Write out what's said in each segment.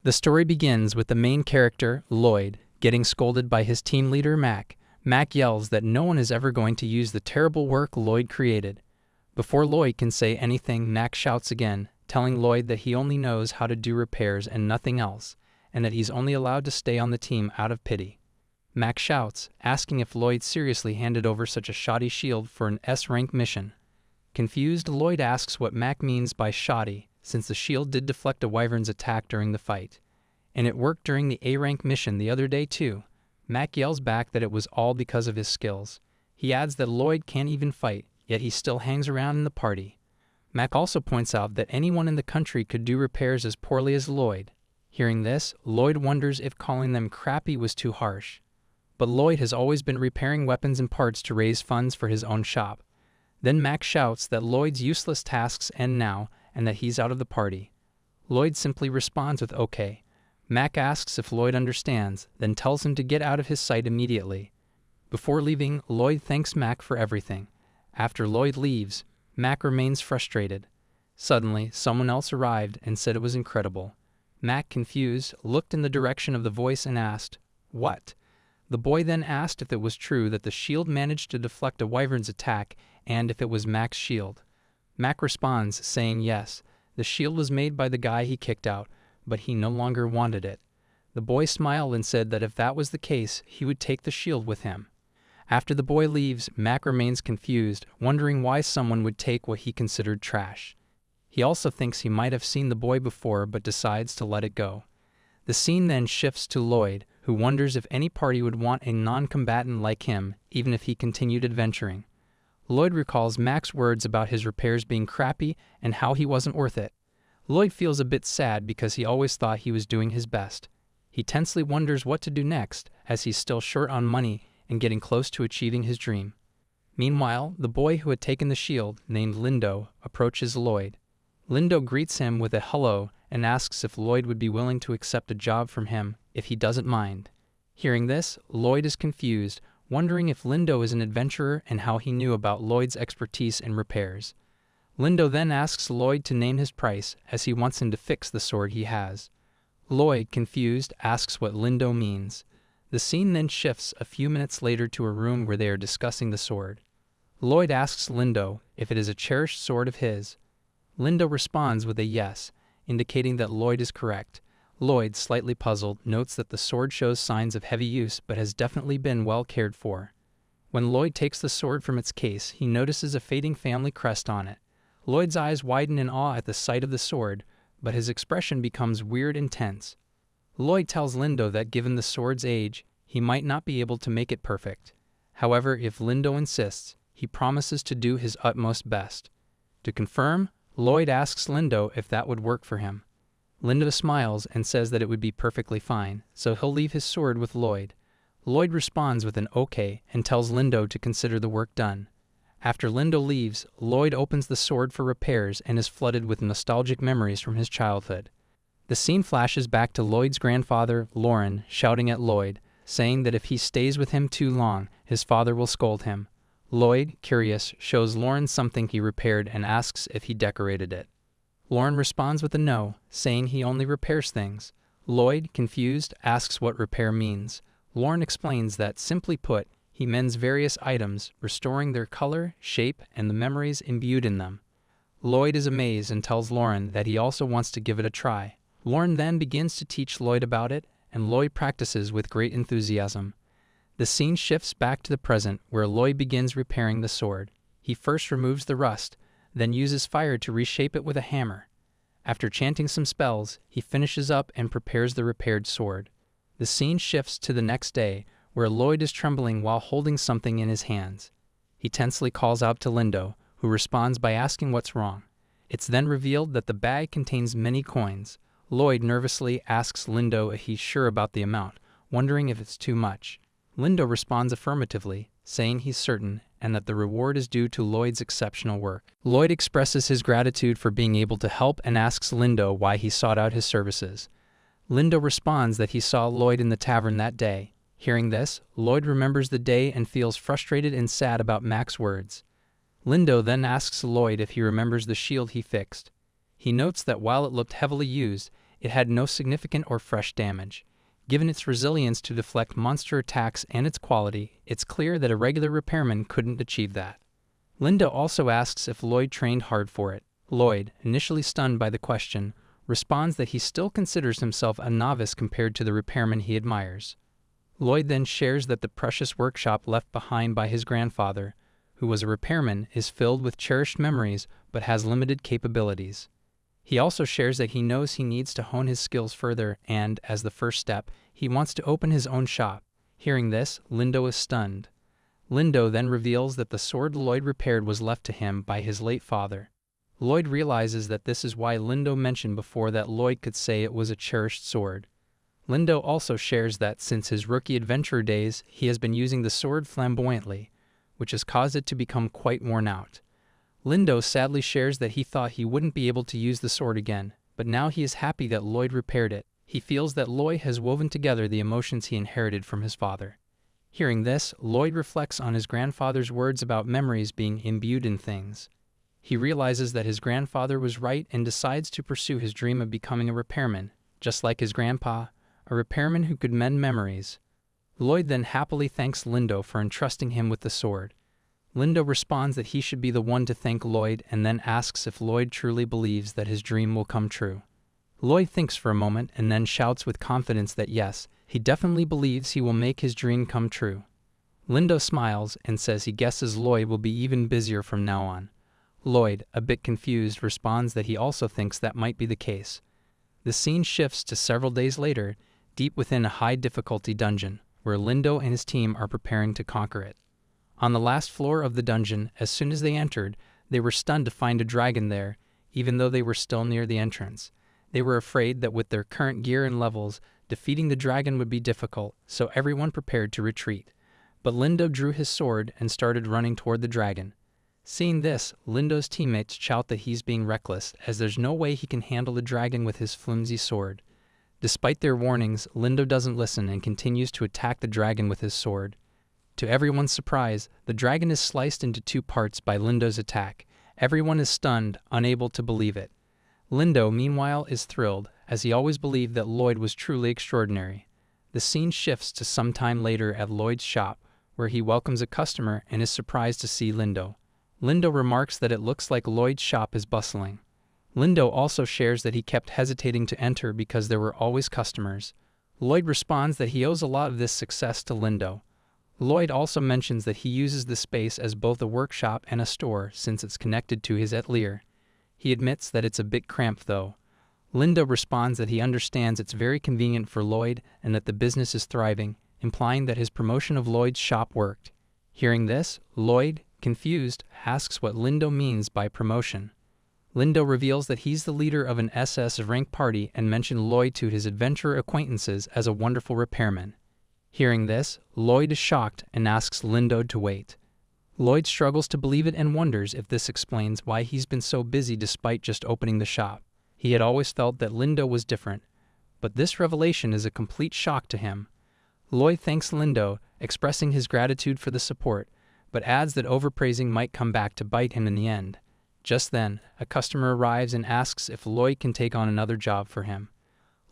The story begins with the main character, Lloyd, getting scolded by his team leader, Mac. Mac yells that no one is ever going to use the terrible work Lloyd created. Before Lloyd can say anything, Mac shouts again, telling Lloyd that he only knows how to do repairs and nothing else, and that he's only allowed to stay on the team out of pity. Mac shouts, asking if Lloyd seriously handed over such a shoddy shield for an S-rank mission. Confused, Lloyd asks what Mac means by shoddy, since the shield did deflect a wyvern's attack during the fight. And it worked during the A-rank mission the other day too. Mac yells back that it was all because of his skills. He adds that Lloyd can't even fight, yet he still hangs around in the party. Mac also points out that anyone in the country could do repairs as poorly as Lloyd. Hearing this, Lloyd wonders if calling them crappy was too harsh. But Lloyd has always been repairing weapons and parts to raise funds for his own shop. Then Mac shouts that Lloyd's useless tasks end now and that he's out of the party. Lloyd simply responds with okay. Mac asks if Lloyd understands, then tells him to get out of his sight immediately. Before leaving, Lloyd thanks Mac for everything. After Lloyd leaves, Mac remains frustrated. Suddenly, someone else arrived and said it was incredible. Mac, confused, looked in the direction of the voice and asked, "What?" The boy then asked if it was true that the shield managed to deflect a wyvern's attack and if it was Mac's shield. Mac responds, saying yes, the shield was made by the guy he kicked out, but he no longer wanted it. The boy smiled and said that if that was the case, he would take the shield with him. After the boy leaves, Mac remains confused, wondering why someone would take what he considered trash. He also thinks he might have seen the boy before but decides to let it go. The scene then shifts to Lloyd, who wonders if any party would want a non-combatant like him, even if he continued adventuring. Lloyd recalls Mac's words about his repairs being crappy and how he wasn't worth it. Lloyd feels a bit sad because he always thought he was doing his best. He tensely wonders what to do next, as he's still short on money and getting close to achieving his dream. Meanwhile, the boy who had taken the shield, named Lindo, approaches Lloyd. Lindo greets him with a hello and asks if Lloyd would be willing to accept a job from him if he doesn't mind. Hearing this, Lloyd is confused, wondering if Lindo is an adventurer and how he knew about Lloyd's expertise in repairs. Lindo then asks Lloyd to name his price, as he wants him to fix the sword he has. Lloyd, confused, asks what Lindo means. The scene then shifts a few minutes later to a room where they are discussing the sword. Lloyd asks Lindo if it is a cherished sword of his. Lindo responds with a yes, indicating that Lloyd is correct. Lloyd, slightly puzzled, notes that the sword shows signs of heavy use but has definitely been well cared for. When Lloyd takes the sword from its case, he notices a fading family crest on it. Lloyd's eyes widen in awe at the sight of the sword, but his expression becomes weird and tense. Lloyd tells Lindo that given the sword's age, he might not be able to make it perfect. However, if Lindo insists, he promises to do his utmost best. To confirm, Lloyd asks Lindo if that would work for him. Lindo smiles and says that it would be perfectly fine, so he'll leave his sword with Lloyd. Lloyd responds with an okay and tells Lindo to consider the work done. After Lindo leaves, Lloyd opens the sword for repairs and is flooded with nostalgic memories from his childhood. The scene flashes back to Lloyd's grandfather, Lauren, shouting at Lloyd, saying that if he stays with him too long, his father will scold him. Lloyd, curious, shows Lauren something he repaired and asks if he decorated it. Lauren responds with a no, saying he only repairs things. Lloyd, confused, asks what repair means. Lauren explains that, simply put, he mends various items, restoring their color, shape, and the memories imbued in them. Lloyd is amazed and tells Lauren that he also wants to give it a try. Lauren then begins to teach Lloyd about it, and Lloyd practices with great enthusiasm. The scene shifts back to the present, where Lloyd begins repairing the sword. He first removes the rust, then uses fire to reshape it with a hammer. After chanting some spells, he finishes up and prepares the repaired sword. The scene shifts to the next day, where Lloyd is trembling while holding something in his hands. He tensely calls out to Lindo, who responds by asking what's wrong. It's then revealed that the bag contains many coins. Lloyd nervously asks Lindo if he's sure about the amount, wondering if it's too much. Lindo responds affirmatively, saying he's certain and that the reward is due to Lloyd's exceptional work. Lloyd expresses his gratitude for being able to help and asks Lindo why he sought out his services. Lindo responds that he saw Lloyd in the tavern that day. Hearing this, Lloyd remembers the day and feels frustrated and sad about Mac's words. Lindo then asks Lloyd if he remembers the shield he fixed. He notes that while it looked heavily used, It had no significant or fresh damage. Given its resilience to deflect monster attacks and its quality, it's clear that a regular repairman couldn't achieve that. Linda also asks if Lloyd trained hard for it. Lloyd, initially stunned by the question, responds that he still considers himself a novice compared to the repairman he admires. Lloyd then shares that the precious workshop left behind by his grandfather, who was a repairman, is filled with cherished memories but has limited capabilities. He also shares that he knows he needs to hone his skills further and, as the first step, he wants to open his own shop. Hearing this, Lindo is stunned. Lindo then reveals that the sword Lloyd repaired was left to him by his late father. Lloyd realizes that this is why Lindo mentioned before that Lloyd could say it was a cherished sword. Lindo also shares that since his rookie adventurer days, he has been using the sword flamboyantly, which has caused it to become quite worn out. Lindo sadly shares that he thought he wouldn't be able to use the sword again, but now he is happy that Lloyd repaired it. He feels that Lloyd has woven together the emotions he inherited from his father. Hearing this, Lloyd reflects on his grandfather's words about memories being imbued in things. He realizes that his grandfather was right and decides to pursue his dream of becoming a repairman, just like his grandpa, a repairman who could mend memories. Lloyd then happily thanks Lindo for entrusting him with the sword. Lindo responds that he should be the one to thank Lloyd and then asks if Lloyd truly believes that his dream will come true. Lloyd thinks for a moment and then shouts with confidence that yes, he definitely believes he will make his dream come true. Lindo smiles and says he guesses Lloyd will be even busier from now on. Lloyd, a bit confused, responds that he also thinks that might be the case. The scene shifts to several days later, deep within a high-difficulty dungeon, where Lindo and his team are preparing to conquer it. On the last floor of the dungeon, as soon as they entered, they were stunned to find a dragon there, even though they were still near the entrance. They were afraid that with their current gear and levels, defeating the dragon would be difficult, so everyone prepared to retreat. But Lindo drew his sword and started running toward the dragon. Seeing this, Lindo's teammates shout that he's being reckless, as there's no way he can handle the dragon with his flimsy sword. Despite their warnings, Lindo doesn't listen and continues to attack the dragon with his sword. To everyone's surprise, the dragon is sliced into two parts by Lindo's attack. Everyone is stunned, unable to believe it. Lindo, meanwhile, is thrilled, as he always believed that Lloyd was truly extraordinary. The scene shifts to some time later at Lloyd's shop, where he welcomes a customer and is surprised to see Lindo. Lindo remarks that it looks like Lloyd's shop is bustling. Lindo also shares that he kept hesitating to enter because there were always customers. Lloyd responds that he owes a lot of this success to Lindo. Lloyd also mentions that he uses the space as both a workshop and a store since it's connected to his atelier. He admits that it's a bit cramped though. Lindo responds that he understands it's very convenient for Lloyd and that the business is thriving, implying that his promotion of Lloyd's shop worked. Hearing this, Lloyd, confused, asks what Lindo means by promotion. Lindo reveals that he's the leader of an SS rank party and mentioned Lloyd to his adventurer acquaintances as a wonderful repairman. Hearing this, Lloyd is shocked and asks Lindo to wait. Lloyd struggles to believe it and wonders if this explains why he's been so busy despite just opening the shop. He had always felt that Lindo was different, but this revelation is a complete shock to him. Lloyd thanks Lindo, expressing his gratitude for the support, but adds that overpraising might come back to bite him in the end. Just then, a customer arrives and asks if Lloyd can take on another job for him.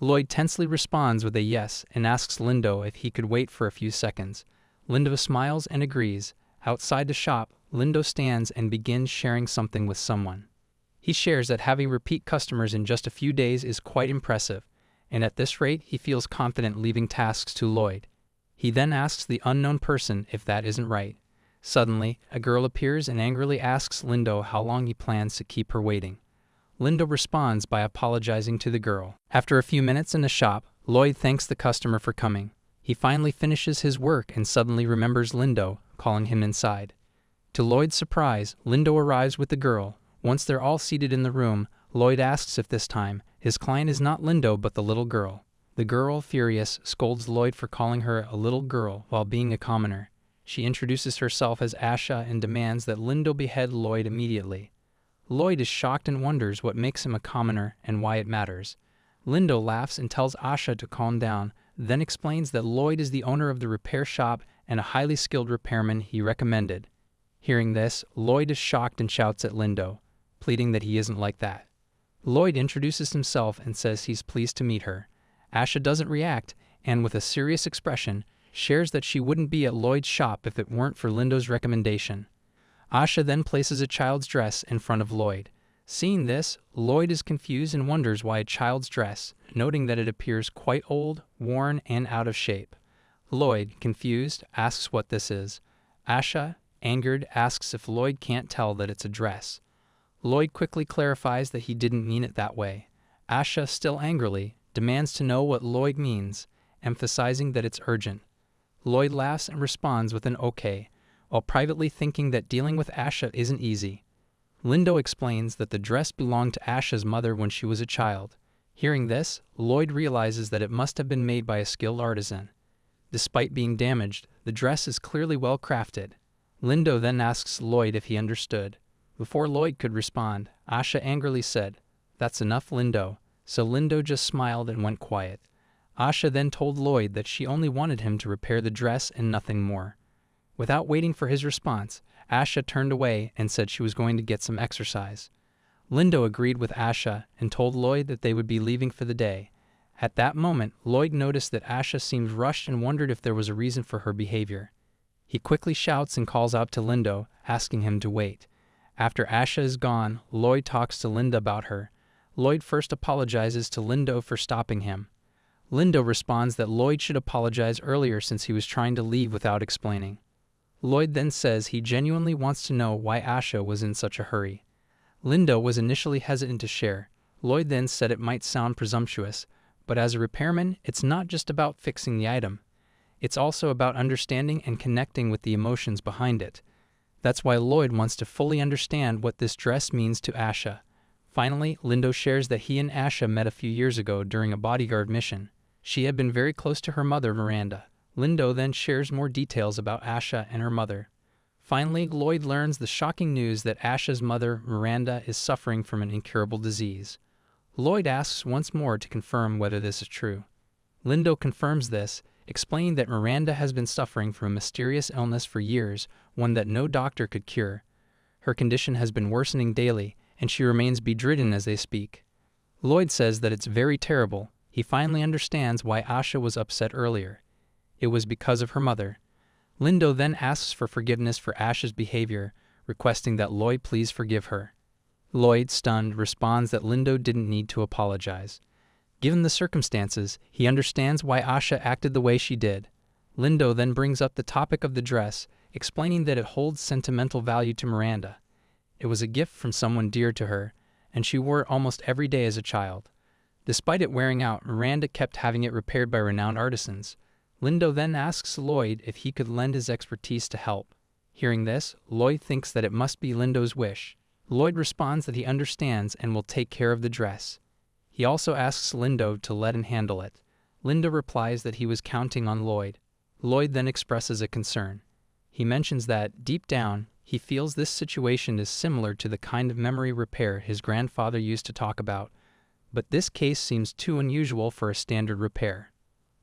Lloyd tensely responds with a yes and asks Lindo if he could wait for a few seconds. Lindo smiles and agrees. Outside the shop, Lindo stands and begins sharing something with someone. He shares that having repeat customers in just a few days is quite impressive, and at this rate he feels confident leaving tasks to Lloyd. He then asks the unknown person if that isn't right. Suddenly, a girl appears and angrily asks Lindo how long he plans to keep her waiting. Lindo responds by apologizing to the girl. After a few minutes in the shop, Lloyd thanks the customer for coming. He finally finishes his work and suddenly remembers Lindo, calling him inside. To Lloyd's surprise, Lindo arrives with the girl. Once they're all seated in the room, Lloyd asks if this time his client is not Lindo but the little girl. The girl, furious, scolds Lloyd for calling her a little girl while being a commoner. She introduces herself as Asha and demands that Lindo behead Lloyd immediately. Lloyd is shocked and wonders what makes him a commoner and why it matters. Lindo laughs and tells Asha to calm down, then explains that Lloyd is the owner of the repair shop and a highly skilled repairman he recommended. Hearing this, Lloyd is shocked and shouts at Lindo, pleading that he isn't like that. Lloyd introduces himself and says he's pleased to meet her. Asha doesn't react, and with a serious expression, shares that she wouldn't be at Lloyd's shop if it weren't for Lindo's recommendation. Asha then places a child's dress in front of Lloyd. Seeing this, Lloyd is confused and wonders why a child's dress, noting that it appears quite old, worn, and out of shape. Lloyd, confused, asks what this is. Asha, angered, asks if Lloyd can't tell that it's a dress. Lloyd quickly clarifies that he didn't mean it that way. Asha, still angrily, demands to know what Lloyd means, emphasizing that it's urgent. Lloyd laughs and responds with an okay, while privately thinking that dealing with Asha isn't easy. Lindo explains that the dress belonged to Asha's mother when she was a child. Hearing this, Lloyd realizes that it must have been made by a skilled artisan. Despite being damaged, the dress is clearly well crafted. Lindo then asks Lloyd if he understood. Before Lloyd could respond, Asha angrily said, "That's enough, Lindo," so Lindo just smiled and went quiet. Asha then told Lloyd that she only wanted him to repair the dress and nothing more. Without waiting for his response, Asha turned away and said she was going to get some exercise. Lindo agreed with Asha and told Lloyd that they would be leaving for the day. At that moment, Lloyd noticed that Asha seemed rushed and wondered if there was a reason for her behavior. He quickly shouts and calls out to Lindo, asking him to wait. After Asha is gone, Lloyd talks to Linda about her. Lloyd first apologizes to Lindo for stopping him. Lindo responds that Lloyd should apologize earlier since he was trying to leave without explaining. Lloyd then says he genuinely wants to know why Asha was in such a hurry. Lindo was initially hesitant to share. Lloyd then said it might sound presumptuous, but as a repairman, it's not just about fixing the item. It's also about understanding and connecting with the emotions behind it. That's why Lloyd wants to fully understand what this dress means to Asha. Finally, Lindo shares that he and Asha met a few years ago during a bodyguard mission. She had been very close to her mother, Miranda. Lindo then shares more details about Asha and her mother. Finally, Lloyd learns the shocking news that Asha's mother, Miranda, is suffering from an incurable disease. Lloyd asks once more to confirm whether this is true. Lindo confirms this, explaining that Miranda has been suffering from a mysterious illness for years, one that no doctor could cure. Her condition has been worsening daily, and she remains bedridden as they speak. Lloyd says that it's very terrible. He finally understands why Asha was upset earlier. It was because of her mother. Lindo then asks for forgiveness for Asha's behavior, requesting that Lloyd please forgive her. Lloyd, stunned, responds that Lindo didn't need to apologize. Given the circumstances, he understands why Asha acted the way she did. Lindo then brings up the topic of the dress, explaining that it holds sentimental value to Miranda. It was a gift from someone dear to her, and she wore it almost every day as a child. Despite it wearing out, Miranda kept having it repaired by renowned artisans. Lindo then asks Lloyd if he could lend his expertise to help. Hearing this, Lloyd thinks that it must be Lindo's wish. Lloyd responds that he understands and will take care of the dress. He also asks Lindo to let him handle it. Lindo replies that he was counting on Lloyd. Lloyd then expresses a concern. He mentions that, deep down, he feels this situation is similar to the kind of memory repair his grandfather used to talk about, but this case seems too unusual for a standard repair.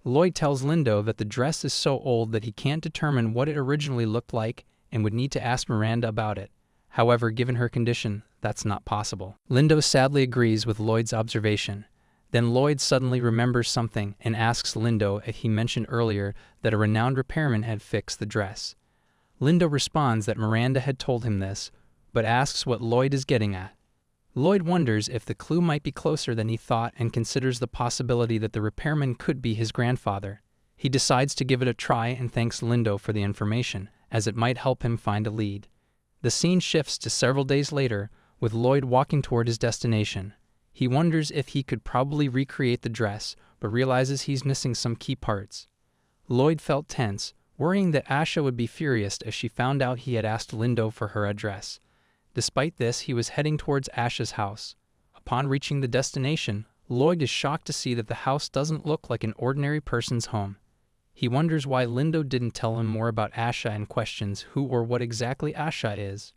Lloyd tells Lindo that the dress is so old that he can't determine what it originally looked like and would need to ask Miranda about it. However, given her condition, that's not possible. Lindo sadly agrees with Lloyd's observation. Then Lloyd suddenly remembers something and asks Lindo if he mentioned earlier that a renowned repairman had fixed the dress. Lindo responds that Miranda had told him this, but asks what Lloyd is getting at. Lloyd wonders if the clue might be closer than he thought and considers the possibility that the repairman could be his grandfather. He decides to give it a try and thanks Lindo for the information, as it might help him find a lead. The scene shifts to several days later, with Lloyd walking toward his destination. He wonders if he could probably recreate the dress, but realizes he's missing some key parts. Lloyd felt tense, worrying that Asha would be furious as she found out he had asked Lindo for her address. Despite this, he was heading towards Asha's house. Upon reaching the destination, Lloyd is shocked to see that the house doesn't look like an ordinary person's home. He wonders why Lindo didn't tell him more about Asha and questions who or what exactly Asha is.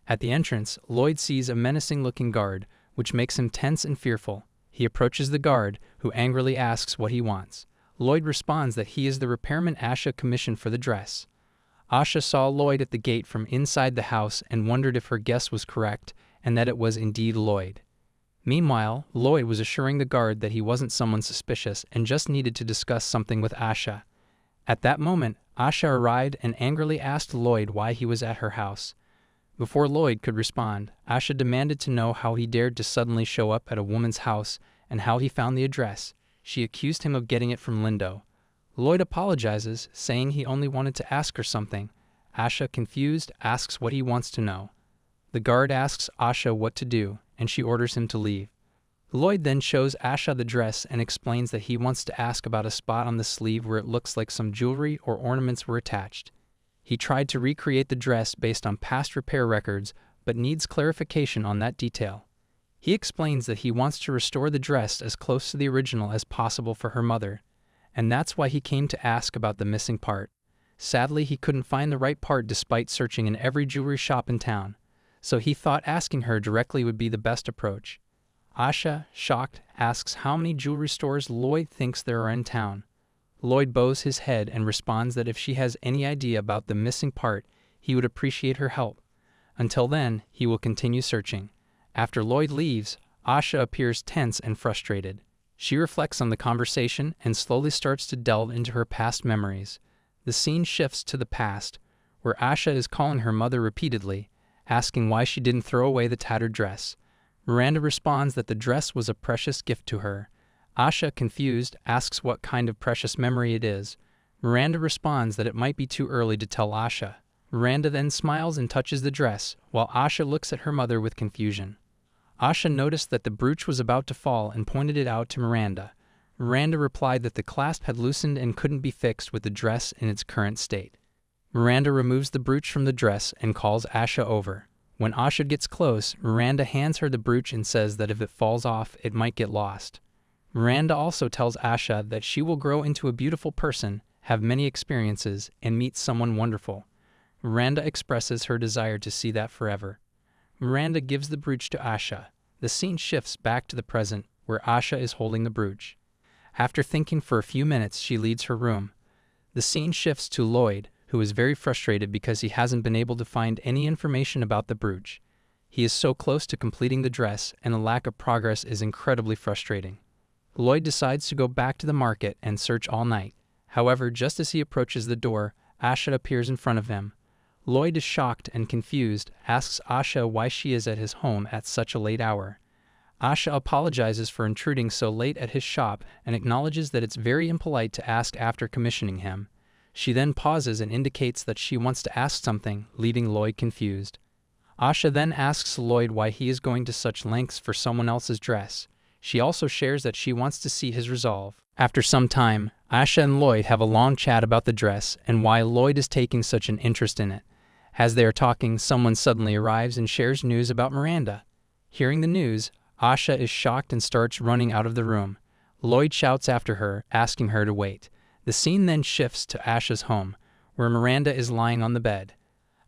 At the entrance, Lloyd sees a menacing-looking guard, which makes him tense and fearful. He approaches the guard, who angrily asks what he wants. Lloyd responds that he is the repairman Asha commissioned for the dress. Asha saw Lloyd at the gate from inside the house and wondered if her guess was correct and that it was indeed Lloyd. Meanwhile, Lloyd was assuring the guard that he wasn't someone suspicious and just needed to discuss something with Asha. At that moment, Asha arrived and angrily asked Lloyd why he was at her house. Before Lloyd could respond, Asha demanded to know how he dared to suddenly show up at a woman's house and how he found the address. She accused him of getting it from Lindo. Lloyd apologizes, saying he only wanted to ask her something. Asha, confused, asks what he wants to know. The guard asks Asha what to do, and she orders him to leave. Lloyd then shows Asha the dress and explains that he wants to ask about a spot on the sleeve where it looks like some jewelry or ornaments were attached. He tried to recreate the dress based on past repair records, but needs clarification on that detail. He explains that he wants to restore the dress as close to the original as possible for her mother, and that's why he came to ask about the missing part. Sadly, he couldn't find the right part despite searching in every jewelry shop in town, so he thought asking her directly would be the best approach. Asha, shocked, asks how many jewelry stores Lloyd thinks there are in town. Lloyd bows his head and responds that if she has any idea about the missing part, he would appreciate her help. Until then, he will continue searching. After Lloyd leaves, Asha appears tense and frustrated. She reflects on the conversation and slowly starts to delve into her past memories. The scene shifts to the past, where Asha is calling her mother repeatedly, asking why she didn't throw away the tattered dress. Miranda responds that the dress was a precious gift to her. Asha, confused, asks what kind of precious memory it is. Miranda responds that it might be too early to tell Asha. Miranda then smiles and touches the dress, while Asha looks at her mother with confusion. Asha noticed that the brooch was about to fall and pointed it out to Miranda. Miranda replied that the clasp had loosened and couldn't be fixed with the dress in its current state. Miranda removes the brooch from the dress and calls Asha over. When Asha gets close, Miranda hands her the brooch and says that if it falls off, it might get lost. Miranda also tells Asha that she will grow into a beautiful person, have many experiences, and meet someone wonderful. Miranda expresses her desire to see that forever. Miranda gives the brooch to Asha. The scene shifts back to the present, where Asha is holding the brooch. After thinking for a few minutes, she leaves her room. The scene shifts to Lloyd, who is very frustrated because he hasn't been able to find any information about the brooch. He is so close to completing the dress, and the lack of progress is incredibly frustrating. Lloyd decides to go back to the market and search all night. However, just as he approaches the door, Asha appears in front of him. Lloyd is shocked and confused, asks Asha why she is at his home at such a late hour. Asha apologizes for intruding so late at his shop and acknowledges that it's very impolite to ask after commissioning him. She then pauses and indicates that she wants to ask something, leaving Lloyd confused. Asha then asks Lloyd why he is going to such lengths for someone else's dress. She also shares that she wants to see his resolve. After some time, Asha and Lloyd have a long chat about the dress and why Lloyd is taking such an interest in it. As they are talking, someone suddenly arrives and shares news about Miranda. Hearing the news, Asha is shocked and starts running out of the room. Lloyd shouts after her, asking her to wait. The scene then shifts to Asha's home, where Miranda is lying on the bed.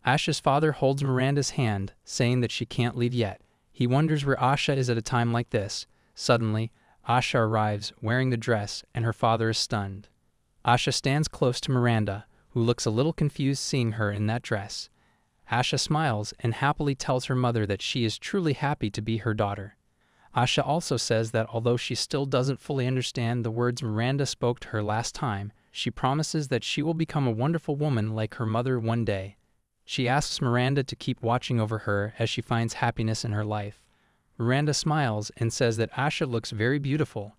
Asha's father holds Miranda's hand, saying that she can't leave yet. He wonders where Asha is at a time like this. Suddenly, Asha arrives, wearing the dress, and her father is stunned. Asha stands close to Miranda, who looks a little confused seeing her in that dress. Asha smiles and happily tells her mother that she is truly happy to be her daughter. Asha also says that although she still doesn't fully understand the words Miranda spoke to her last time, she promises that she will become a wonderful woman like her mother one day. She asks Miranda to keep watching over her as she finds happiness in her life. Miranda smiles and says that Asha looks very beautiful.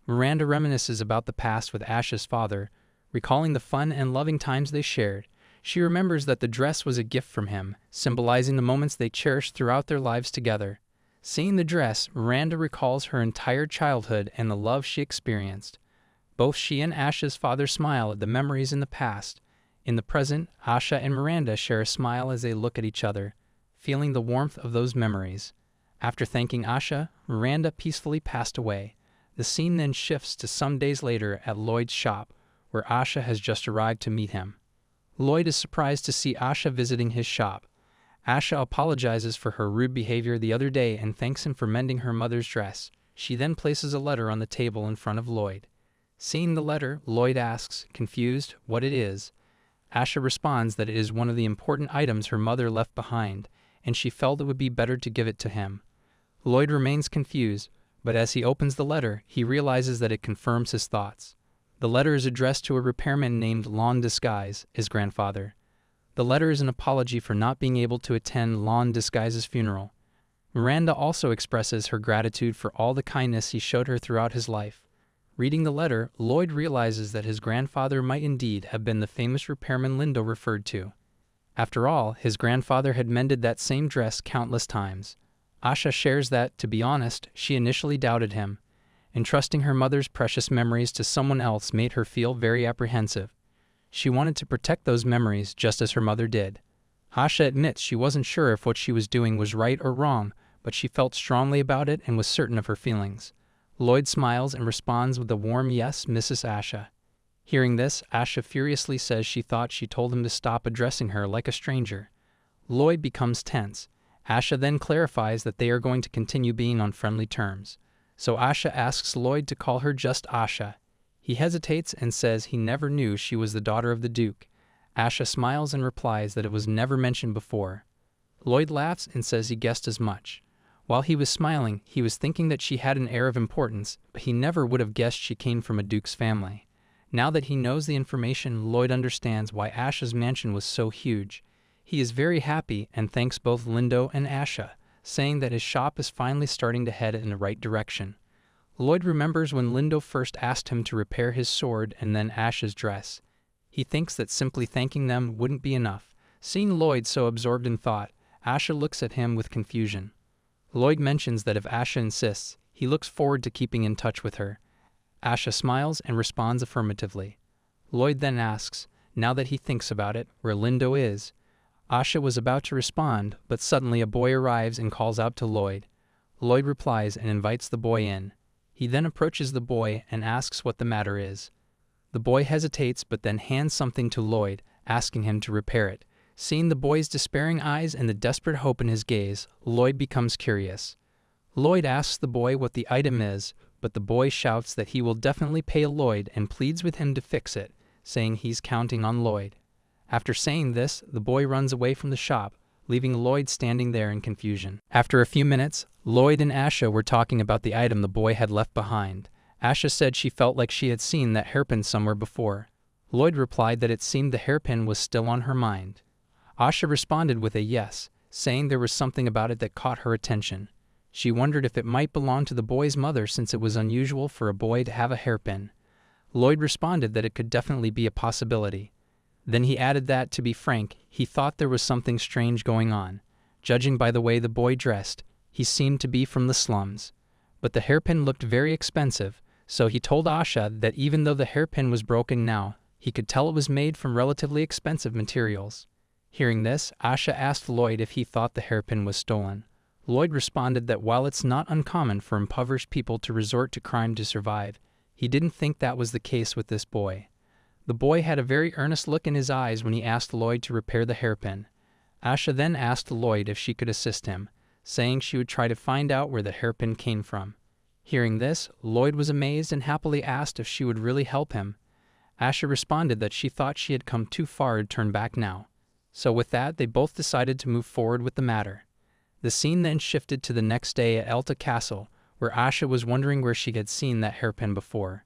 Miranda reminisces about the past with Asha's father, recalling the fun and loving times they shared. She remembers that the dress was a gift from him, symbolizing the moments they cherished throughout their lives together. Seeing the dress, Miranda recalls her entire childhood and the love she experienced. Both she and Asha's father smile at the memories in the past. In the present, Asha and Miranda share a smile as they look at each other, feeling the warmth of those memories. After thanking Asha, Miranda peacefully passed away. The scene then shifts to some days later at Lloyd's shop, where Asha has just arrived to meet him. Lloyd is surprised to see Asha visiting his shop. Asha apologizes for her rude behavior the other day and thanks him for mending her mother's dress. She then places a letter on the table in front of Lloyd. Seeing the letter, Lloyd asks, confused, what it is. Asha responds that it is one of the important items her mother left behind, and she felt it would be better to give it to him. Lloyd remains confused, but as he opens the letter, he realizes that it confirms his thoughts. The letter is addressed to a repairman named Lon Disguise, his grandfather. The letter is an apology for not being able to attend Lon Disguise's funeral. Miranda also expresses her gratitude for all the kindness he showed her throughout his life. Reading the letter, Lloyd realizes that his grandfather might indeed have been the famous repairman Lindo referred to. After all, his grandfather had mended that same dress countless times. Asha shares that, to be honest, she initially doubted him. Entrusting her mother's precious memories to someone else made her feel very apprehensive. She wanted to protect those memories just as her mother did. Asha admits she wasn't sure if what she was doing was right or wrong, but she felt strongly about it and was certain of her feelings. Lloyd smiles and responds with a warm "Yes, Mrs. Asha." Hearing this, Asha furiously says she thought she told him to stop addressing her like a stranger. Lloyd becomes tense. Asha then clarifies that they are going to continue being on friendly terms. So Asha asks Lloyd to call her just Asha. He hesitates and says he never knew she was the daughter of the Duke. Asha smiles and replies that it was never mentioned before. Lloyd laughs and says he guessed as much. While he was smiling, he was thinking that she had an air of importance, but he never would have guessed she came from a Duke's family. Now that he knows the information, Lloyd understands why Asha's mansion was so huge. He is very happy and thanks both Lindo and Asha, saying that his shop is finally starting to head in the right direction. Lloyd remembers when Lindo first asked him to repair his sword and then Asha's dress. He thinks that simply thanking them wouldn't be enough. Seeing Lloyd so absorbed in thought, Asha looks at him with confusion. Lloyd mentions that if Asha insists, he looks forward to keeping in touch with her. Asha smiles and responds affirmatively. Lloyd then asks, now that he thinks about it, where Lindo is. Asha was about to respond, but suddenly a boy arrives and calls out to Lloyd. Lloyd replies and invites the boy in. He then approaches the boy and asks what the matter is. The boy hesitates but then hands something to Lloyd, asking him to repair it. Seeing the boy's despairing eyes and the desperate hope in his gaze, Lloyd becomes curious. Lloyd asks the boy what the item is, but the boy shouts that he will definitely pay Lloyd and pleads with him to fix it, saying he's counting on Lloyd. After saying this, the boy runs away from the shop, leaving Lloyd standing there in confusion. After a few minutes, Lloyd and Asha were talking about the item the boy had left behind. Asha said she felt like she had seen that hairpin somewhere before. Lloyd replied that it seemed the hairpin was still on her mind. Asha responded with a yes, saying there was something about it that caught her attention. She wondered if it might belong to the boy's mother since it was unusual for a boy to have a hairpin. Lloyd responded that it could definitely be a possibility. Then he added that, to be frank, he thought there was something strange going on. Judging by the way the boy dressed, he seemed to be from the slums. But the hairpin looked very expensive, so he told Asha that even though the hairpin was broken now, he could tell it was made from relatively expensive materials. Hearing this, Asha asked Lloyd if he thought the hairpin was stolen. Lloyd responded that while it's not uncommon for impoverished people to resort to crime to survive, he didn't think that was the case with this boy. The boy had a very earnest look in his eyes when he asked Lloyd to repair the hairpin. Asha then asked Lloyd if she could assist him, saying she would try to find out where the hairpin came from. Hearing this, Lloyd was amazed and happily asked if she would really help him. Asha responded that she thought she had come too far to turn back now. So with that, they both decided to move forward with the matter. The scene then shifted to the next day at Elta Castle, where Asha was wondering where she had seen that hairpin before.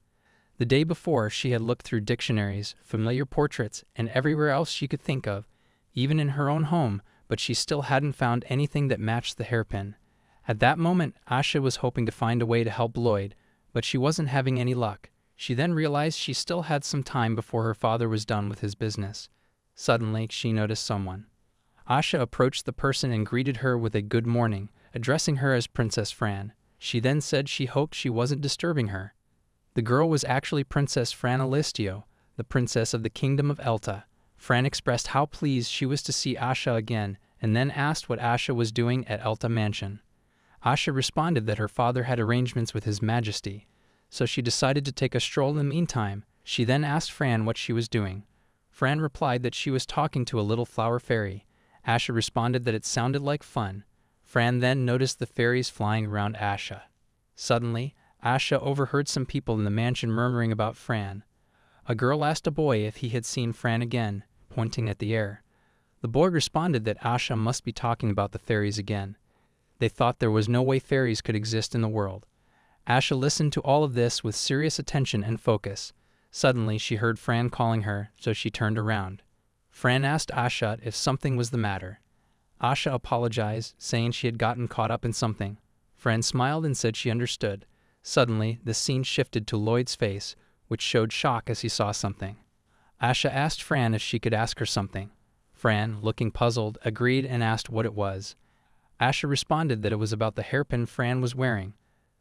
The day before, she had looked through dictionaries, familiar portraits, and everywhere else she could think of, even in her own home, but she still hadn't found anything that matched the hairpin. At that moment, Asha was hoping to find a way to help Lloyd, but she wasn't having any luck. She then realized she still had some time before her father was done with his business. Suddenly, she noticed someone. Asha approached the person and greeted her with a good morning, addressing her as Princess Fran. She then said she hoped she wasn't disturbing her. The girl was actually Princess Fran Alistio, the princess of the Kingdom of Elta. Fran expressed how pleased she was to see Asha again, and then asked what Asha was doing at Elta Mansion. Asha responded that her father had arrangements with His Majesty, so she decided to take a stroll in the meantime. She then asked Fran what she was doing. Fran replied that she was talking to a little flower fairy. Asha responded that it sounded like fun. Fran then noticed the fairies flying around Asha. Suddenly, Asha overheard some people in the mansion murmuring about Fran. A girl asked a boy if he had seen Fran again, pointing at the air. The boy responded that Asha must be talking about the fairies again. They thought there was no way fairies could exist in the world. Asha listened to all of this with serious attention and focus. Suddenly, she heard Fran calling her, so she turned around. Fran asked Asha if something was the matter. Asha apologized, saying she had gotten caught up in something. Fran smiled and said she understood. Suddenly, the scene shifted to Lloyd's face, which showed shock as he saw something. Asha asked Fran if she could ask her something. Fran, looking puzzled, agreed and asked what it was. Asha responded that it was about the hairpin Fran was wearing.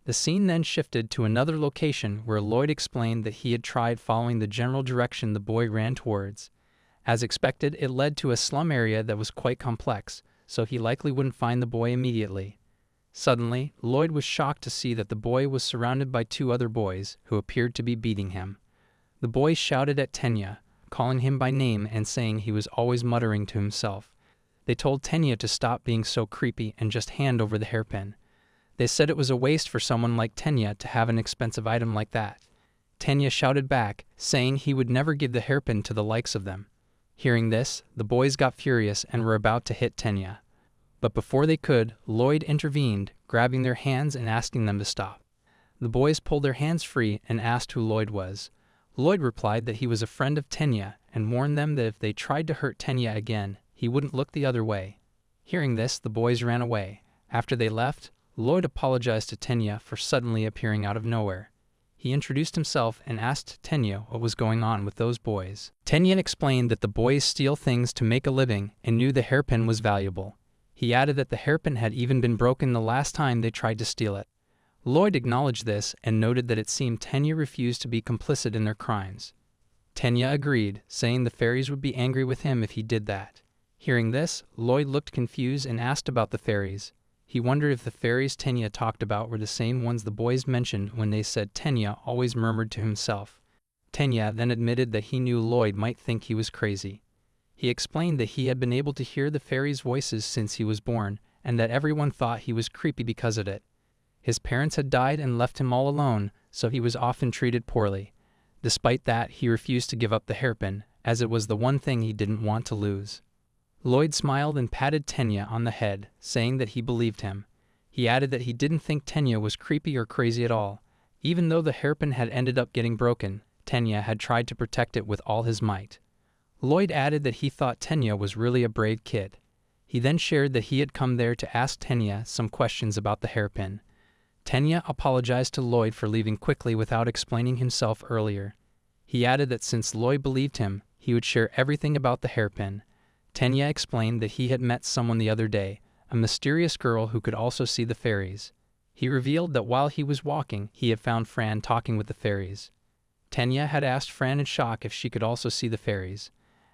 The scene then shifted to another location where Lloyd explained that he had tried following the general direction the boy ran towards. As expected, it led to a slum area that was quite complex, so he likely wouldn't find the boy immediately. Suddenly, Lloyd was shocked to see that the boy was surrounded by two other boys, who appeared to be beating him. The boys shouted at Tenya, calling him by name and saying he was always muttering to himself. They told Tenya to stop being so creepy and just hand over the hairpin. They said it was a waste for someone like Tenya to have an expensive item like that. Tenya shouted back, saying he would never give the hairpin to the likes of them. Hearing this, the boys got furious and were about to hit Tenya. But before they could, Lloyd intervened, grabbing their hands and asking them to stop. The boys pulled their hands free and asked who Lloyd was. Lloyd replied that he was a friend of Tenya and warned them that if they tried to hurt Tenya again, he wouldn't look the other way. Hearing this, the boys ran away. After they left, Lloyd apologized to Tenya for suddenly appearing out of nowhere. He introduced himself and asked Tenya what was going on with those boys. Tenya explained that the boys steal things to make a living and knew the hairpin was valuable. He added that the hairpin had even been broken the last time they tried to steal it. Lloyd acknowledged this and noted that it seemed Tenya refused to be complicit in their crimes. Tenya agreed, saying the fairies would be angry with him if he did that. Hearing this, Lloyd looked confused and asked about the fairies. He wondered if the fairies Tenya talked about were the same ones the boys mentioned when they said Tenya always murmured to himself. Tenya then admitted that he knew Lloyd might think he was crazy. He explained that he had been able to hear the fairies' voices since he was born, and that everyone thought he was creepy because of it. His parents had died and left him all alone, so he was often treated poorly. Despite that, he refused to give up the hairpin, as it was the one thing he didn't want to lose. Lloyd smiled and patted Tenya on the head, saying that he believed him. He added that he didn't think Tenya was creepy or crazy at all. Even though the hairpin had ended up getting broken, Tenya had tried to protect it with all his might. Lloyd added that he thought Tenya was really a brave kid. He then shared that he had come there to ask Tenya some questions about the hairpin. Tenya apologized to Lloyd for leaving quickly without explaining himself earlier. He added that since Lloyd believed him, he would share everything about the hairpin. Tenya explained that he had met someone the other day, a mysterious girl who could also see the fairies. He revealed that while he was walking, he had found Fran talking with the fairies. Tenya had asked Fran in shock if she could also see the fairies.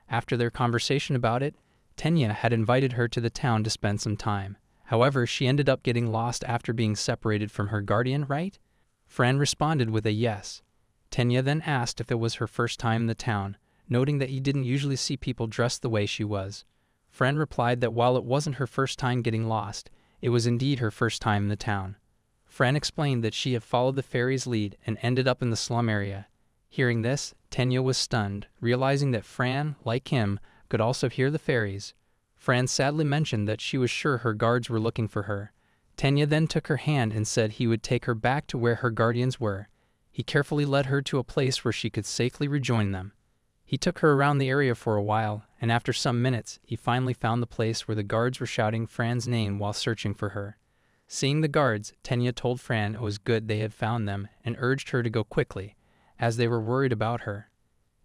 After their conversation about it, Tenya had invited her to the town to spend some time. However, she ended up getting lost after being separated from her guardian, right? Fran responded with a yes. Tenya then asked if it was her first time in the town, noting that he didn't usually see people dressed the way she was. Fran replied that while it wasn't her first time getting lost, it was indeed her first time in the town. Fran explained that she had followed the fairies' lead and ended up in the slum area. Hearing this, Tenya was stunned, realizing that Fran, like him, could also hear the fairies. Fran sadly mentioned that she was sure her guards were looking for her. Tenya then took her hand and said he would take her back to where her guardians were. He carefully led her to a place where she could safely rejoin them. He took her around the area for a while, and after some minutes, he finally found the place where the guards were shouting Fran's name while searching for her. Seeing the guards, Tenya told Fran it was good they had found them and urged her to go quickly, as they were worried about her.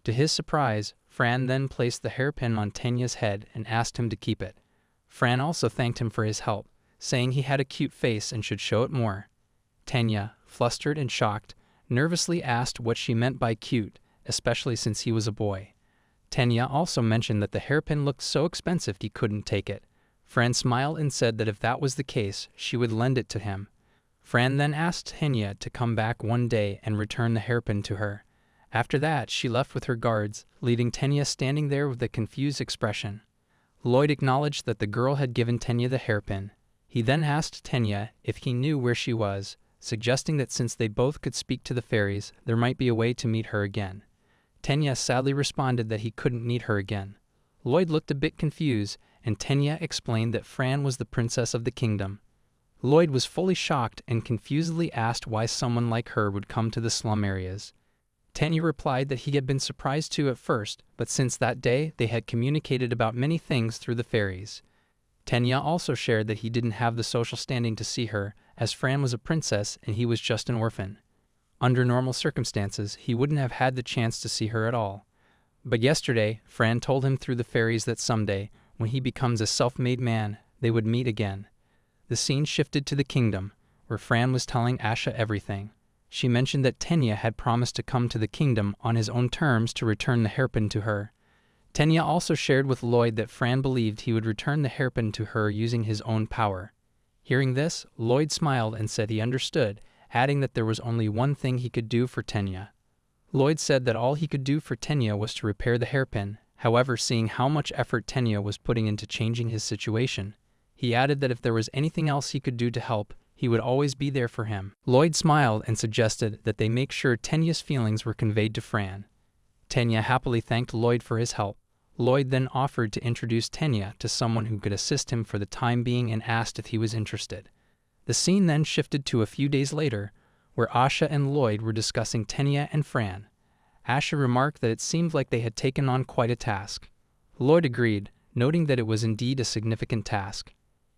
To his surprise, Fran then placed the hairpin on Tenya's head and asked him to keep it. Fran also thanked him for his help, saying he had a cute face and should show it more. Tenya, flustered and shocked, nervously asked what she meant by cute, especially since he was a boy. Tenya also mentioned that the hairpin looked so expensive he couldn't take it. Fran smiled and said that if that was the case, she would lend it to him. Fran then asked Tenya to come back one day and return the hairpin to her. After that, she left with her guards, leaving Tenya standing there with a confused expression. Lloyd acknowledged that the girl had given Tenya the hairpin. He then asked Tenya if he knew where she was, suggesting that since they both could speak to the fairies, there might be a way to meet her again. Tenya sadly responded that he couldn't meet her again. Lloyd looked a bit confused, and Tenya explained that Fran was the princess of the kingdom. Lloyd was fully shocked and confusedly asked why someone like her would come to the slum areas. Tanya replied that he had been surprised too at first, but since that day they had communicated about many things through the fairies. Tanya also shared that he didn't have the social standing to see her, as Fran was a princess and he was just an orphan. Under normal circumstances, he wouldn't have had the chance to see her at all. But yesterday, Fran told him through the fairies that someday, when he becomes a self-made man, they would meet again. The scene shifted to the kingdom, where Fran was telling Asha everything. She mentioned that Tanya had promised to come to the kingdom on his own terms to return the hairpin to her. Tanya also shared with Lloyd that Fran believed he would return the hairpin to her using his own power. Hearing this, Lloyd smiled and said he understood, adding that there was only one thing he could do for Tanya. Lloyd said that all he could do for Tanya was to repair the hairpin. However, seeing how much effort Tanya was putting into changing his situation, he added that if there was anything else he could do to help, he would always be there for him. Lloyd smiled and suggested that they make sure Tanya's feelings were conveyed to Fran. Tanya happily thanked Lloyd for his help. Lloyd then offered to introduce Tanya to someone who could assist him for the time being and asked if he was interested. The scene then shifted to a few days later, where Asha and Lloyd were discussing Tanya and Fran. Asha remarked that it seemed like they had taken on quite a task. Lloyd agreed, noting that it was indeed a significant task.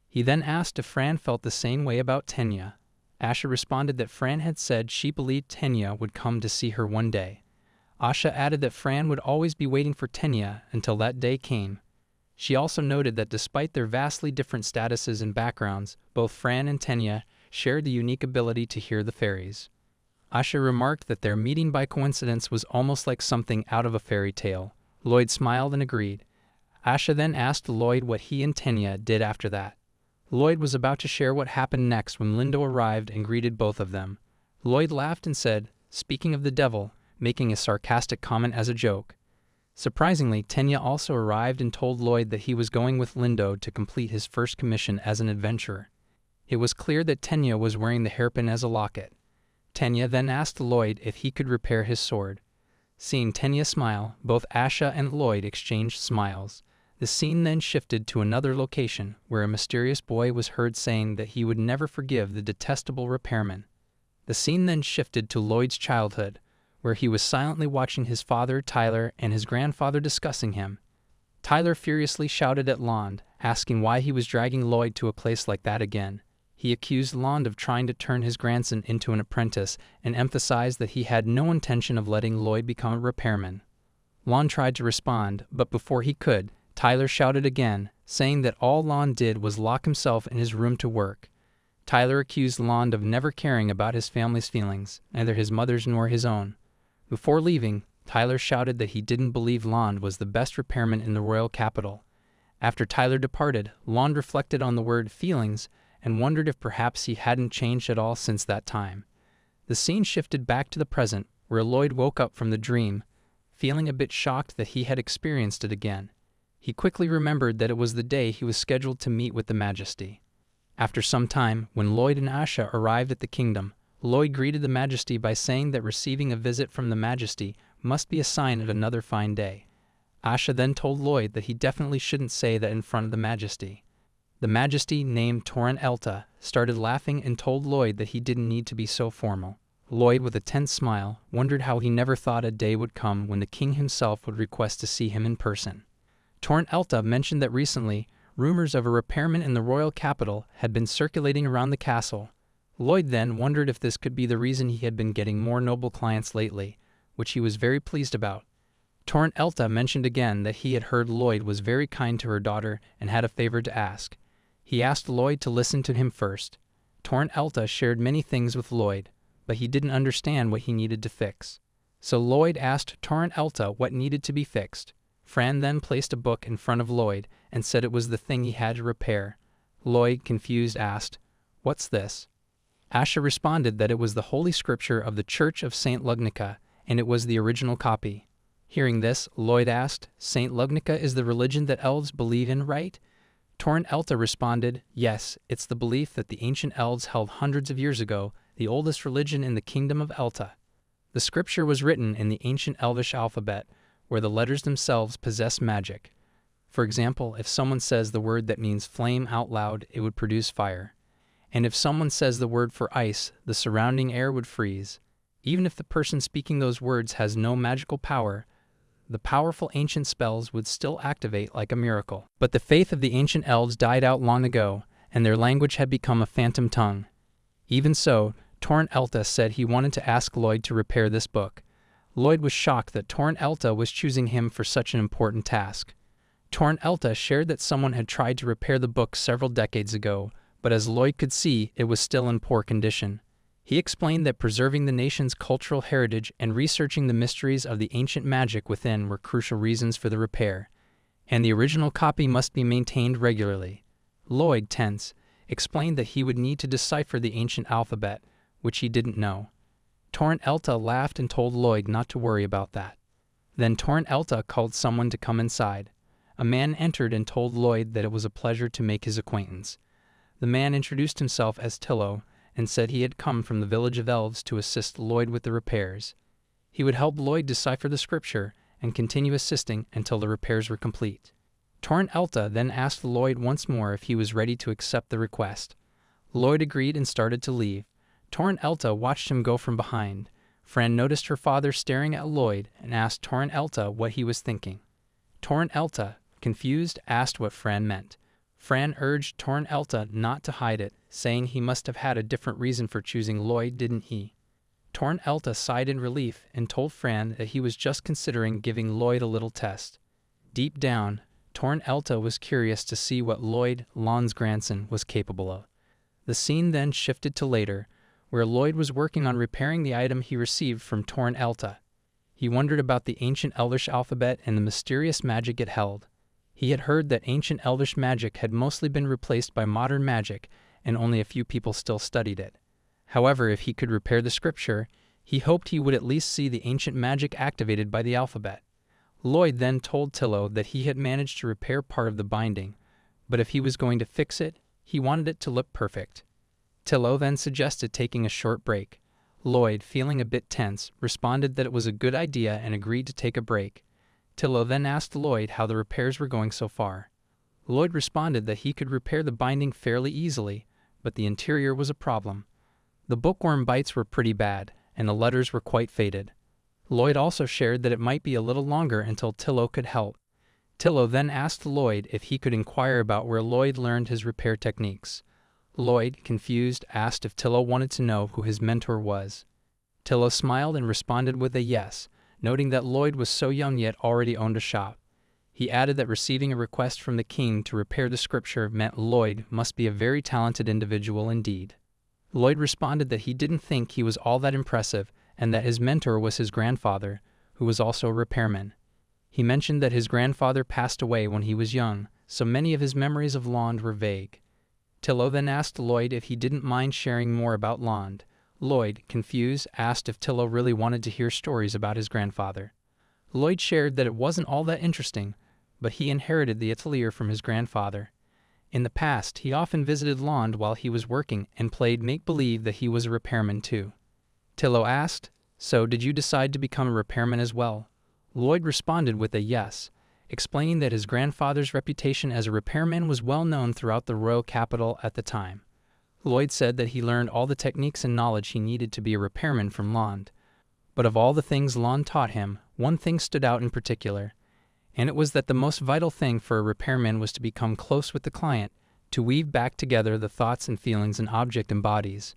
He then asked if Fran felt the same way about Tanya. Asha responded that Fran had said she believed Tanya would come to see her one day. Asha added that Fran would always be waiting for Tanya until that day came. She also noted that despite their vastly different statuses and backgrounds, both Fran and Tanya shared the unique ability to hear the fairies. Asha remarked that their meeting by coincidence was almost like something out of a fairy tale. Lloyd smiled and agreed. Asha then asked Lloyd what he and Tanya did after that. Lloyd was about to share what happened next when Lindo arrived and greeted both of them. Lloyd laughed and said, "Speaking of the devil," making a sarcastic comment as a joke. Surprisingly, Tanya also arrived and told Lloyd that he was going with Lindo to complete his first commission as an adventurer. It was clear that Tanya was wearing the hairpin as a locket. Tanya then asked Lloyd if he could repair his sword. Seeing Tanya smile, both Asha and Lloyd exchanged smiles. The scene then shifted to another location, where a mysterious boy was heard saying that he would never forgive the detestable repairman. The scene then shifted to Lloyd's childhood, where he was silently watching his father, Tyler, and his grandfather discussing him. Tyler furiously shouted at Lond, asking why he was dragging Lloyd to a place like that again. He accused Lond of trying to turn his grandson into an apprentice and emphasized that he had no intention of letting Lloyd become a repairman. Lond tried to respond, but before he could, Tyler shouted again, saying that all Lond did was lock himself in his room to work. Tyler accused Lond of never caring about his family's feelings, neither his mother's nor his own. Before leaving, Tyler shouted that he didn't believe Lond was the best repairman in the royal capital. After Tyler departed, Lond reflected on the word feelings and wondered if perhaps he hadn't changed at all since that time. The scene shifted back to the present, where Lloyd woke up from the dream, feeling a bit shocked that he had experienced it again. He quickly remembered that it was the day he was scheduled to meet with the Majesty. After some time, when Lloyd and Asha arrived at the kingdom, Lloyd greeted the Majesty by saying that receiving a visit from the Majesty must be a sign of another fine day. Asha then told Lloyd that he definitely shouldn't say that in front of the Majesty. The Majesty, named Torrent Elta, started laughing and told Lloyd that he didn't need to be so formal. Lloyd, with a tense smile, wondered how he never thought a day would come when the king himself would request to see him in person. Torrent Elta mentioned that recently, rumors of a repairman in the royal capital had been circulating around the castle. Lloyd then wondered if this could be the reason he had been getting more noble clients lately, which he was very pleased about. Torrent Elta mentioned again that he had heard Lloyd was very kind to her daughter and had a favor to ask. He asked Lloyd to listen to him first. Torrent Elta shared many things with Lloyd, but he didn't understand what he needed to fix. So Lloyd asked Torrent Elta what needed to be fixed. Fran then placed a book in front of Lloyd and said it was the thing he had to repair. Lloyd, confused, asked, "What's this?" Asha responded that it was the Holy Scripture of the Church of St. Lugnica, and it was the original copy. Hearing this, Lloyd asked, "St. Lugnica is the religion that elves believe in, right?" Torrent Elta responded, "Yes, it's the belief that the ancient elves held hundreds of years ago, the oldest religion in the kingdom of Elta." The scripture was written in the ancient Elvish alphabet, where the letters themselves possess magic. For example, if someone says the word that means flame out loud, it would produce fire. and if someone says the word for ice, the surrounding air would freeze. Even if the person speaking those words has no magical power, the powerful ancient spells would still activate like a miracle. But the faith of the ancient elves died out long ago, and their language had become a phantom tongue. Even so, Torrent Elta said he wanted to ask Lloyd to repair this book. Lloyd was shocked that Torrent Elta was choosing him for such an important task. Torrent Elta shared that someone had tried to repair the book several decades ago, but as Lloyd could see, it was still in poor condition. He explained that preserving the nation's cultural heritage and researching the mysteries of the ancient magic within were crucial reasons for the repair, and the original copy must be maintained regularly. Lloyd, tense, explained that he would need to decipher the ancient alphabet, which he didn't know. Torrent Elta laughed and told Lloyd not to worry about that. Then Torrent Elta called someone to come inside. A man entered and told Lloyd that it was a pleasure to make his acquaintance. The man introduced himself as Tillo and said he had come from the village of elves to assist Lloyd with the repairs. He would help Lloyd decipher the scripture and continue assisting until the repairs were complete. Torrent Elta then asked Lloyd once more if he was ready to accept the request. Lloyd agreed and started to leave. Torrent Elta watched him go from behind. Fran noticed her father staring at Lloyd and asked Torrent Elta what he was thinking. Torrent Elta, confused, asked what Fran meant. Fran urged Torrent Elta not to hide it, saying he must have had a different reason for choosing Lloyd, didn't he? Torrent Elta sighed in relief and told Fran that he was just considering giving Lloyd a little test. Deep down, Torrent Elta was curious to see what Lloyd, Lon's grandson, was capable of. The scene then shifted to later, where Lloyd was working on repairing the item he received from Torrent Elta. He wondered about the ancient Elvish alphabet and the mysterious magic it held. He had heard that ancient Elvish magic had mostly been replaced by modern magic, and only a few people still studied it. However, if he could repair the scripture, he hoped he would at least see the ancient magic activated by the alphabet. Lloyd then told Tillo that he had managed to repair part of the binding, but if he was going to fix it, he wanted it to look perfect. Tillo then suggested taking a short break. Lloyd, feeling a bit tense, responded that it was a good idea and agreed to take a break. Tillo then asked Lloyd how the repairs were going so far. Lloyd responded that he could repair the binding fairly easily, but the interior was a problem. The bookworm bites were pretty bad, and the letters were quite faded. Lloyd also shared that it might be a little longer until Tillo could help. Tillo then asked Lloyd if he could inquire about where Lloyd learned his repair techniques. Lloyd, confused, asked if Tillo wanted to know who his mentor was. Tillo smiled and responded with a yes, noting that Lloyd was so young yet already owned a shop. He added that receiving a request from the king to repair the scripture meant Lloyd must be a very talented individual indeed. Lloyd responded that he didn't think he was all that impressive and that his mentor was his grandfather, who was also a repairman. He mentioned that his grandfather passed away when he was young, so many of his memories of Lond were vague. Tillo then asked Lloyd if he didn't mind sharing more about Lond. Lloyd, confused, asked if Tillo really wanted to hear stories about his grandfather. Lloyd shared that it wasn't all that interesting, but he inherited the atelier from his grandfather. In the past, he often visited Lond while he was working and played make-believe that he was a repairman too. Tillo asked, "So did you decide to become a repairman as well?" Lloyd responded with a yes, explaining that his grandfather's reputation as a repairman was well known throughout the royal capital at the time. Lloyd said that he learned all the techniques and knowledge he needed to be a repairman from Lond. But of all the things Lond taught him, one thing stood out in particular, and it was that the most vital thing for a repairman was to become close with the client, to weave back together the thoughts and feelings an object embodies.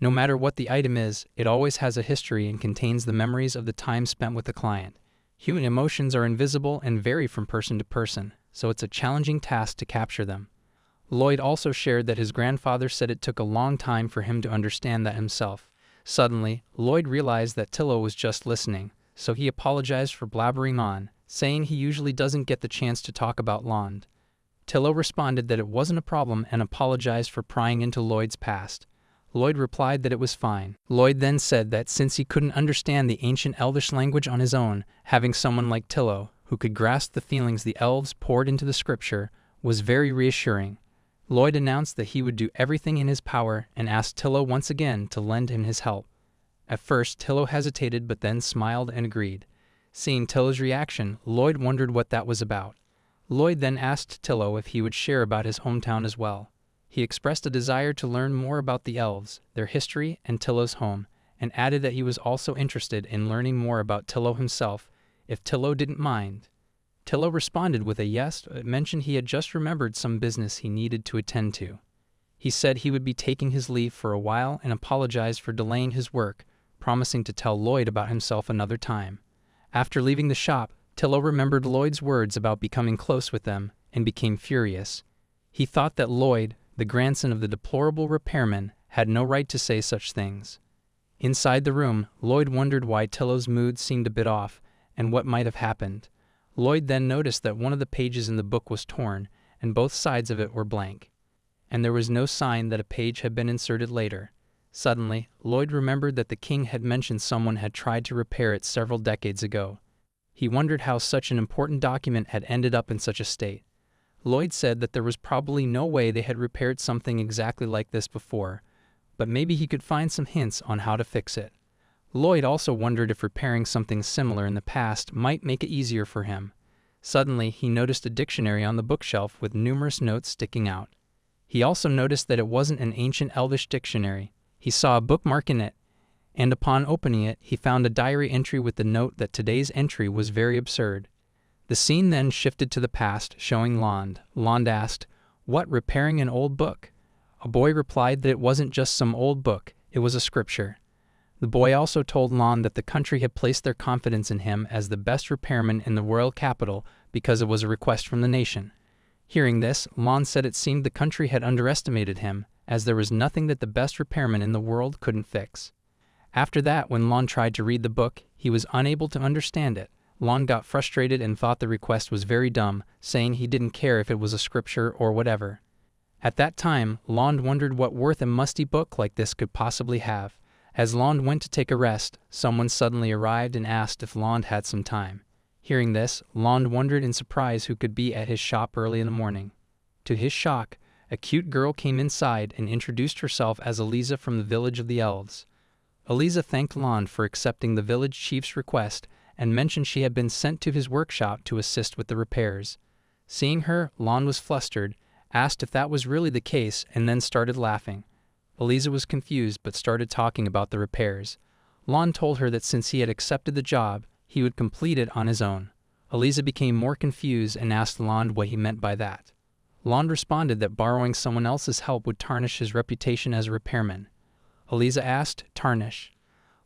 No matter what the item is, it always has a history and contains the memories of the time spent with the client. Human emotions are invisible and vary from person to person, so it's a challenging task to capture them. Lloyd also shared that his grandfather said it took a long time for him to understand that himself. Suddenly, Lloyd realized that Tillo was just listening, so he apologized for blabbering on, saying he usually doesn't get the chance to talk about Lond. Tillo responded that it wasn't a problem and apologized for prying into Lloyd's past. Lloyd replied that it was fine. Lloyd then said that since he couldn't understand the ancient Elvish language on his own, having someone like Tillo, who could grasp the feelings the elves poured into the scripture, was very reassuring. Lloyd announced that he would do everything in his power and asked Tillo once again to lend him his help. At first, Tillo hesitated but then smiled and agreed. Seeing Tillo's reaction, Lloyd wondered what that was about. Lloyd then asked Tillo if he would share about his hometown as well. He expressed a desire to learn more about the elves, their history, and Tillo's home, and added that he was also interested in learning more about Tillo himself, if Tillo didn't mind. Tillo responded with a yes, but mentioned he had just remembered some business he needed to attend to. He said he would be taking his leave for a while and apologized for delaying his work, promising to tell Lloyd about himself another time. After leaving the shop, Tillo remembered Lloyd's words about becoming close with them and became furious. He thought that Lloyd, the grandson of the deplorable repairman, had no right to say such things. Inside the room, Lloyd wondered why Tillo's mood seemed a bit off and what might have happened. Lloyd then noticed that one of the pages in the book was torn, and both sides of it were blank, and there was no sign that a page had been inserted later. Suddenly, Lloyd remembered that the king had mentioned someone had tried to repair it several decades ago. He wondered how such an important document had ended up in such a state. Lloyd said that there was probably no way they had repaired something exactly like this before, but maybe he could find some hints on how to fix it. Lloyd also wondered if repairing something similar in the past might make it easier for him. Suddenly, he noticed a dictionary on the bookshelf with numerous notes sticking out. He also noticed that it wasn't an ancient Elvish dictionary. He saw a bookmark in it, and upon opening it, he found a diary entry with the note that today's entry was very absurd. The scene then shifted to the past, showing Lond. Lond asked, "What, repairing an old book?" A boy replied that it wasn't just some old book, it was a scripture. The boy also told Lond that the country had placed their confidence in him as the best repairman in the royal capital because it was a request from the nation. Hearing this, Lond said it seemed the country had underestimated him, as there was nothing that the best repairman in the world couldn't fix. After that, when Lond tried to read the book, he was unable to understand it. Lond got frustrated and thought the request was very dumb, saying he didn't care if it was a scripture or whatever. At that time, Lond wondered what worth a musty book like this could possibly have. As Lond went to take a rest, someone suddenly arrived and asked if Lond had some time. Hearing this, Lond wondered in surprise who could be at his shop early in the morning. To his shock, a cute girl came inside and introduced herself as Eliza from the village of the elves. Eliza thanked Lond for accepting the village chief's request and mentioned she had been sent to his workshop to assist with the repairs. Seeing her, Lond was flustered, asked if that was really the case, and then started laughing. Eliza was confused but started talking about the repairs. Lond told her that since he had accepted the job, he would complete it on his own. Eliza became more confused and asked Lond what he meant by that. Lond responded that borrowing someone else's help would tarnish his reputation as a repairman. Eliza asked, "Tarnish?"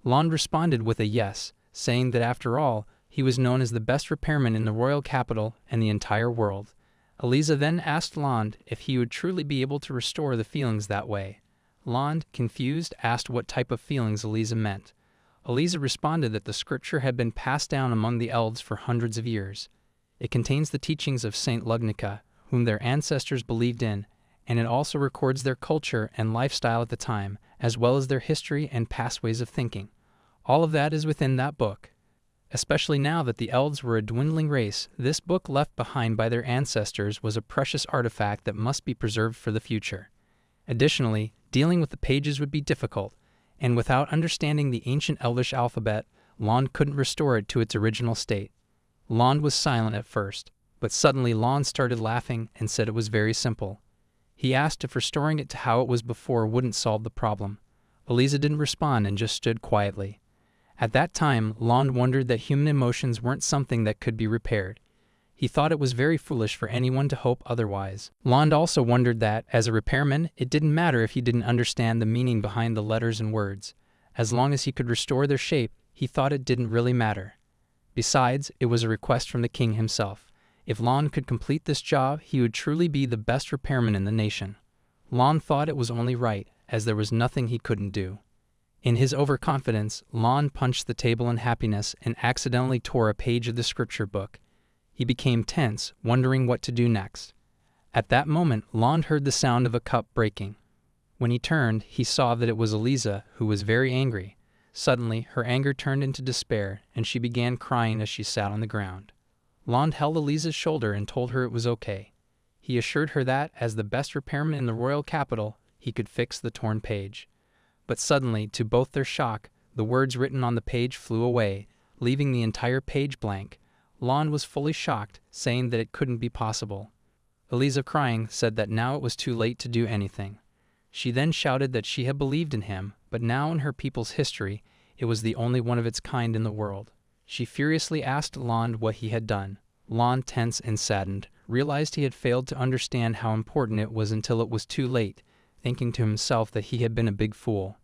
Lond responded with a yes, saying that after all, he was known as the best repairman in the royal capital and the entire world. Eliza then asked Lond if he would truly be able to restore the feelings that way. Lond, confused, asked what type of feelings Eliza meant. Eliza responded that the scripture had been passed down among the elves for hundreds of years. It contains the teachings of Saint Lugnica, whom their ancestors believed in, and it also records their culture and lifestyle at the time, as well as their history and past ways of thinking. All of that is within that book. Especially now that the elves were a dwindling race, this book left behind by their ancestors was a precious artifact that must be preserved for the future. Additionally, dealing with the pages would be difficult, and without understanding the ancient Elvish alphabet, Lond couldn't restore it to its original state. Lond was silent at first, but suddenly Lond started laughing and said it was very simple. He asked if restoring it to how it was before wouldn't solve the problem. Eliza didn't respond and just stood quietly. At that time, Lond wondered that human emotions weren't something that could be repaired. He thought it was very foolish for anyone to hope otherwise. Lond also wondered that, as a repairman, it didn't matter if he didn't understand the meaning behind the letters and words. As long as he could restore their shape, he thought it didn't really matter. Besides, it was a request from the king himself. If Lond could complete this job, he would truly be the best repairman in the nation. Lond thought it was only right, as there was nothing he couldn't do. In his overconfidence, Lond punched the table in happiness and accidentally tore a page of the scripture book. He became tense, wondering what to do next. At that moment, Lond heard the sound of a cup breaking. When he turned, he saw that it was Eliza, who was very angry. Suddenly, her anger turned into despair, and she began crying as she sat on the ground. Lond held Eliza's shoulder and told her it was okay. He assured her that, as the best repairman in the royal capital, he could fix the torn page. But suddenly, to both their shock, the words written on the page flew away, leaving the entire page blank. Lond was fully shocked, saying that it couldn't be possible. Eliza, crying, said that now it was too late to do anything. She then shouted that she had believed in him, but now in her people's history, it was the only one of its kind in the world. She furiously asked Lond what he had done. Lond, tense and saddened, realized he had failed to understand how important it was until it was too late, thinking to himself that he had been a big fool.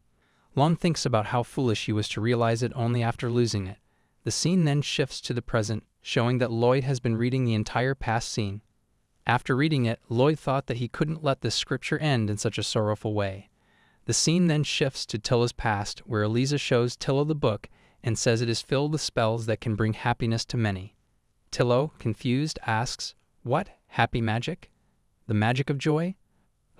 Lond thinks about how foolish he was to realize it only after losing it. The scene then shifts to the present, showing that Lloyd has been reading the entire past scene. After reading it, Lloyd thought that he couldn't let this scripture end in such a sorrowful way. The scene then shifts to Tilla's past, where Eliza shows Tilla the book and says it is filled with spells that can bring happiness to many. Tilla, confused, asks, "What? Happy magic? The magic of joy?"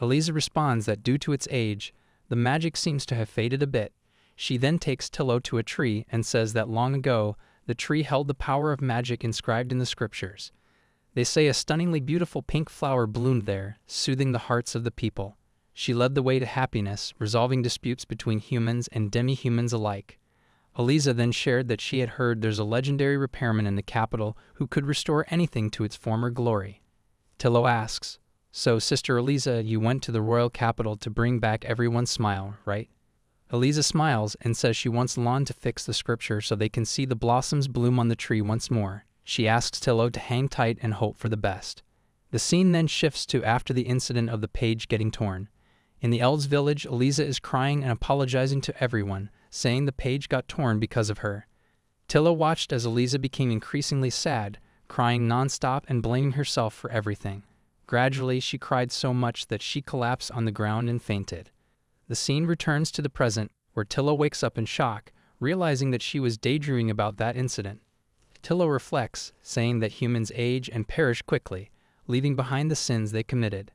Eliza responds that due to its age, the magic seems to have faded a bit. She then takes Tilla to a tree and says that long ago, the tree held the power of magic inscribed in the scriptures. They say a stunningly beautiful pink flower bloomed there, soothing the hearts of the people. She led the way to happiness, resolving disputes between humans and demi-humans alike. Eliza then shared that she had heard there's a legendary repairman in the capital who could restore anything to its former glory. Tilla asks, "So, Sister Eliza, you went to the royal capital to bring back everyone's smile, right?" Eliza smiles and says she wants Lond to fix the scripture so they can see the blossoms bloom on the tree once more. She asks Tilla to hang tight and hope for the best. The scene then shifts to after the incident of the page getting torn. In the elves' village, Eliza is crying and apologizing to everyone, saying the page got torn because of her. Tilla watched as Eliza became increasingly sad, crying nonstop and blaming herself for everything. Gradually, she cried so much that she collapsed on the ground and fainted. The scene returns to the present, where Tilla wakes up in shock, realizing that she was daydreaming about that incident. Tilla reflects, saying that humans age and perish quickly, leaving behind the sins they committed.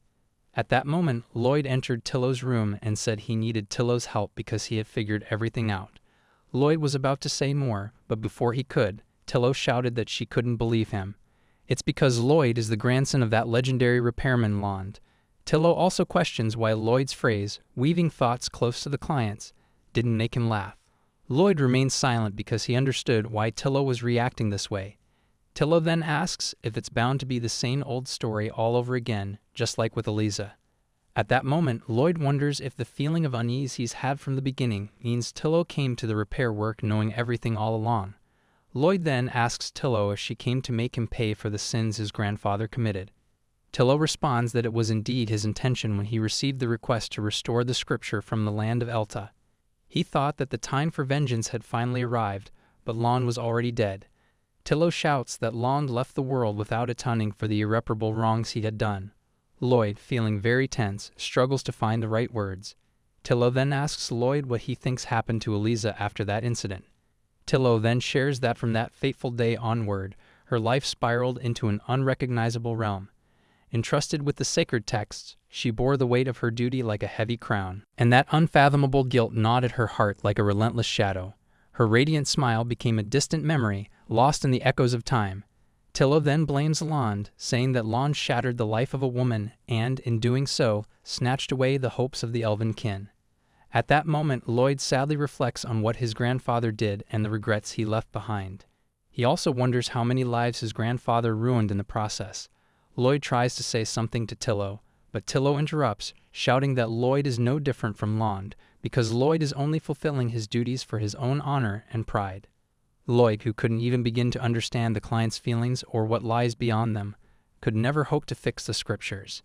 At that moment, Lloyd entered Tilla's room and said he needed Tilla's help because he had figured everything out. Lloyd was about to say more, but before he could, Tilla shouted that she couldn't believe him. It's because Lloyd is the grandson of that legendary repairman Lond. Tilla also questions why Lloyd's phrase, "weaving thoughts close to the client's," didn't make him laugh. Lloyd remains silent because he understood why Tilla was reacting this way. Tilla then asks if it's bound to be the same old story all over again, just like with Eliza. At that moment, Lloyd wonders if the feeling of unease he's had from the beginning means Tilla came to the repair work knowing everything all along. Lloyd then asks Tilla if she came to make him pay for the sins his grandfather committed. Tilla responds that it was indeed his intention when he received the request to restore the scripture from the land of Elta. He thought that the time for vengeance had finally arrived, but Lond was already dead. Tilla shouts that Lond left the world without atoning for the irreparable wrongs he had done. Lloyd, feeling very tense, struggles to find the right words. Tilla then asks Lloyd what he thinks happened to Eliza after that incident. Tilla then shares that from that fateful day onward, her life spiraled into an unrecognizable realm. Entrusted with the sacred texts, she bore the weight of her duty like a heavy crown, and that unfathomable guilt gnawed at her heart like a relentless shadow. Her radiant smile became a distant memory, lost in the echoes of time. Tilla then blames Lond, saying that Lond shattered the life of a woman and, in doing so, snatched away the hopes of the elven kin. At that moment, Lloyd sadly reflects on what his grandfather did and the regrets he left behind. He also wonders how many lives his grandfather ruined in the process. Lloyd tries to say something to Tilla, but Tilla interrupts, shouting that Lloyd is no different from Lond, because Lloyd is only fulfilling his duties for his own honor and pride. Lloyd, who couldn't even begin to understand the client's feelings or what lies beyond them, could never hope to fix the scriptures.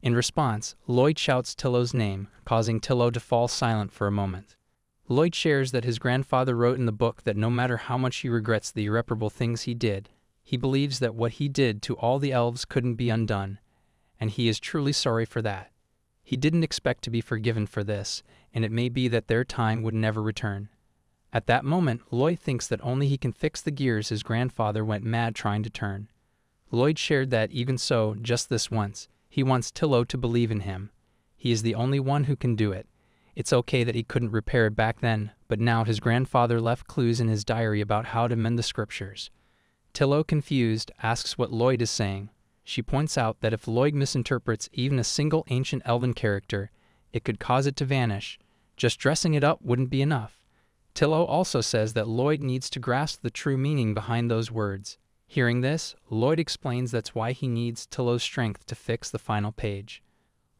In response, Lloyd shouts Tilla's name, causing Tilla to fall silent for a moment. Lloyd shares that his grandfather wrote in the book that no matter how much he regrets the irreparable things he did, he believes that what he did to all the elves couldn't be undone, and he is truly sorry for that. He didn't expect to be forgiven for this, and it may be that their time would never return. At that moment, Lloyd thinks that only he can fix the gears his grandfather went mad trying to turn. Lloyd shared that even so, just this once, he wants Tilla to believe in him. He is the only one who can do it. It's okay that he couldn't repair it back then, but now his grandfather left clues in his diary about how to mend the scriptures. Tilla, confused, asks what Lloyd is saying. She points out that if Lloyd misinterprets even a single ancient elven character, it could cause it to vanish. Just dressing it up wouldn't be enough. Tilla also says that Lloyd needs to grasp the true meaning behind those words. Hearing this, Lloyd explains that's why he needs Tillo's strength to fix the final page.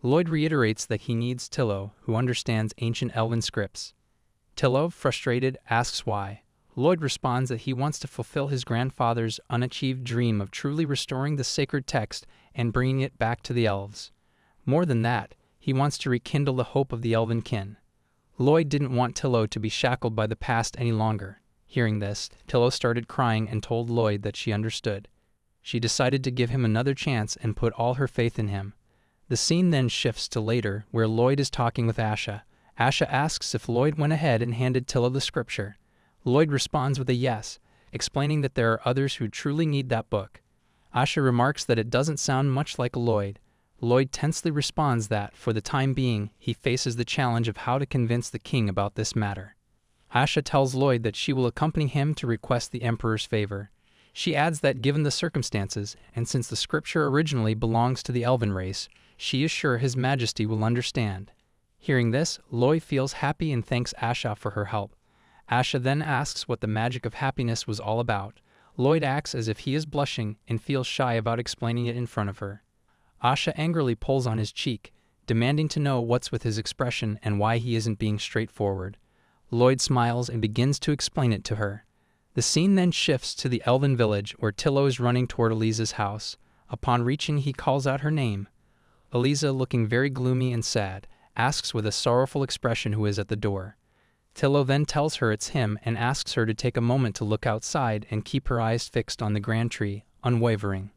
Lloyd reiterates that he needs Tillo, who understands ancient elven scripts. Tillo, frustrated, asks why. Lloyd responds that he wants to fulfill his grandfather's unachieved dream of truly restoring the sacred text and bringing it back to the elves. More than that, he wants to rekindle the hope of the elven kin. Lloyd didn't want Tillo to be shackled by the past any longer. Hearing this, Tillo started crying and told Lloyd that she understood. She decided to give him another chance and put all her faith in him. The scene then shifts to later, where Lloyd is talking with Asha. Asha asks if Lloyd went ahead and handed Tillo the scripture. Lloyd responds with a yes, explaining that there are others who truly need that book. Asha remarks that it doesn't sound much like Lloyd. Lloyd tensely responds that, for the time being, he faces the challenge of how to convince the king about this matter. Asha tells Lloyd that she will accompany him to request the Emperor's favor. She adds that given the circumstances, and since the scripture originally belongs to the elven race, she is sure His Majesty will understand. Hearing this, Lloyd feels happy and thanks Asha for her help. Asha then asks what the magic of happiness was all about. Lloyd acts as if he is blushing and feels shy about explaining it in front of her. Asha angrily pulls on his cheek, demanding to know what's with his expression and why he isn't being straightforward. Lloyd smiles and begins to explain it to her. The scene then shifts to the elven village where Tillo is running toward Eliza's house. Upon reaching, he calls out her name. Eliza, looking very gloomy and sad, asks with a sorrowful expression who is at the door. Tillo then tells her it's him and asks her to take a moment to look outside and keep her eyes fixed on the grand tree, unwavering.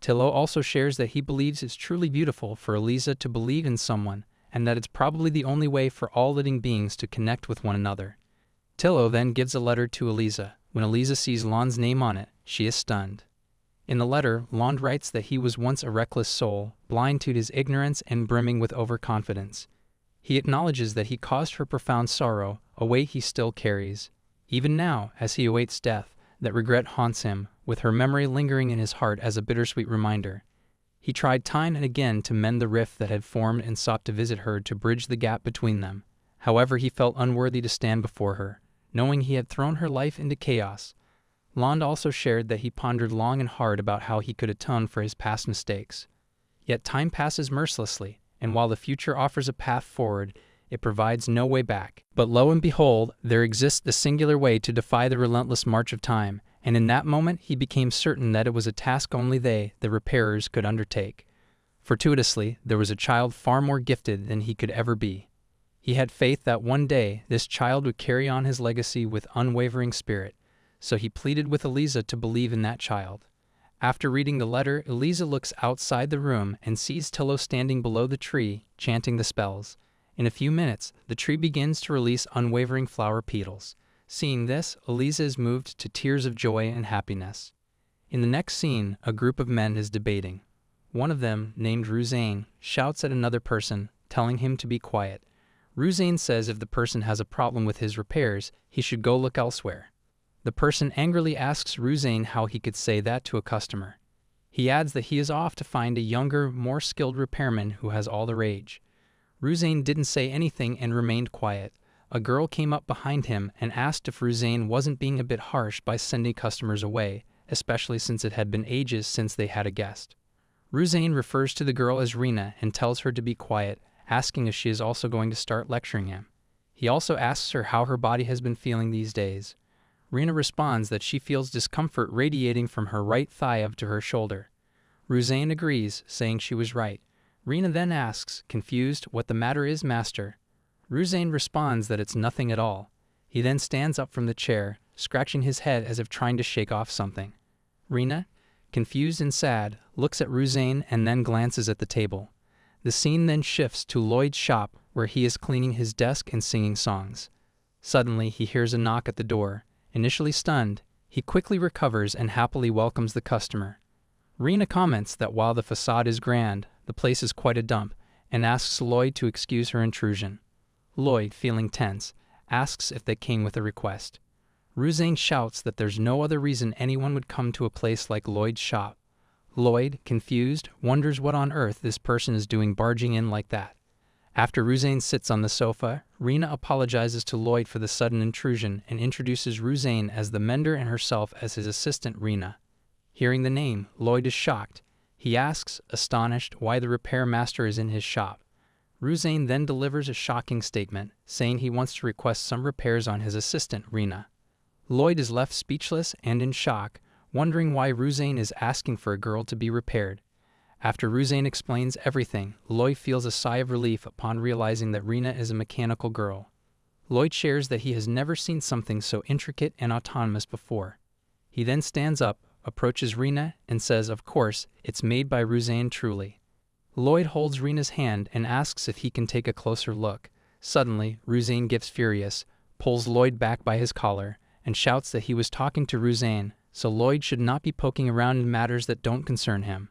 Tillo also shares that he believes it's truly beautiful for Eliza to believe in someone, and that it's probably the only way for all living beings to connect with one another. Tillo then gives a letter to Eliza. When Eliza sees Lon's name on it, she is stunned. In the letter, Lon writes that he was once a reckless soul, blind to his ignorance and brimming with overconfidence. He acknowledges that he caused her profound sorrow, a weight he still carries. Even now, as he awaits death, that regret haunts him, with her memory lingering in his heart as a bittersweet reminder. He tried time and again to mend the rift that had formed and sought to visit her to bridge the gap between them. However, he felt unworthy to stand before her, knowing he had thrown her life into chaos. Lond also shared that he pondered long and hard about how he could atone for his past mistakes. Yet time passes mercilessly, and while the future offers a path forward, it provides no way back. But lo and behold, there exists the singular way to defy the relentless march of time, and in that moment he became certain that it was a task only they, the repairers, could undertake. Fortuitously, there was a child far more gifted than he could ever be. He had faith that one day this child would carry on his legacy with unwavering spirit, so he pleaded with Eliza to believe in that child. After reading the letter, Eliza looks outside the room and sees Tillo standing below the tree, chanting the spells. In a few minutes, the tree begins to release unwavering flower petals. Seeing this, Eliza is moved to tears of joy and happiness. In the next scene, a group of men is debating. One of them, named Ruzane, shouts at another person, telling him to be quiet. Ruzane says if the person has a problem with his repairs, he should go look elsewhere. The person angrily asks Ruzane how he could say that to a customer. He adds that he is off to find a younger, more skilled repairman who has all the rage. Ruzane didn't say anything and remained quiet. A girl came up behind him and asked if Ruzane wasn't being a bit harsh by sending customers away, especially since it had been ages since they had a guest. Ruzane refers to the girl as Rena and tells her to be quiet, asking if she is also going to start lecturing him. He also asks her how her body has been feeling these days. Rena responds that she feels discomfort radiating from her right thigh up to her shoulder. Ruzane agrees, saying she was right. Rena then asks, confused, what the matter is, master. Ruzane responds that it's nothing at all. He then stands up from the chair, scratching his head as if trying to shake off something. Rena, confused and sad, looks at Ruzane and then glances at the table. The scene then shifts to Lloyd's shop, where he is cleaning his desk and singing songs. Suddenly, he hears a knock at the door. Initially stunned, he quickly recovers and happily welcomes the customer. Rena comments that while the facade is grand, the place is quite a dump, and asks Lloyd to excuse her intrusion. Lloyd, feeling tense, asks if they came with a request. Ruzane shouts that there's no other reason anyone would come to a place like Lloyd's shop. Lloyd, confused, wonders what on earth this person is doing barging in like that. After Ruzane sits on the sofa, Rena apologizes to Lloyd for the sudden intrusion and introduces Ruzane as the mender and herself as his assistant Rena. Hearing the name, Lloyd is shocked. He asks, astonished, why the repair master is in his shop. Ruzane then delivers a shocking statement, saying he wants to request some repairs on his assistant, Rena. Lloyd is left speechless and in shock, wondering why Ruzane is asking for a girl to be repaired. After Ruzane explains everything, Lloyd feels a sigh of relief upon realizing that Rena is a mechanical girl. Lloyd shares that he has never seen something so intricate and autonomous before. He then stands up, approaches Rena, and says, of course, it's made by Ruzane truly. Lloyd holds Rena's hand and asks if he can take a closer look. Suddenly, Ruzane gets furious, pulls Lloyd back by his collar, and shouts that he was talking to Ruzane, so Lloyd should not be poking around in matters that don't concern him.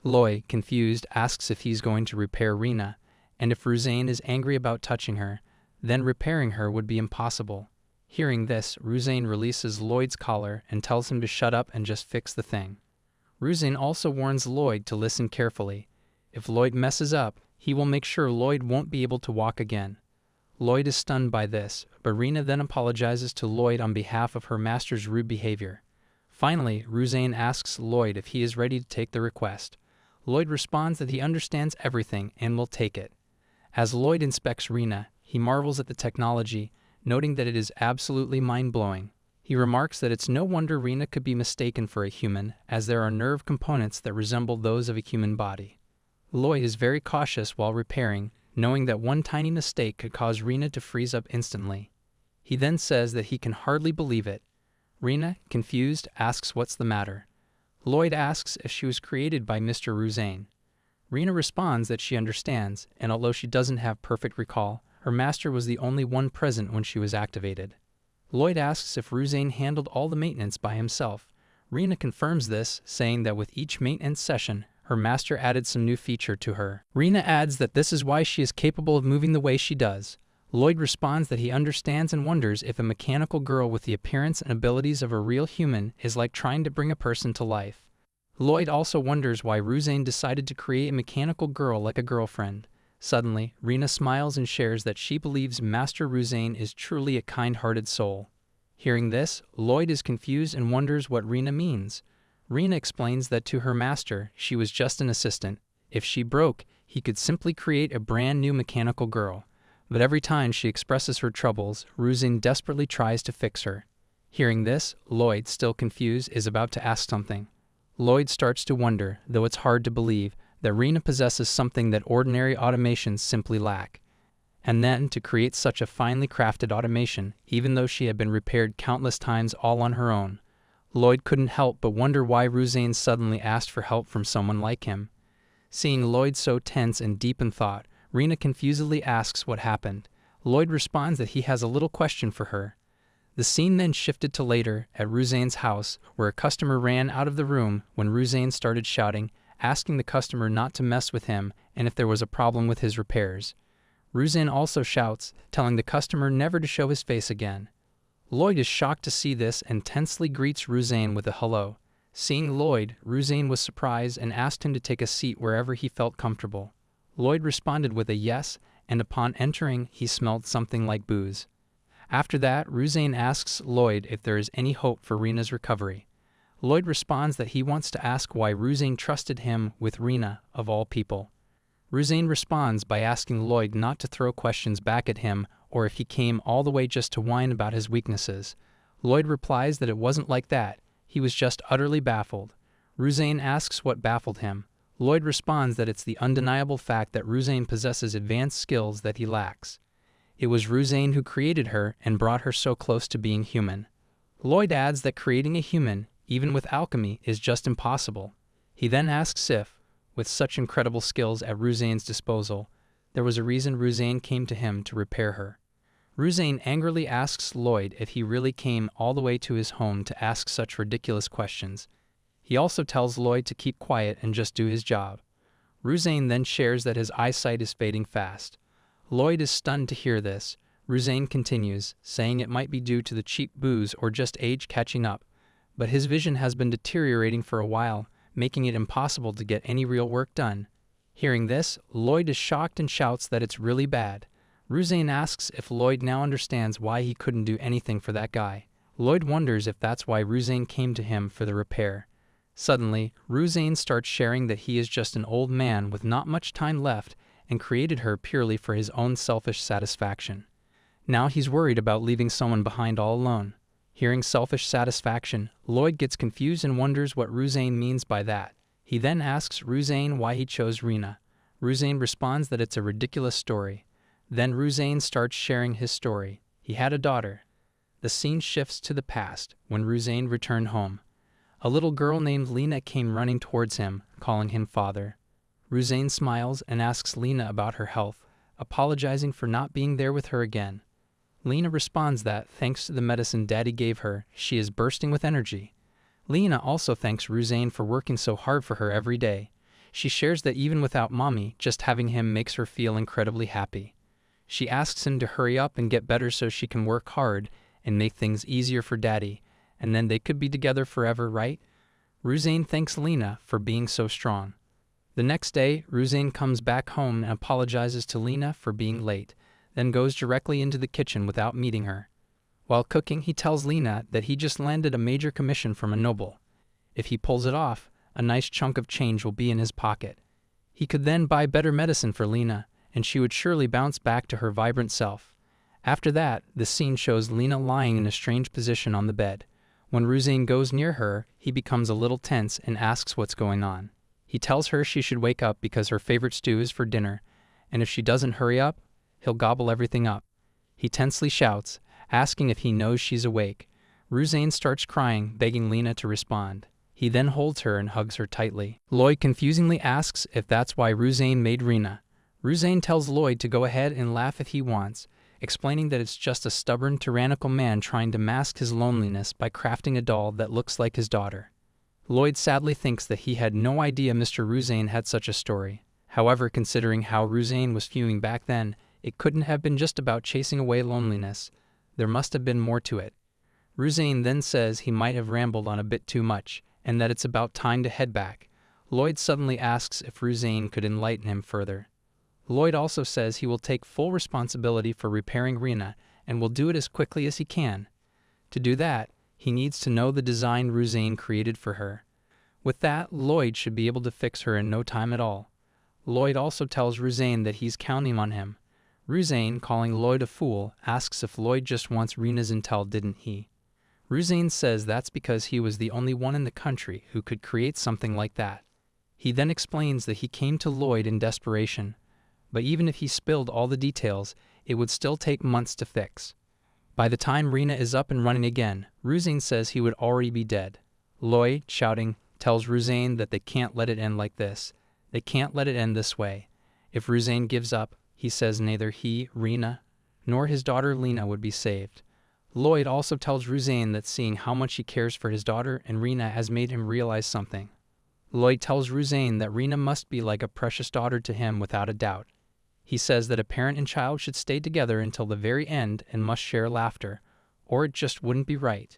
Lloyd, confused, asks if he's going to repair Rena, and if Ruzane is angry about touching her, then repairing her would be impossible. Hearing this, Ruzane releases Lloyd's collar and tells him to shut up and just fix the thing. Ruzane also warns Lloyd to listen carefully. If Lloyd messes up, he will make sure Lloyd won't be able to walk again. Lloyd is stunned by this, but Rena then apologizes to Lloyd on behalf of her master's rude behavior. Finally, Ruzane asks Lloyd if he is ready to take the request. Lloyd responds that he understands everything and will take it. As Lloyd inspects Rena, he marvels at the technology, noting that it is absolutely mind-blowing. He remarks that it's no wonder Rena could be mistaken for a human, as there are nerve components that resemble those of a human body. Lloyd is very cautious while repairing, knowing that one tiny mistake could cause Rena to freeze up instantly. He then says that he can hardly believe it. Rena, confused, asks what's the matter. Lloyd asks if she was created by Mr. Ruzane. Rena responds that she understands, and although she doesn't have perfect recall, her master was the only one present when she was activated. Lloyd asks if Ruzane handled all the maintenance by himself. Rena confirms this, saying that with each maintenance session, her master added some new feature to her. Rena adds that this is why she is capable of moving the way she does. Lloyd responds that he understands and wonders if a mechanical girl with the appearance and abilities of a real human is like trying to bring a person to life. Lloyd also wonders why Ruzane decided to create a mechanical girl like a girlfriend. Suddenly, Rena smiles and shares that she believes Master Ruzane is truly a kind-hearted soul. Hearing this, Lloyd is confused and wonders what Rena means. Rena explains that to her master, she was just an assistant. If she broke, he could simply create a brand new mechanical girl. But every time she expresses her troubles, Ruzane desperately tries to fix her. Hearing this, Lloyd, still confused, is about to ask something. Lloyd starts to wonder, though it's hard to believe, that Rena possesses something that ordinary automations simply lack. And then, to create such a finely crafted automation, even though she had been repaired countless times all on her own, Lloyd couldn't help but wonder why Ruzane suddenly asked for help from someone like him. Seeing Lloyd so tense and deep in thought, Rena confusedly asks what happened. Lloyd responds that he has a little question for her. The scene then shifted to later, at Ruzane's house, where a customer ran out of the room when Ruzane started shouting, asking the customer not to mess with him and if there was a problem with his repairs. Ruzane also shouts, telling the customer never to show his face again. Lloyd is shocked to see this and tensely greets Ruzane with a hello. Seeing Lloyd, Ruzane was surprised and asked him to take a seat wherever he felt comfortable. Lloyd responded with a yes, and upon entering, he smelled something like booze. After that, Ruzane asks Lloyd if there is any hope for Rena's recovery. Lloyd responds that he wants to ask why Ruzane trusted him with Rena, of all people. Ruzane responds by asking Lloyd not to throw questions back at him or if he came all the way just to whine about his weaknesses. Lloyd replies that it wasn't like that, he was just utterly baffled. Ruzane asks what baffled him. Lloyd responds that it's the undeniable fact that Ruzane possesses advanced skills that he lacks. It was Ruzane who created her and brought her so close to being human. Lloyd adds that creating a human, even with alchemy, is just impossible. He then asks if, with such incredible skills at Ruzane's disposal, there was a reason Ruzane came to him to repair her. Ruzane angrily asks Lloyd if he really came all the way to his home to ask such ridiculous questions. He also tells Lloyd to keep quiet and just do his job. Ruzane then shares that his eyesight is fading fast. Lloyd is stunned to hear this. Ruzane continues, saying it might be due to the cheap booze or just age catching up, but his vision has been deteriorating for a while, making it impossible to get any real work done. Hearing this, Lloyd is shocked and shouts that it's really bad. Ruzane asks if Lloyd now understands why he couldn't do anything for that guy. Lloyd wonders if that's why Ruzane came to him for the repair. Suddenly, Ruzane starts sharing that he is just an old man with not much time left and created her purely for his own selfish satisfaction. Now he's worried about leaving someone behind all alone. Hearing selfish satisfaction, Lloyd gets confused and wonders what Ruzane means by that. He then asks Ruzane why he chose Rena. Ruzane responds that it's a ridiculous story. Then Ruzane starts sharing his story. He had a daughter. The scene shifts to the past, when Ruzane returned home. A little girl named Lena came running towards him, calling him father. Ruzane smiles and asks Lena about her health, apologizing for not being there with her again. Lena responds that, thanks to the medicine Daddy gave her, she is bursting with energy. Lena also thanks Ruzane for working so hard for her every day. She shares that even without Mommy, just having him makes her feel incredibly happy. She asks him to hurry up and get better so she can work hard and make things easier for Daddy, and then they could be together forever, right? Ruzane thanks Lena for being so strong. The next day, Ruzane comes back home and apologizes to Lena for being late, then goes directly into the kitchen without meeting her. While cooking, he tells Lena that he just landed a major commission from a noble. If he pulls it off, a nice chunk of change will be in his pocket. He could then buy better medicine for Lena, and she would surely bounce back to her vibrant self. After that, the scene shows Lena lying in a strange position on the bed. When Ruzane goes near her, he becomes a little tense and asks what's going on. He tells her she should wake up because her favorite stew is for dinner, and if she doesn't hurry up, he'll gobble everything up. He tensely shouts, asking if he knows she's awake. Ruzane starts crying, begging Lena to respond. He then holds her and hugs her tightly. Lloyd confusingly asks if that's why Ruzane made Rena. Ruzane tells Lloyd to go ahead and laugh if he wants, explaining that it's just a stubborn, tyrannical man trying to mask his loneliness by crafting a doll that looks like his daughter. Lloyd sadly thinks that he had no idea Mr. Ruzane had such a story. However, considering how Ruzane was feeling back then, it couldn't have been just about chasing away loneliness. There must have been more to it. Ruzane then says he might have rambled on a bit too much, and that it's about time to head back. Lloyd suddenly asks if Ruzane could enlighten him further. Lloyd also says he will take full responsibility for repairing Rena, and will do it as quickly as he can. To do that, he needs to know the design Ruzane created for her. With that, Lloyd should be able to fix her in no time at all. Lloyd also tells Ruzane that he's counting on him. Ruzane, calling Lloyd a fool, asks if Lloyd just wants Rena's intel, didn't he? Ruzane says that's because he was the only one in the country who could create something like that. He then explains that he came to Lloyd in desperation, but even if he spilled all the details, it would still take months to fix. By the time Rena is up and running again, Ruzane says he would already be dead. Lloyd, shouting, tells Ruzane that they can't let it end like this. They can't let it end this way. If Ruzane gives up, he says neither he, Rena, nor his daughter Lena would be saved. Lloyd also tells Ruzane that seeing how much he cares for his daughter and Rena has made him realize something. Lloyd tells Ruzane that Rena must be like a precious daughter to him without a doubt. He says that a parent and child should stay together until the very end and must share laughter, or it just wouldn't be right.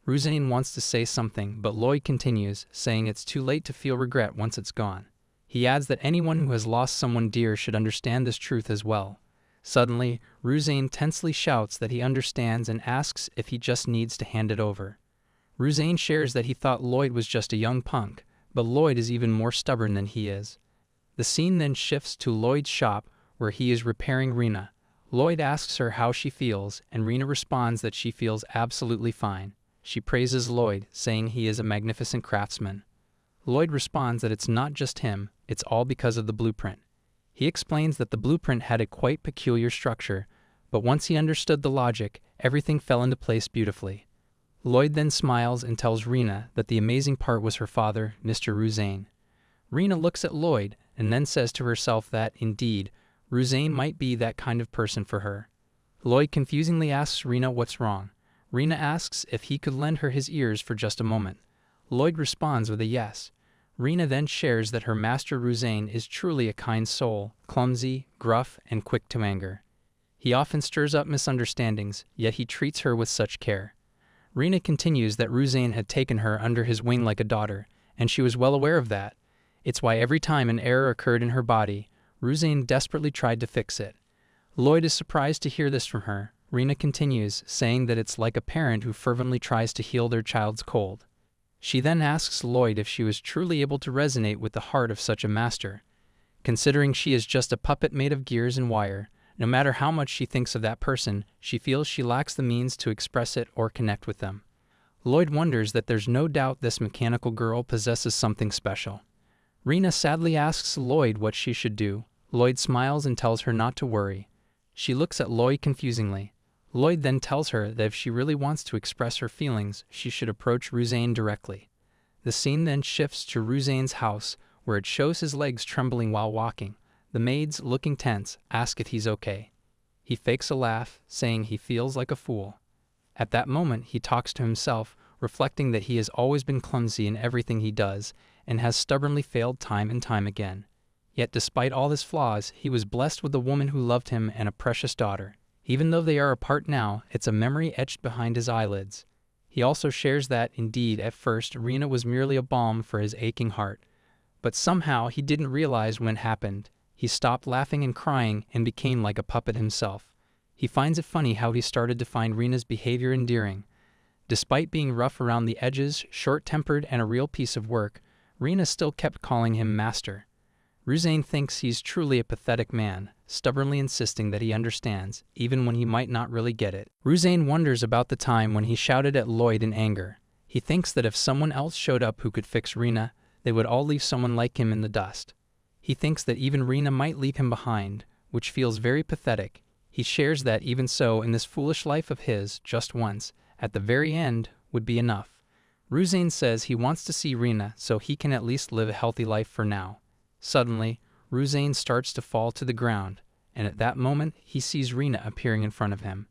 Ruzane wants to say something, but Lloyd continues, saying it's too late to feel regret once it's gone. He adds that anyone who has lost someone dear should understand this truth as well. Suddenly, Ruzane tensely shouts that he understands and asks if he just needs to hand it over. Ruzane shares that he thought Lloyd was just a young punk, but Lloyd is even more stubborn than he is. The scene then shifts to Lloyd's shop, where he is repairing Rena. Lloyd asks her how she feels, and Rena responds that she feels absolutely fine. She praises Lloyd, saying he is a magnificent craftsman. Lloyd responds that it's not just him, it's all because of the blueprint. He explains that the blueprint had a quite peculiar structure, but once he understood the logic, everything fell into place beautifully. Lloyd then smiles and tells Rena that the amazing part was her father, Mr. Ruzane. Rena looks at Lloyd and then says to herself that, indeed, Ruzane might be that kind of person for her. Lloyd confusingly asks Rena what's wrong. Rena asks if he could lend her his ears for just a moment. Lloyd responds with a yes. Rena then shares that her master Ruzane is truly a kind soul, clumsy, gruff, and quick to anger. He often stirs up misunderstandings, yet he treats her with such care. Rena continues that Ruzane had taken her under his wing like a daughter, and she was well aware of that. It's why every time an error occurred in her body, Ruzane desperately tried to fix it. Lloyd is surprised to hear this from her. Rena continues, saying that it's like a parent who fervently tries to heal their child's cold. She then asks Lloyd if she was truly able to resonate with the heart of such a master. Considering she is just a puppet made of gears and wire, no matter how much she thinks of that person, she feels she lacks the means to express it or connect with them. Lloyd wonders that there's no doubt this mechanical girl possesses something special. Rena sadly asks Lloyd what she should do. Lloyd smiles and tells her not to worry. She looks at Lloyd confusingly. Lloyd then tells her that if she really wants to express her feelings, she should approach Ruzain directly. The scene then shifts to Ruzain's house, where it shows his legs trembling while walking. The maids, looking tense, ask if he's okay. He fakes a laugh, saying he feels like a fool. At that moment, he talks to himself, reflecting that he has always been clumsy in everything he does, and has stubbornly failed time and time again. Yet despite all his flaws, he was blessed with a woman who loved him and a precious daughter. Even though they are apart now, it's a memory etched behind his eyelids. He also shares that, indeed, at first, Rena was merely a balm for his aching heart. But somehow he didn't realize when it happened. He stopped laughing and crying and became like a puppet himself. He finds it funny how he started to find Rena's behavior endearing. Despite being rough around the edges, short-tempered, and a real piece of work, Rena still kept calling him master. Ruzain thinks he's truly a pathetic man, stubbornly insisting that he understands, even when he might not really get it. Ruzain wonders about the time when he shouted at Lloyd in anger. He thinks that if someone else showed up who could fix Rena, they would all leave someone like him in the dust. He thinks that even Rena might leave him behind, which feels very pathetic. He shares that even so, in this foolish life of his, just once, at the very end, would be enough. Ruzain says he wants to see Rena so he can at least live a healthy life for now. Suddenly, Ruzain starts to fall to the ground, and at that moment he sees Rena appearing in front of him.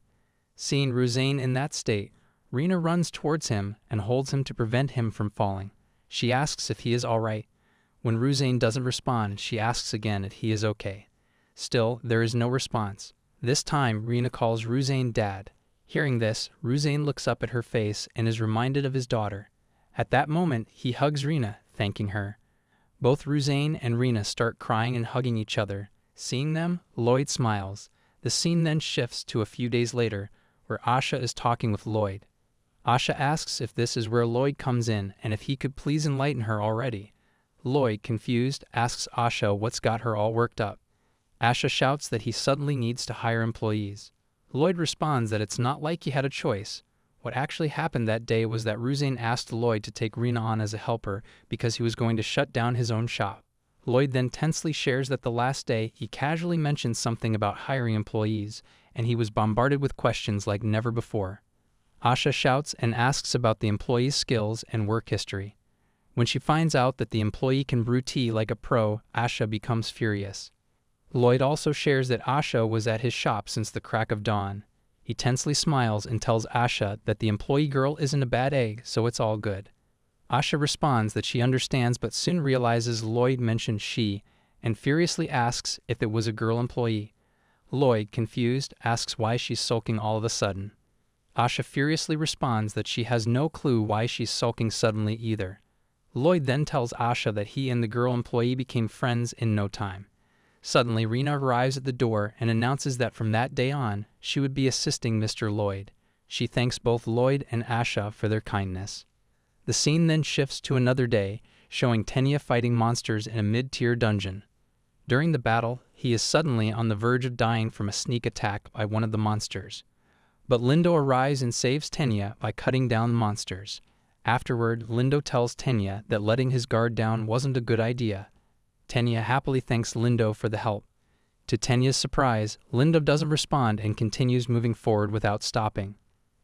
Seeing Ruzain in that state, Rena runs towards him and holds him to prevent him from falling. She asks if he is all right. When Ruzain doesn't respond, she asks again if he is okay. Still, there is no response. This time, Rena calls Ruzain Dad. Hearing this, Ruzain looks up at her face and is reminded of his daughter. At that moment, he hugs Rena, thanking her. Both Ruzain and Rena start crying and hugging each other. Seeing them, Lloyd smiles. The scene then shifts to a few days later, where Asha is talking with Lloyd. Asha asks if this is where Lloyd comes in and if he could please enlighten her already. Lloyd, confused, asks Asha what's got her all worked up. Asha shouts that he suddenly needs to hire employees. Lloyd responds that it's not like he had a choice. What actually happened that day was that Ruzain asked Lloyd to take Rena on as a helper because he was going to shut down his own shop. Lloyd then tensely shares that the last day he casually mentioned something about hiring employees, and he was bombarded with questions like never before. Asha shouts and asks about the employee's skills and work history. When she finds out that the employee can brew tea like a pro, Asha becomes furious. Lloyd also shares that Asha was at his shop since the crack of dawn. He tensely smiles and tells Asha that the employee girl isn't a bad egg, so it's all good. Asha responds that she understands but soon realizes Lloyd mentioned she, and furiously asks if it was a girl employee. Lloyd, confused, asks why she's sulking all of a sudden. Asha furiously responds that she has no clue why she's sulking suddenly either. Lloyd then tells Asha that he and the girl employee became friends in no time. Suddenly, Rena arrives at the door and announces that from that day on, she would be assisting Mr. Lloyd. She thanks both Lloyd and Asha for their kindness. The scene then shifts to another day, showing Tenya fighting monsters in a mid-tier dungeon. During the battle, he is suddenly on the verge of dying from a sneak attack by one of the monsters. But Lindo arrives and saves Tenya by cutting down the monsters. Afterward, Lindo tells Tenya that letting his guard down wasn't a good idea. Tenya happily thanks Lindo for the help. To Tenya's surprise, Lindo doesn't respond and continues moving forward without stopping.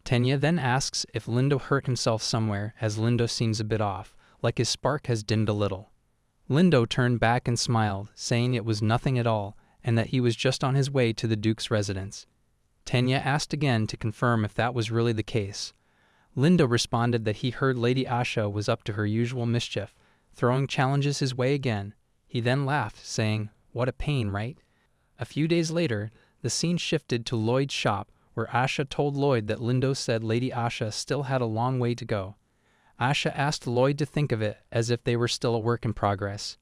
Tenya then asks if Lindo hurt himself somewhere, as Lindo seems a bit off, like his spark has dimmed a little. Lindo turned back and smiled, saying it was nothing at all, and that he was just on his way to the Duke's residence. Tenya asked again to confirm if that was really the case. Lindo responded that he heard Lady Asha was up to her usual mischief, throwing challenges his way again. He then laughed, saying, "What a pain, right?" A few days later, the scene shifted to Lloyd's shop, where Asha told Lloyd that Lindo said Lady Asha still had a long way to go. Asha asked Lloyd to think of it as if they were still a work in progress.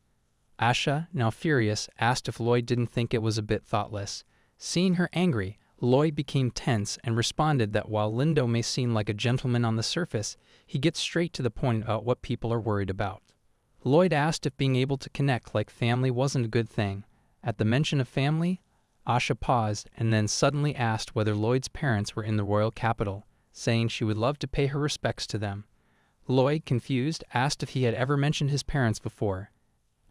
Asha, now furious, asked if Lloyd didn't think it was a bit thoughtless. Seeing her angry, Lloyd became tense and responded that while Lindo may seem like a gentleman on the surface, he gets straight to the point about what people are worried about. Lloyd asked if being able to connect like family wasn't a good thing. At the mention of family, Asha paused and then suddenly asked whether Lloyd's parents were in the royal capital, saying she would love to pay her respects to them. Lloyd, confused, asked if he had ever mentioned his parents before.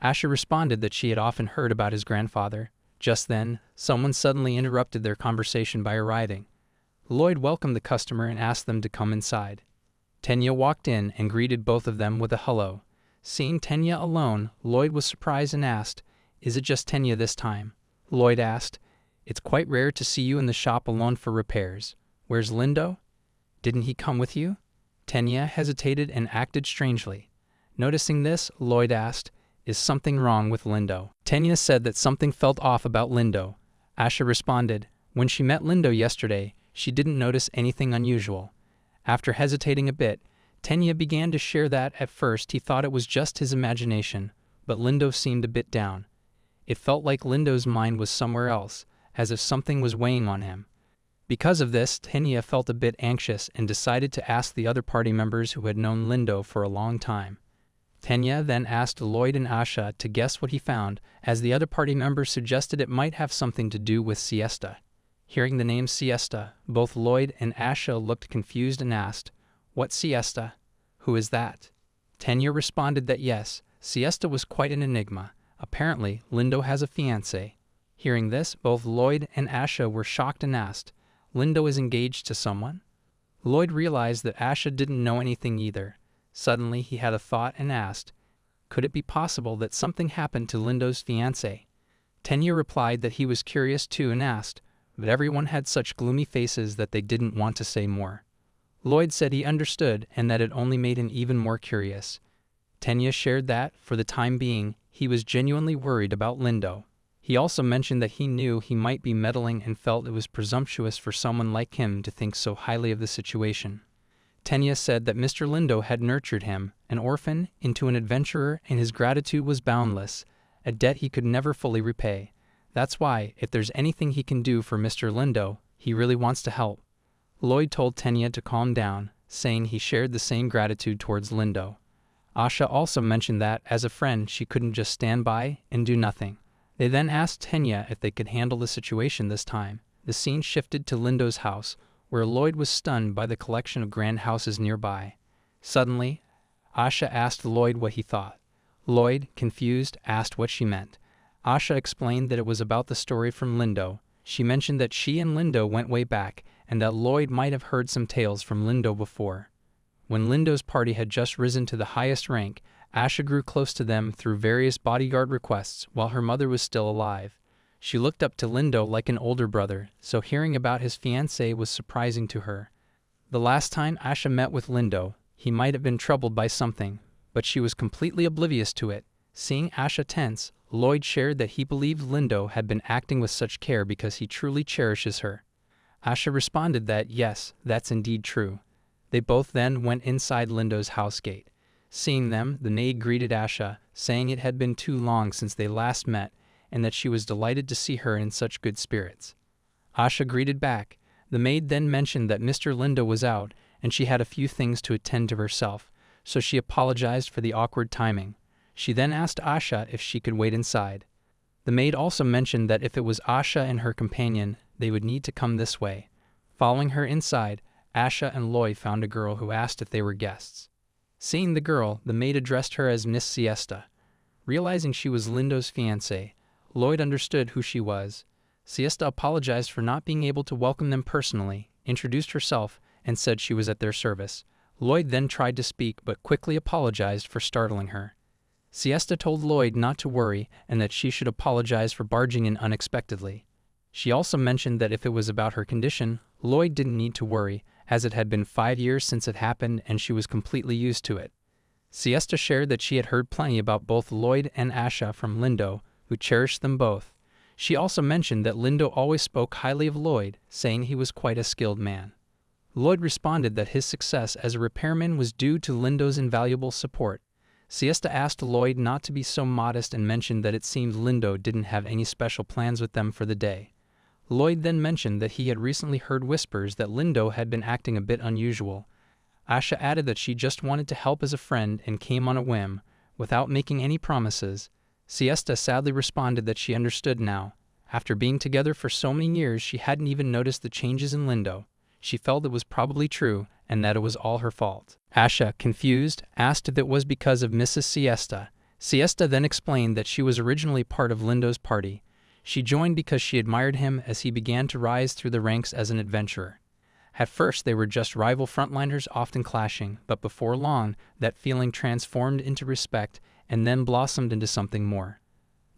Asha responded that she had often heard about his grandfather. Just then, someone suddenly interrupted their conversation by arriving. Lloyd welcomed the customer and asked them to come inside. Tenya walked in and greeted both of them with a hello. Seeing Tenya alone, Lloyd was surprised and asked, "Is it just Tenya this time?" Lloyd asked, "It's quite rare to see you in the shop alone for repairs. Where's Lindo? Didn't he come with you?" Tenya hesitated and acted strangely. Noticing this, Lloyd asked, "Is something wrong with Lindo?" Tenya said that something felt off about Lindo. Asha responded, "When she met Lindo yesterday, she didn't notice anything unusual." After hesitating a bit, Tenya began to share that at first he thought it was just his imagination, but Lindo seemed a bit down. It felt like Lindo's mind was somewhere else, as if something was weighing on him. Because of this, Tenya felt a bit anxious and decided to ask the other party members who had known Lindo for a long time. Tenya then asked Lloyd and Asha to guess what he found, as the other party members suggested it might have something to do with siesta. Hearing the name siesta, both Lloyd and Asha looked confused and asked, "What siesta? Who is that?" Tenya responded that yes, siesta was quite an enigma. Apparently, Lindo has a fiancé. Hearing this, both Lloyd and Asha were shocked and asked, "Lindo is engaged to someone?" Lloyd realized that Asha didn't know anything either. Suddenly, he had a thought and asked, "Could it be possible that something happened to Lindo's fiancé?" Tenya replied that he was curious too and asked, but everyone had such gloomy faces that they didn't want to say more. Lloyd said he understood and that it only made him even more curious. Tenya shared that, for the time being, he was genuinely worried about Lindo. He also mentioned that he knew he might be meddling and felt it was presumptuous for someone like him to think so highly of the situation. Tenya said that Mr. Lindo had nurtured him, an orphan, into an adventurer, and his gratitude was boundless, a debt he could never fully repay. That's why, if there's anything he can do for Mr. Lindo, he really wants to help. Lloyd told Tenya to calm down, saying he shared the same gratitude towards Lindo. Asha also mentioned that, as a friend, she couldn't just stand by and do nothing. They then asked Tenya if they could handle the situation this time. The scene shifted to Lindo's house, where Lloyd was stunned by the collection of grand houses nearby. Suddenly, Asha asked Lloyd what he thought. Lloyd, confused, asked what she meant. Asha explained that it was about the story from Lindo. She mentioned that she and Lindo went way back, and that Lloyd might have heard some tales from Lindo before. When Lindo's party had just risen to the highest rank, Asha grew close to them through various bodyguard requests while her mother was still alive. She looked up to Lindo like an older brother, so hearing about his fiancé was surprising to her. The last time Asha met with Lindo, he might have been troubled by something, but she was completely oblivious to it. Seeing Asha tense, Lloyd shared that he believed Lindo had been acting with such care because he truly cherishes her. Asha responded that yes, that's indeed true. They both then went inside Lindo's house gate. Seeing them, the maid greeted Asha, saying it had been too long since they last met, and that she was delighted to see her in such good spirits. Asha greeted back. The maid then mentioned that Mr. Lindo was out, and she had a few things to attend to herself, so she apologized for the awkward timing. She then asked Asha if she could wait inside. The maid also mentioned that if it was Asha and her companion, they would need to come this way. Following her inside, Asha and Lloyd found a girl who asked if they were guests. Seeing the girl, the maid addressed her as Miss Siesta. Realizing she was Lindo's fiancée, Lloyd understood who she was. Siesta apologized for not being able to welcome them personally, introduced herself, and said she was at their service. Lloyd then tried to speak but quickly apologized for startling her. Siesta told Lloyd not to worry and that she should apologize for barging in unexpectedly. She also mentioned that if it was about her condition, Lloyd didn't need to worry, as it had been 5 years since it happened and she was completely used to it. Siesta shared that she had heard plenty about both Lloyd and Asha from Lindo, who cherished them both. She also mentioned that Lindo always spoke highly of Lloyd, saying he was quite a skilled man. Lloyd responded that his success as a repairman was due to Lindo's invaluable support. Siesta asked Lloyd not to be so modest and mentioned that it seemed Lindo didn't have any special plans with them for the day. Lloyd then mentioned that he had recently heard whispers that Lindo had been acting a bit unusual. Asha added that she just wanted to help as a friend and came on a whim, without making any promises. Siesta sadly responded that she understood now. After being together for so many years, she hadn't even noticed the changes in Lindo. She felt it was probably true, and that it was all her fault. Asha, confused, asked if it was because of Mrs. Siesta. Siesta then explained that she was originally part of Lindo's party. She joined because she admired him as he began to rise through the ranks as an adventurer. At first they were just rival frontliners often clashing, but before long that feeling transformed into respect and then blossomed into something more.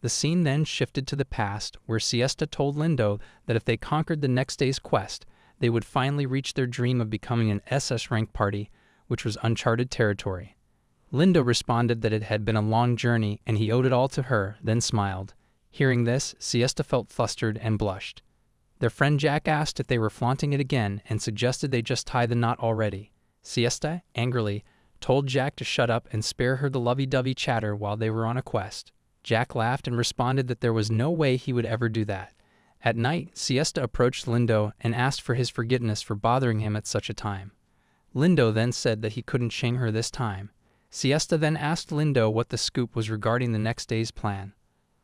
The scene then shifted to the past, where Siesta told Lindo that if they conquered the next day's quest, they would finally reach their dream of becoming an SS-rank party, which was uncharted territory. Lindo responded that it had been a long journey and he owed it all to her, then smiled. Hearing this, Siesta felt flustered and blushed. Their friend Jack asked if they were flaunting it again and suggested they just tie the knot already. Siesta, angrily, told Jack to shut up and spare her the lovey-dovey chatter while they were on a quest. Jack laughed and responded that there was no way he would ever do that. At night, Siesta approached Lindo and asked for his forgiveness for bothering him at such a time. Lindo then said that he couldn't shame her this time. Siesta then asked Lindo what the scoop was regarding the next day's plan.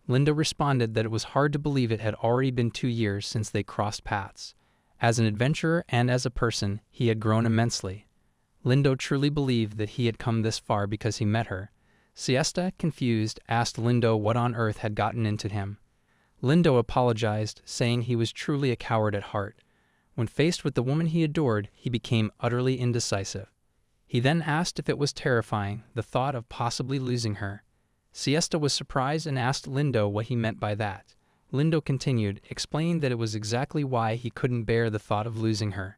Lindo responded that it was hard to believe it had already been 2 years since they crossed paths. As an adventurer and as a person, he had grown immensely. Lindo truly believed that he had come this far because he met her. Siesta, confused, asked Lindo what on earth had gotten into him. Lindo apologized, saying he was truly a coward at heart. When faced with the woman he adored, he became utterly indecisive. He then asked if it was terrifying, the thought of possibly losing her. Siesta was surprised and asked Lindo what he meant by that. Lindo continued, explaining that it was exactly why he couldn't bear the thought of losing her.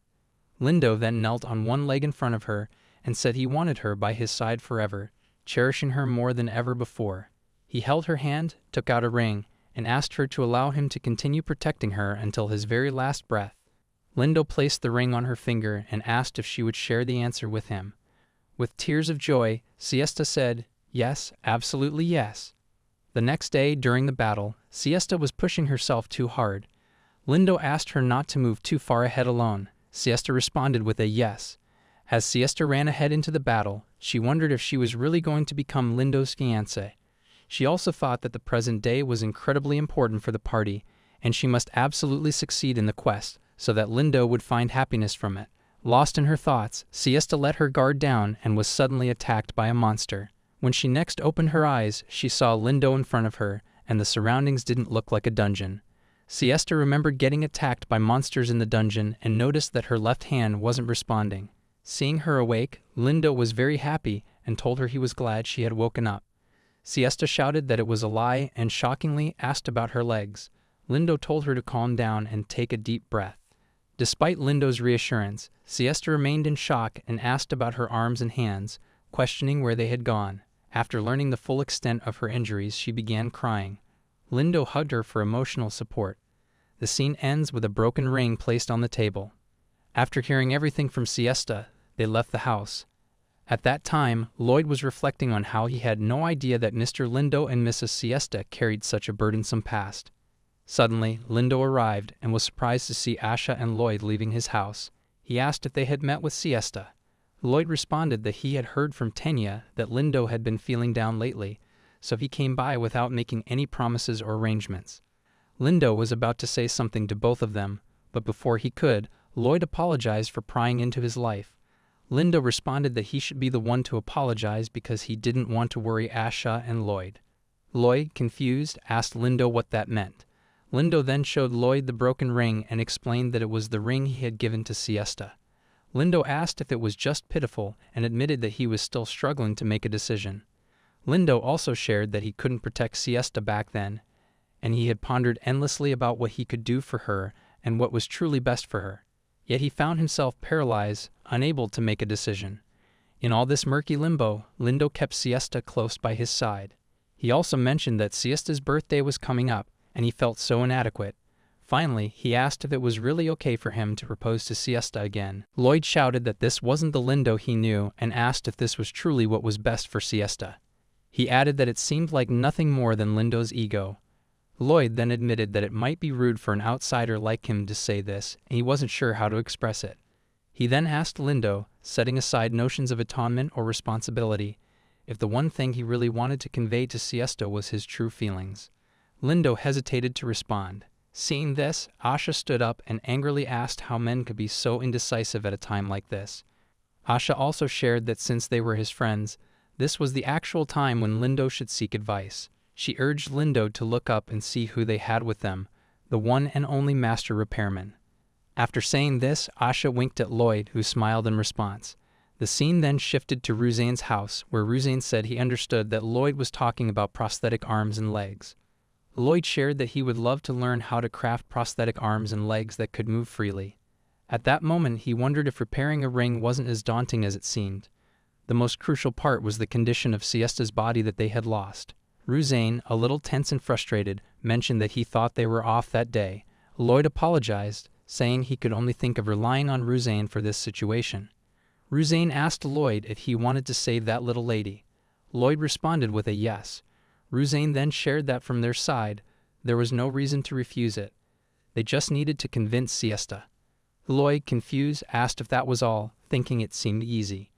Lindo then knelt on one leg in front of her and said he wanted her by his side forever, cherishing her more than ever before. He held her hand, took out a ring, and asked her to allow him to continue protecting her until his very last breath. Lindo placed the ring on her finger and asked if she would share the answer with him. With tears of joy, Siesta said, "Yes, absolutely yes." The next day, during the battle, Siesta was pushing herself too hard. Lindo asked her not to move too far ahead alone. Siesta responded with a yes. As Siesta ran ahead into the battle, she wondered if she was really going to become Lindo's fiancé. She also thought that the present day was incredibly important for the party, and she must absolutely succeed in the quest, so that Lindo would find happiness from it. Lost in her thoughts, Siesta let her guard down and was suddenly attacked by a monster. When she next opened her eyes, she saw Lindo in front of her, and the surroundings didn't look like a dungeon. Siesta remembered getting attacked by monsters in the dungeon and noticed that her left hand wasn't responding. Seeing her awake, Lindo was very happy and told her he was glad she had woken up. Siesta shouted that it was a lie and shockingly asked about her legs. Lindo told her to calm down and take a deep breath. Despite Lindo's reassurance, Siesta remained in shock and asked about her arms and hands, questioning where they had gone. After learning the full extent of her injuries, she began crying. Lindo hugged her for emotional support. The scene ends with a broken ring placed on the table. After hearing everything from Siesta, they left the house. At that time, Lloyd was reflecting on how he had no idea that Mr. Lindo and Mrs. Siesta carried such a burdensome past. Suddenly, Lindo arrived and was surprised to see Asha and Lloyd leaving his house. He asked if they had met with Siesta. Lloyd responded that he had heard from Tenya that Lindo had been feeling down lately, so he came by without making any promises or arrangements. Lindo was about to say something to both of them, but before he could, Lloyd apologized for prying into his life. Lindo responded that he should be the one to apologize because he didn't want to worry Asha and Lloyd. Lloyd, confused, asked Lindo what that meant. Lindo then showed Lloyd the broken ring and explained that it was the ring he had given to Siesta. Lindo asked if it was just pitiful and admitted that he was still struggling to make a decision. Lindo also shared that he couldn't protect Siesta back then, and he had pondered endlessly about what he could do for her and what was truly best for her. Yet he found himself paralyzed, unable to make a decision. In all this murky limbo, Lindo kept Siesta close by his side. He also mentioned that Siesta's birthday was coming up, and he felt so inadequate. Finally, he asked if it was really okay for him to propose to Siesta again. Lloyd shouted that this wasn't the Lindo he knew and asked if this was truly what was best for Siesta. He added that it seemed like nothing more than Lindo's ego. Lloyd then admitted that it might be rude for an outsider like him to say this, and he wasn't sure how to express it. He then asked Lindo, setting aside notions of atonement or responsibility, if the one thing he really wanted to convey to Siesta was his true feelings. Lindo hesitated to respond. Seeing this, Asha stood up and angrily asked how men could be so indecisive at a time like this. Asha also shared that since they were his friends, this was the actual time when Lindo should seek advice. She urged Lindo to look up and see who they had with them, the one and only master repairman. After saying this, Asha winked at Lloyd, who smiled in response. The scene then shifted to Ruzane's house, where Ruzane said he understood that Lloyd was talking about prosthetic arms and legs. Lloyd shared that he would love to learn how to craft prosthetic arms and legs that could move freely. At that moment, he wondered if repairing a ring wasn't as daunting as it seemed. The most crucial part was the condition of Siesta's body that they had lost. Ruzane, a little tense and frustrated, mentioned that he thought they were off that day. Lloyd apologized, saying he could only think of relying on Ruzane for this situation. Ruzane asked Lloyd if he wanted to save that little lady. Lloyd responded with a yes. Ruzane then shared that from their side, there was no reason to refuse it. They just needed to convince Siesta. Lloyd, confused, asked if that was all, thinking it seemed easy.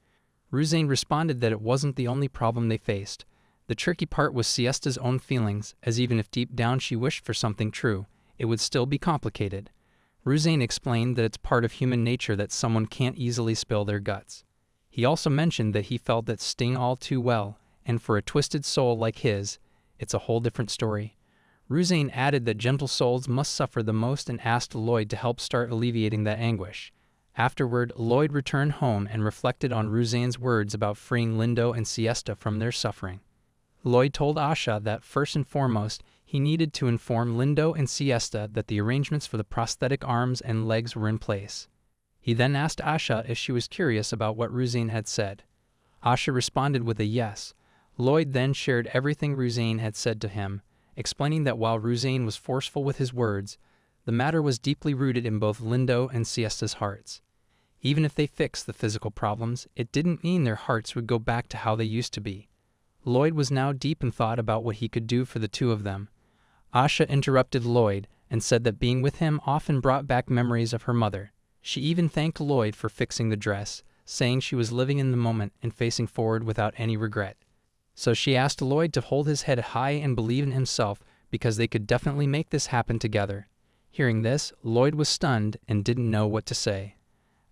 Ruzane responded that it wasn't the only problem they faced. The tricky part was Siesta's own feelings, as even if deep down she wished for something true, it would still be complicated. Ruzane explained that it's part of human nature that someone can't easily spill their guts. He also mentioned that he felt that sting all too well, and for a twisted soul like his, it's a whole different story. Ruzane added that gentle souls must suffer the most and asked Lloyd to help start alleviating that anguish. Afterward, Lloyd returned home and reflected on Ruzane's words about freeing Lindo and Siesta from their suffering. Lloyd told Asha that, first and foremost, he needed to inform Lindo and Siesta that the arrangements for the prosthetic arms and legs were in place. He then asked Asha if she was curious about what Ruzane had said. Asha responded with a yes. Lloyd then shared everything Ruzane had said to him, explaining that while Ruzane was forceful with his words, the matter was deeply rooted in both Lindo and Siesta's hearts. Even if they fixed the physical problems, it didn't mean their hearts would go back to how they used to be. Lloyd was now deep in thought about what he could do for the two of them. Asha interrupted Lloyd and said that being with him often brought back memories of her mother. She even thanked Lloyd for fixing the dress, saying she was living in the moment and facing forward without any regret. So she asked Lloyd to hold his head high and believe in himself because they could definitely make this happen together. Hearing this, Lloyd was stunned and didn't know what to say.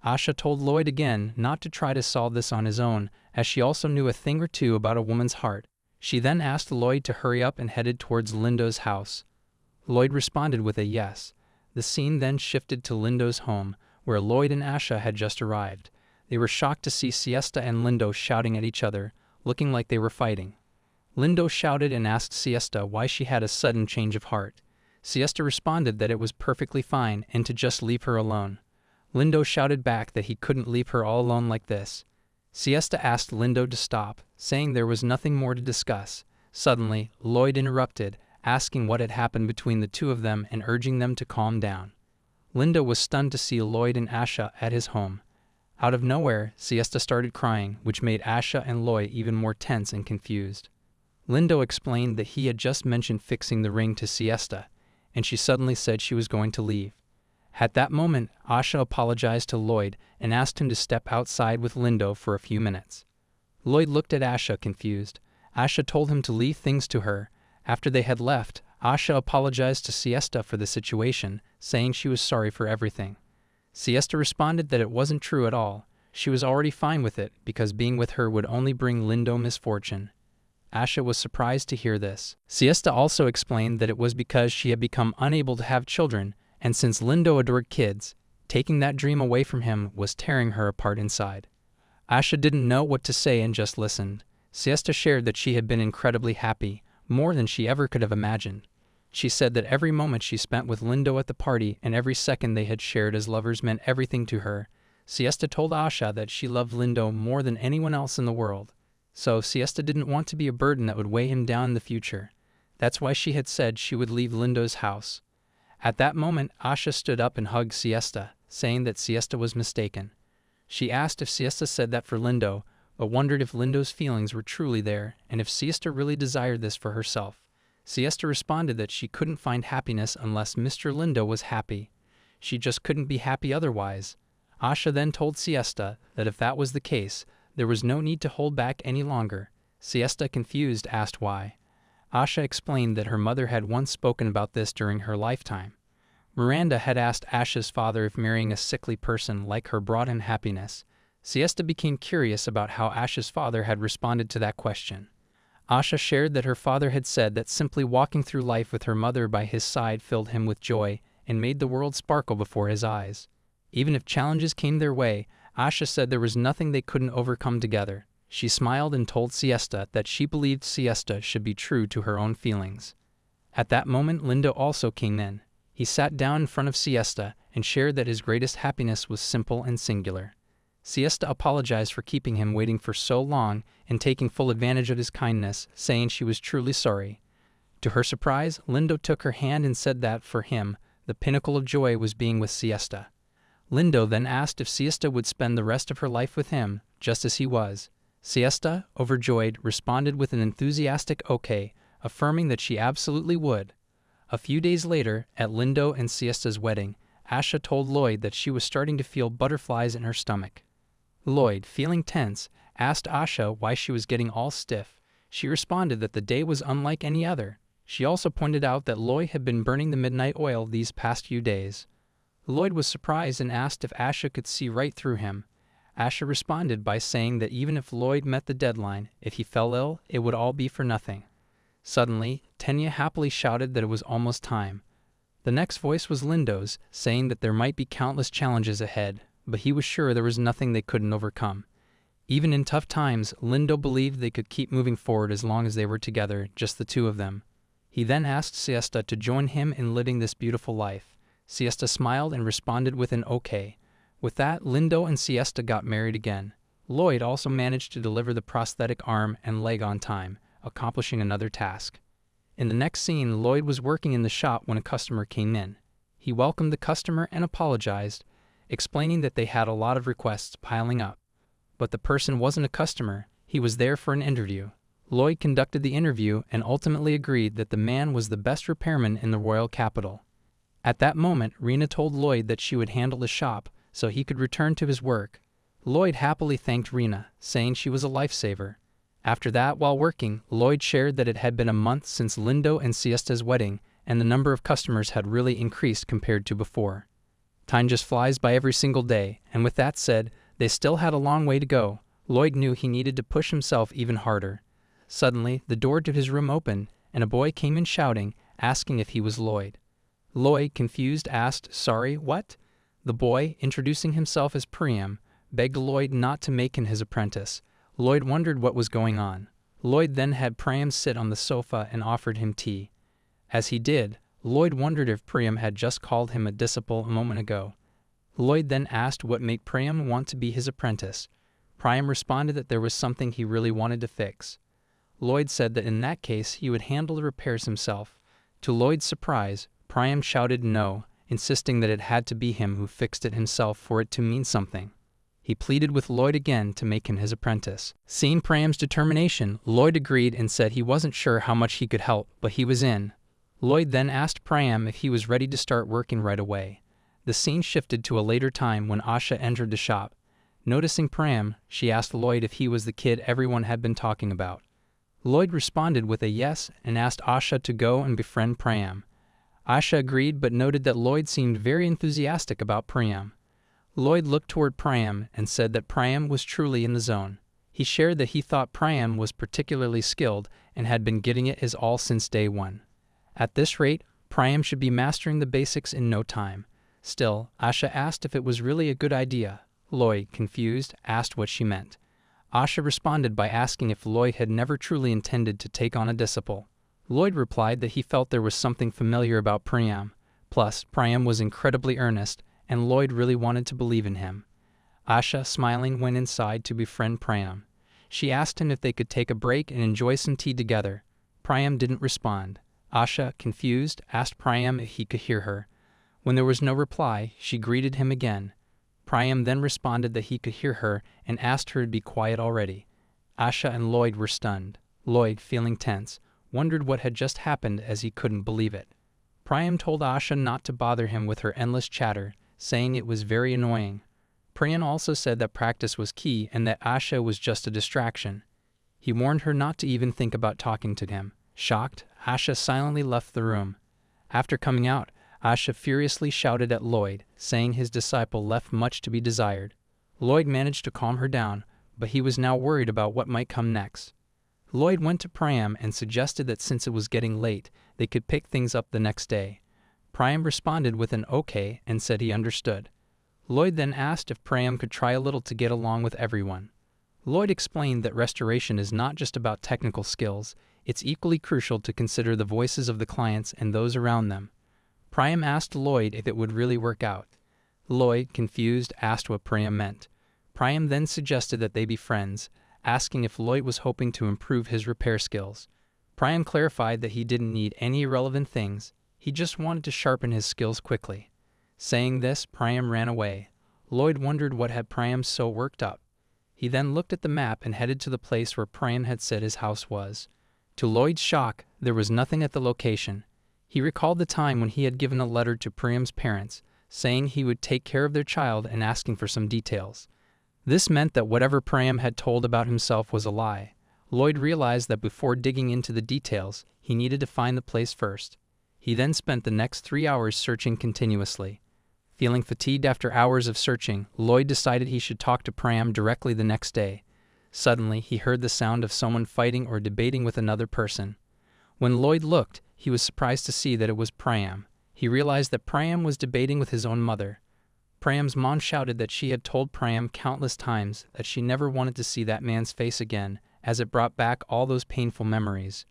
Asha told Lloyd again not to try to solve this on his own, as she also knew a thing or two about a woman's heart. She then asked Lloyd to hurry up and headed towards Lindo's house. Lloyd responded with a yes. The scene then shifted to Lindo's home, where Lloyd and Asha had just arrived. They were shocked to see Siesta and Lindo shouting at each other, looking like they were fighting. Lindo shouted and asked Siesta why she had a sudden change of heart. Siesta responded that it was perfectly fine and to just leave her alone. Lindo shouted back that he couldn't leave her all alone like this. Siesta asked Lindo to stop, saying there was nothing more to discuss. Suddenly, Lloyd interrupted, asking what had happened between the two of them and urging them to calm down. Lindo was stunned to see Lloyd and Asha at his home. Out of nowhere, Siesta started crying, which made Asha and Lloyd even more tense and confused. Lindo explained that he had just mentioned fixing the ring to Siesta, and she suddenly said she was going to leave. At that moment, Asha apologized to Lloyd and asked him to step outside with Lindo for a few minutes. Lloyd looked at Asha confused. Asha told him to leave things to her. After they had left, Asha apologized to Siesta for the situation, saying she was sorry for everything. Siesta responded that it wasn't true at all. She was already fine with it because being with her would only bring Lindo misfortune. Asha was surprised to hear this. Siesta also explained that it was because she had become unable to have children, and since Lindo adored kids, taking that dream away from him was tearing her apart inside. Asha didn't know what to say and just listened. Siesta shared that she had been incredibly happy, more than she ever could have imagined. She said that every moment she spent with Lindo at the party and every second they had shared as lovers meant everything to her. Siesta told Asha that she loved Lindo more than anyone else in the world. So Siesta didn't want to be a burden that would weigh him down in the future. That's why she had said she would leave Lindo's house. At that moment, Asha stood up and hugged Siesta, saying that Siesta was mistaken. She asked if Siesta said that for Lindo, but wondered if Lindo's feelings were truly there and if Siesta really desired this for herself. Siesta responded that she couldn't find happiness unless Mr. Lindo was happy. She just couldn't be happy otherwise. Asha then told Siesta that if that was the case, there was no need to hold back any longer. Siesta, confused, asked why. Asha explained that her mother had once spoken about this during her lifetime. Miranda had asked Asha's father if marrying a sickly person like her brought him happiness. Siesta became curious about how Asha's father had responded to that question. Asha shared that her father had said that simply walking through life with her mother by his side filled him with joy and made the world sparkle before his eyes. Even if challenges came their way, Asha said there was nothing they couldn't overcome together. She smiled and told Siesta that she believed Siesta should be true to her own feelings. At that moment, Lindo also came in. He sat down in front of Siesta and shared that his greatest happiness was simple and singular. Siesta apologized for keeping him waiting for so long and taking full advantage of his kindness, saying she was truly sorry. To her surprise, Lindo took her hand and said that, for him, the pinnacle of joy was being with Siesta. Lindo then asked if Siesta would spend the rest of her life with him, just as he was. Siesta, overjoyed, responded with an enthusiastic okay, affirming that she absolutely would. A few days later, at Lindo and Siesta's wedding, Asha told Lloyd that she was starting to feel butterflies in her stomach. Lloyd, feeling tense, asked Asha why she was getting all stiff. She responded that the day was unlike any other. She also pointed out that Lloyd had been burning the midnight oil these past few days. Lloyd was surprised and asked if Asha could see right through him. Asha responded by saying that even if Lloyd met the deadline, if he fell ill, it would all be for nothing. Suddenly, Tenya happily shouted that it was almost time. The next voice was Lindo's, saying that there might be countless challenges ahead, but he was sure there was nothing they couldn't overcome. Even in tough times, Lindo believed they could keep moving forward as long as they were together, just the two of them. He then asked Siesta to join him in living this beautiful life. Siesta smiled and responded with an okay. With that, Lindo and Siesta got married again. Lloyd also managed to deliver the prosthetic arm and leg on time, accomplishing another task. In the next scene, Lloyd was working in the shop when a customer came in. He welcomed the customer and apologized, explaining that they had a lot of requests piling up. But the person wasn't a customer, he was there for an interview. Lloyd conducted the interview and ultimately agreed that the man was the best repairman in the royal capital. At that moment, Rena told Lloyd that she would handle the shop so he could return to his work. Lloyd happily thanked Rena, saying she was a lifesaver. After that, while working, Lloyd shared that it had been a month since Lindo and Siesta's wedding, and the number of customers had really increased compared to before. Time just flies by every single day, and with that said, they still had a long way to go. Lloyd knew he needed to push himself even harder. Suddenly, the door to his room opened, and a boy came in shouting, asking if he was Lloyd. Lloyd, confused, asked, "Sorry, what?" The boy, introducing himself as Priam, begged Lloyd not to make him his apprentice. Lloyd wondered what was going on. Lloyd then had Priam sit on the sofa and offered him tea. As he did, Lloyd wondered if Priam had just called him a disciple a moment ago. Lloyd then asked what made Priam want to be his apprentice. Priam responded that there was something he really wanted to fix. Lloyd said that in that case he would handle the repairs himself. To Lloyd's surprise, Priam shouted no, insisting that it had to be him who fixed it himself for it to mean something. He pleaded with Lloyd again to make him his apprentice. Seeing Priam's determination, Lloyd agreed and said he wasn't sure how much he could help, but he was in. Lloyd then asked Priam if he was ready to start working right away. The scene shifted to a later time when Asha entered the shop. Noticing Priam, she asked Lloyd if he was the kid everyone had been talking about. Lloyd responded with a yes and asked Asha to go and befriend Priam. Asha agreed but noted that Lloyd seemed very enthusiastic about Priam. Lloyd looked toward Priam and said that Priam was truly in the zone. He shared that he thought Priam was particularly skilled and had been getting it his all since day one. At this rate, Priam should be mastering the basics in no time. Still, Asha asked if it was really a good idea. Lloyd, confused, asked what she meant. Asha responded by asking if Lloyd had never truly intended to take on a disciple. Lloyd replied that he felt there was something familiar about Priam. Plus, Priam was incredibly earnest, and Lloyd really wanted to believe in him. Asha, smiling, went inside to befriend Priam. She asked him if they could take a break and enjoy some tea together. Priam didn't respond. Asha, confused, asked Priam if he could hear her. When there was no reply, she greeted him again. Priam then responded that he could hear her and asked her to be quiet already. Asha and Lloyd were stunned. Lloyd, feeling tense, wondered what had just happened as he couldn't believe it. Priam told Asha not to bother him with her endless chatter, saying it was very annoying. Priam also said that practice was key and that Asha was just a distraction. He warned her not to even think about talking to him. Shocked, Asha silently left the room. After coming out, Asha furiously shouted at Lloyd, saying his disciple left much to be desired. Lloyd managed to calm her down, but he was now worried about what might come next. Lloyd went to Priam and suggested that since it was getting late, they could pick things up the next day. Priam responded with an okay and said he understood. Lloyd then asked if Priam could try a little to get along with everyone. Lloyd explained that restoration is not just about technical skills, it's equally crucial to consider the voices of the clients and those around them. Priam asked Lloyd if it would really work out. Lloyd, confused, asked what Priam meant. Priam then suggested that they be friends, asking if Lloyd was hoping to improve his repair skills. Priam clarified that he didn't need any irrelevant things, he just wanted to sharpen his skills quickly. Saying this, Priam ran away. Lloyd wondered what had Priam so worked up. He then looked at the map and headed to the place where Priam had said his house was. To Lloyd's shock, there was nothing at the location. He recalled the time when he had given a letter to Priam's parents, saying he would take care of their child and asking for some details. This meant that whatever Priam had told about himself was a lie. Lloyd realized that before digging into the details, he needed to find the place first. He then spent the next 3 hours searching continuously. Feeling fatigued after hours of searching, Lloyd decided he should talk to Priam directly the next day. Suddenly, he heard the sound of someone fighting or debating with another person. When Lloyd looked, he was surprised to see that it was Priam. He realized that Priam was debating with his own mother. Priam's mom shouted that she had told Priam countless times that she never wanted to see that man's face again, as it brought back all those painful memories.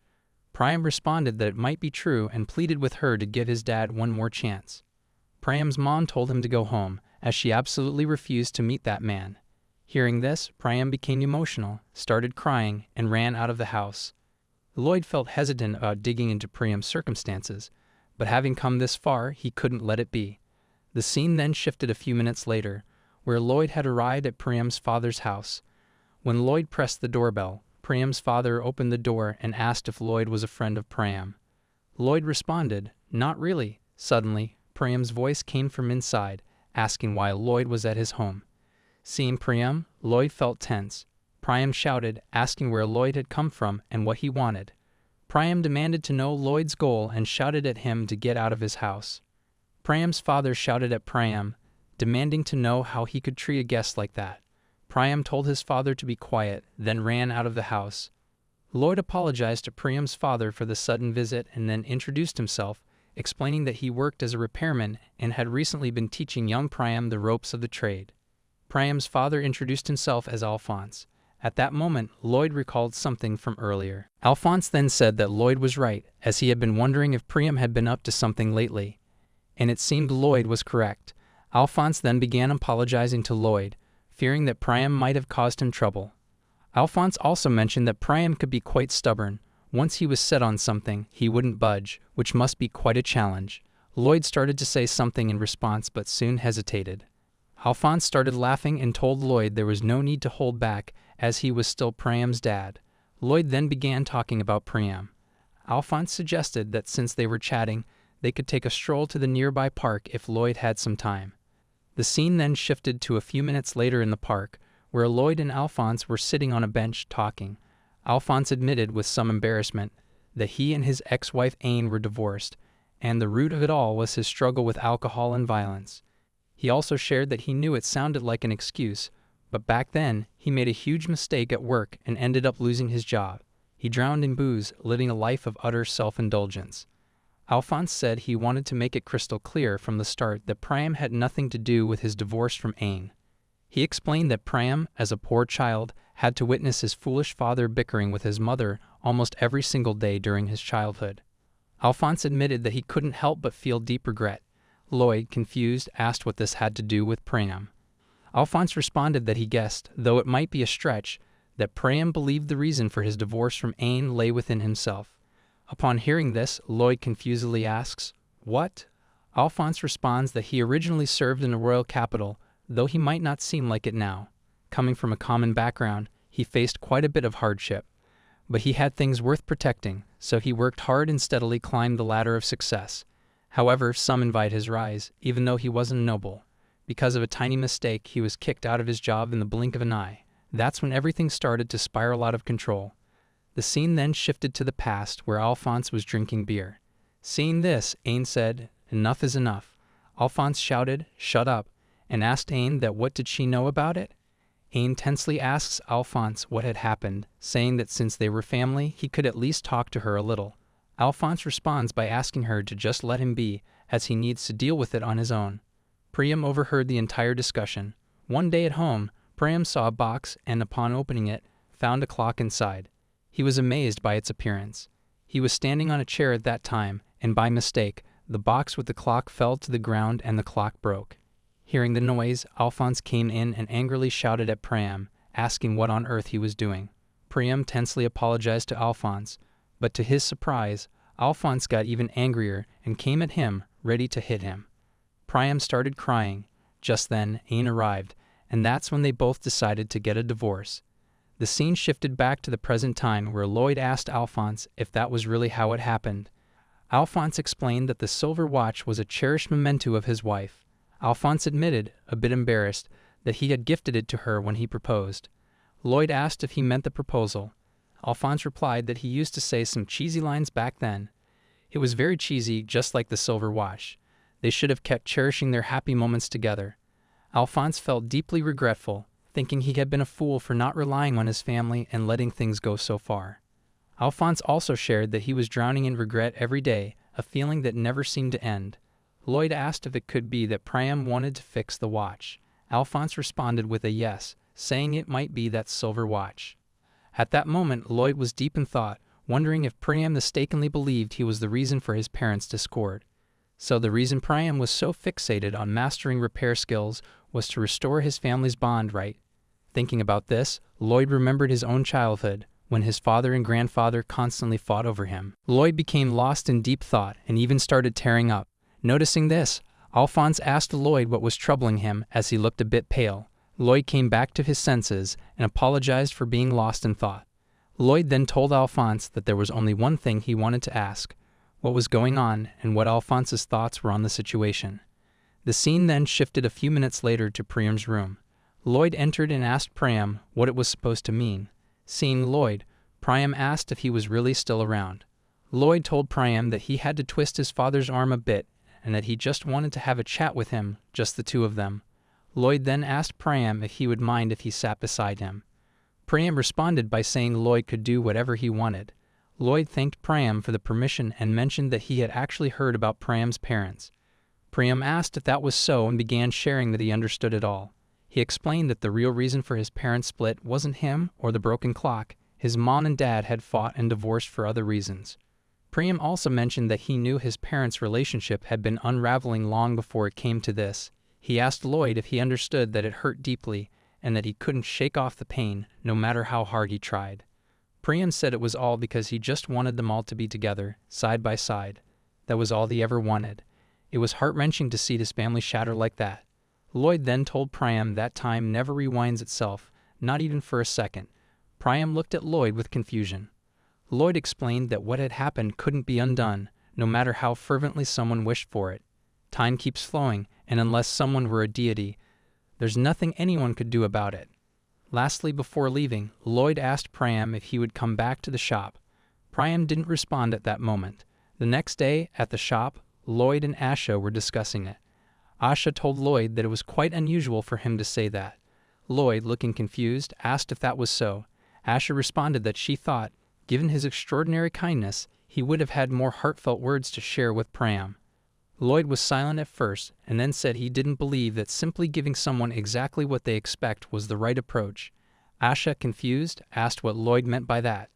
Priam responded that it might be true and pleaded with her to give his dad one more chance. Priam's mom told him to go home, as she absolutely refused to meet that man. Hearing this, Priam became emotional, started crying, and ran out of the house. Lloyd felt hesitant about digging into Priam's circumstances, but having come this far, he couldn't let it be. The scene then shifted a few minutes later, where Lloyd had arrived at Priam's father's house. When Lloyd pressed the doorbell, Priam's father opened the door and asked if Lloyd was a friend of Priam. Lloyd responded, "Not really." Suddenly, Priam's voice came from inside, asking why Lloyd was at his home. Seeing Priam, Lloyd felt tense. Priam shouted, asking where Lloyd had come from and what he wanted. Priam demanded to know Lloyd's goal and shouted at him to get out of his house. Priam's father shouted at Priam, demanding to know how he could treat a guest like that. Priam told his father to be quiet, then ran out of the house. Lloyd apologized to Priam's father for the sudden visit and then introduced himself, explaining that he worked as a repairman and had recently been teaching young Priam the ropes of the trade. Priam's father introduced himself as Alphonse. At that moment, Lloyd recalled something from earlier. Alphonse then said that Lloyd was right, as he had been wondering if Priam had been up to something lately. And it seemed Lloyd was correct. Alphonse then began apologizing to Lloyd, fearing that Priam might have caused him trouble. Alphonse also mentioned that Priam could be quite stubborn. Once he was set on something, he wouldn't budge, which must be quite a challenge. Lloyd started to say something in response but soon hesitated. Alphonse started laughing and told Lloyd there was no need to hold back, as he was still Priam's dad. Lloyd then began talking about Priam. Alphonse suggested that since they were chatting, they could take a stroll to the nearby park if Lloyd had some time. The scene then shifted to a few minutes later in the park, where Lloyd and Alphonse were sitting on a bench talking. Alphonse admitted with some embarrassment that he and his ex-wife Aine were divorced, and the root of it all was his struggle with alcohol and violence. He also shared that he knew it sounded like an excuse, but back then, he made a huge mistake at work and ended up losing his job. He drowned in booze, living a life of utter self-indulgence. Alphonse said he wanted to make it crystal clear from the start that Priam had nothing to do with his divorce from Aine. He explained that Priam, as a poor child, had to witness his foolish father bickering with his mother almost every single day during his childhood. Alphonse admitted that he couldn't help but feel deep regret. Lloyd, confused, asked what this had to do with Priam. Alphonse responded that he guessed, though it might be a stretch, that Priam believed the reason for his divorce from Aine lay within himself. Upon hearing this, Lloyd confusedly asks, "What?" Alphonse responds that he originally served in the royal capital, though he might not seem like it now. Coming from a common background, he faced quite a bit of hardship. But he had things worth protecting, so he worked hard and steadily climbed the ladder of success. However, some envied his rise, even though he wasn't noble. Because of a tiny mistake, he was kicked out of his job in the blink of an eye. That's when everything started to spiral out of control. The scene then shifted to the past, where Alphonse was drinking beer. Seeing this, Ain said, "Enough is enough." Alphonse shouted, "Shut up," and asked Ain that what did she know about it. Ain tensely asks Alphonse what had happened, saying that since they were family, he could at least talk to her a little. Alphonse responds by asking her to just let him be, as he needs to deal with it on his own. Priam overheard the entire discussion. One day at home, Priam saw a box and, upon opening it, found a clock inside. He was amazed by its appearance. He was standing on a chair at that time, and by mistake, the box with the clock fell to the ground and the clock broke. Hearing the noise, Alphonse came in and angrily shouted at Priam, asking what on earth he was doing. Priam tensely apologized to Alphonse, but to his surprise, Alphonse got even angrier and came at him, ready to hit him. Priam started crying. Just then, Ain arrived, and that's when they both decided to get a divorce. The scene shifted back to the present time, where Lloyd asked Alphonse if that was really how it happened. Alphonse explained that the silver watch was a cherished memento of his wife. Alphonse admitted, a bit embarrassed, that he had gifted it to her when he proposed. Lloyd asked if he meant the proposal. Alphonse replied that he used to say some cheesy lines back then. It was very cheesy, just like the silver watch. They should have kept cherishing their happy moments together. Alphonse felt deeply regretful, thinking he had been a fool for not relying on his family and letting things go so far. Alphonse also shared that he was drowning in regret every day, a feeling that never seemed to end. Lloyd asked if it could be that Priam wanted to fix the watch. Alphonse responded with a yes, saying it might be that silver watch. At that moment, Lloyd was deep in thought, wondering if Priam mistakenly believed he was the reason for his parents' discord. So the reason Priam was so fixated on mastering repair skills was to restore his family's bond, right? Thinking about this, Lloyd remembered his own childhood, when his father and grandfather constantly fought over him. Lloyd became lost in deep thought and even started tearing up. Noticing this, Alphonse asked Lloyd what was troubling him as he looked a bit pale. Lloyd came back to his senses and apologized for being lost in thought. Lloyd then told Alphonse that there was only one thing he wanted to ask, what was going on and what Alphonse's thoughts were on the situation. The scene then shifted a few minutes later to Priam's room. Lloyd entered and asked Priam what it was supposed to mean. Seeing Lloyd, Priam asked if he was really still around. Lloyd told Priam that he had to twist his father's arm a bit and that he just wanted to have a chat with him, just the two of them. Lloyd then asked Priam if he would mind if he sat beside him. Priam responded by saying Lloyd could do whatever he wanted. Lloyd thanked Priam for the permission and mentioned that he had actually heard about Priam's parents. Priam asked if that was so and began sharing that he understood it all. He explained that the real reason for his parents' split wasn't him or the broken clock. His mom and dad had fought and divorced for other reasons. Priam also mentioned that he knew his parents' relationship had been unraveling long before it came to this. He asked Lloyd if he understood that it hurt deeply and that he couldn't shake off the pain, no matter how hard he tried. Priam said it was all because he just wanted them all to be together, side by side. That was all he ever wanted. It was heart-wrenching to see his family shatter like that. Lloyd then told Priam that time never rewinds itself, not even for a second. Priam looked at Lloyd with confusion. Lloyd explained that what had happened couldn't be undone, no matter how fervently someone wished for it. Time keeps flowing, and unless someone were a deity, there's nothing anyone could do about it. Lastly, before leaving, Lloyd asked Priam if he would come back to the shop. Priam didn't respond at that moment. The next day, at the shop, Lloyd and Asha were discussing it. Asha told Lloyd that it was quite unusual for him to say that. Lloyd, looking confused, asked if that was so. Asha responded that she thought, given his extraordinary kindness, he would have had more heartfelt words to share with Priam. Lloyd was silent at first, and then said he didn't believe that simply giving someone exactly what they expect was the right approach. Asha, confused, asked what Lloyd meant by that.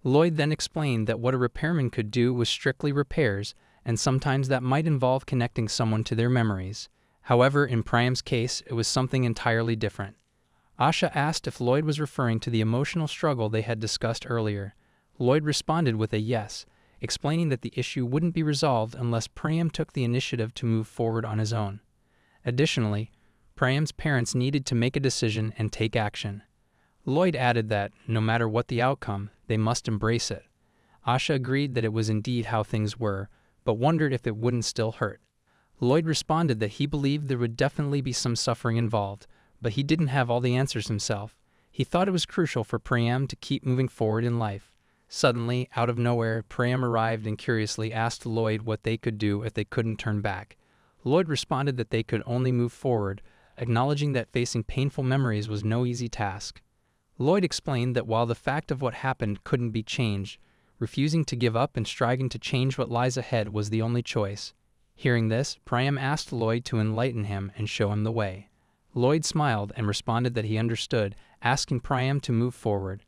Lloyd then explained that what a repairman could do was strictly repairs, and sometimes that might involve connecting someone to their memories. However, in Priam's case, it was something entirely different. Asha asked if Lloyd was referring to the emotional struggle they had discussed earlier. Lloyd responded with a yes, explaining that the issue wouldn't be resolved unless Priam took the initiative to move forward on his own. Additionally, Priam's parents needed to make a decision and take action. Lloyd added that, no matter what the outcome, they must embrace it. Asha agreed that it was indeed how things were, but wondered if it wouldn't still hurt. Lloyd responded that he believed there would definitely be some suffering involved, but he didn't have all the answers himself. He thought it was crucial for Priam to keep moving forward in life. Suddenly, out of nowhere, Priam arrived and curiously asked Lloyd what they could do if they couldn't turn back. Lloyd responded that they could only move forward, acknowledging that facing painful memories was no easy task. Lloyd explained that while the fact of what happened couldn't be changed, refusing to give up and striving to change what lies ahead was the only choice. Hearing this, Priam asked Lloyd to enlighten him and show him the way. Lloyd smiled and responded that he understood, asking Priam to move forward.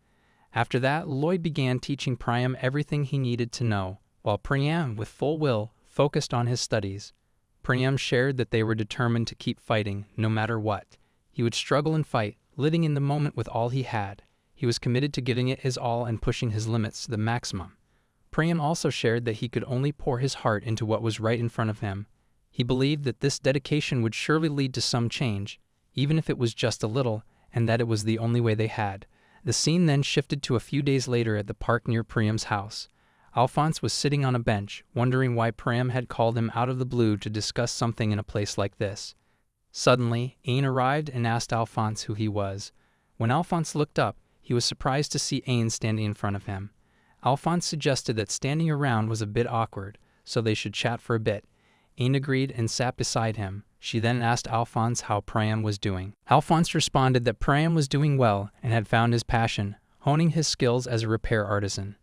After that, Lloyd began teaching Priam everything he needed to know, while Priam, with full will, focused on his studies. Priam shared that they were determined to keep fighting, no matter what. He would struggle and fight, living in the moment with all he had. He was committed to giving it his all and pushing his limits to the maximum. Priam also shared that he could only pour his heart into what was right in front of him. He believed that this dedication would surely lead to some change, even if it was just a little, and that it was the only way they had. The scene then shifted to a few days later at the park near Priam's house. Alphonse was sitting on a bench, wondering why Priam had called him out of the blue to discuss something in a place like this. Suddenly, Ain arrived and asked Alphonse who he was. When Alphonse looked up, he was surprised to see Ain standing in front of him. Alphonse suggested that standing around was a bit awkward, so they should chat for a bit. Ain agreed and sat beside him. She then asked Alphonse how Priam was doing. Alphonse responded that Priam was doing well and had found his passion, honing his skills as a repair artisan.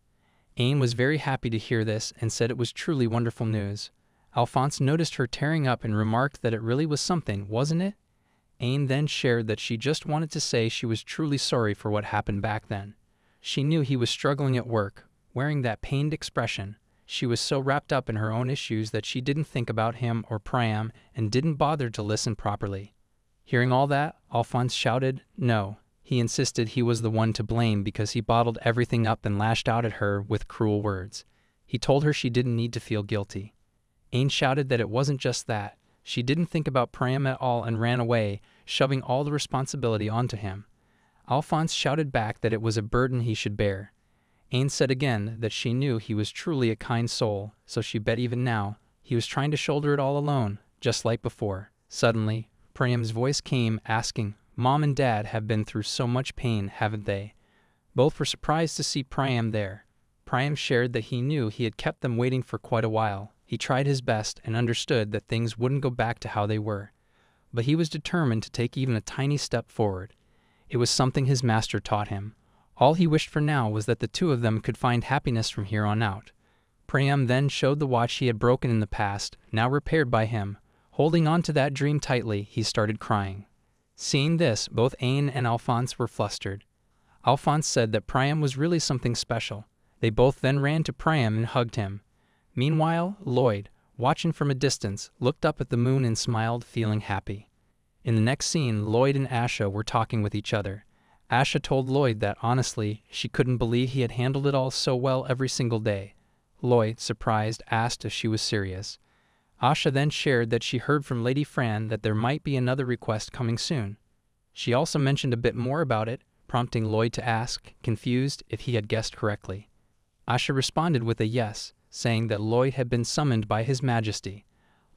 Ain was very happy to hear this and said it was truly wonderful news. Alphonse noticed her tearing up and remarked that it really was something, wasn't it? Ain then shared that she just wanted to say she was truly sorry for what happened back then. She knew he was struggling at work, wearing that pained expression. She was so wrapped up in her own issues that she didn't think about him or Priam and didn't bother to listen properly. Hearing all that, Alphonse shouted, no. He insisted he was the one to blame because he bottled everything up and lashed out at her with cruel words. He told her she didn't need to feel guilty. Ain shouted that it wasn't just that. She didn't think about Priam at all and ran away, shoving all the responsibility onto him. Alphonse shouted back that it was a burden he should bear. Ain said again that she knew he was truly a kind soul, so she bet even now he was trying to shoulder it all alone, just like before. Suddenly, Priam's voice came, asking, Mom and Dad have been through so much pain, haven't they? Both were surprised to see Priam there. Priam shared that he knew he had kept them waiting for quite a while. He tried his best and understood that things wouldn't go back to how they were. But he was determined to take even a tiny step forward. It was something his master taught him. All he wished for now was that the two of them could find happiness from here on out. Priam then showed the watch he had broken in the past, now repaired by him. Holding on to that dream tightly, he started crying. Seeing this, both Ain and Alphonse were flustered. Alphonse said that Priam was really something special. They both then ran to Priam and hugged him. Meanwhile, Lloyd, watching from a distance, looked up at the moon and smiled, feeling happy. In the next scene, Lloyd and Asha were talking with each other. Asha told Lloyd that, honestly, she couldn't believe he had handled it all so well every single day. Lloyd, surprised, asked if she was serious. Asha then shared that she heard from Lady Fran that there might be another request coming soon. She also mentioned a bit more about it, prompting Lloyd to ask, confused, if he had guessed correctly. Asha responded with a yes, saying that Lloyd had been summoned by His Majesty.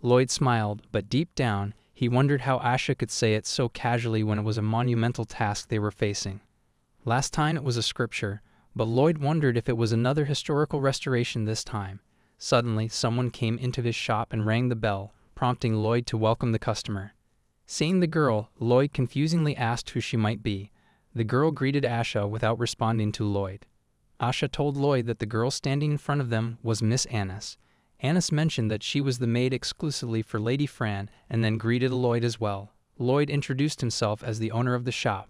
Lloyd smiled, but deep down, he wondered how Asha could say it so casually when it was a monumental task they were facing. Last time it was a scripture, but Lloyd wondered if it was another historical restoration this time. Suddenly, someone came into his shop and rang the bell, prompting Lloyd to welcome the customer. Seeing the girl, Lloyd confusingly asked who she might be. The girl greeted Asha without responding to Lloyd. Asha told Lloyd that the girl standing in front of them was Miss Annis. Annis mentioned that she was the maid exclusively for Lady Fran and then greeted Lloyd as well. Lloyd introduced himself as the owner of the shop.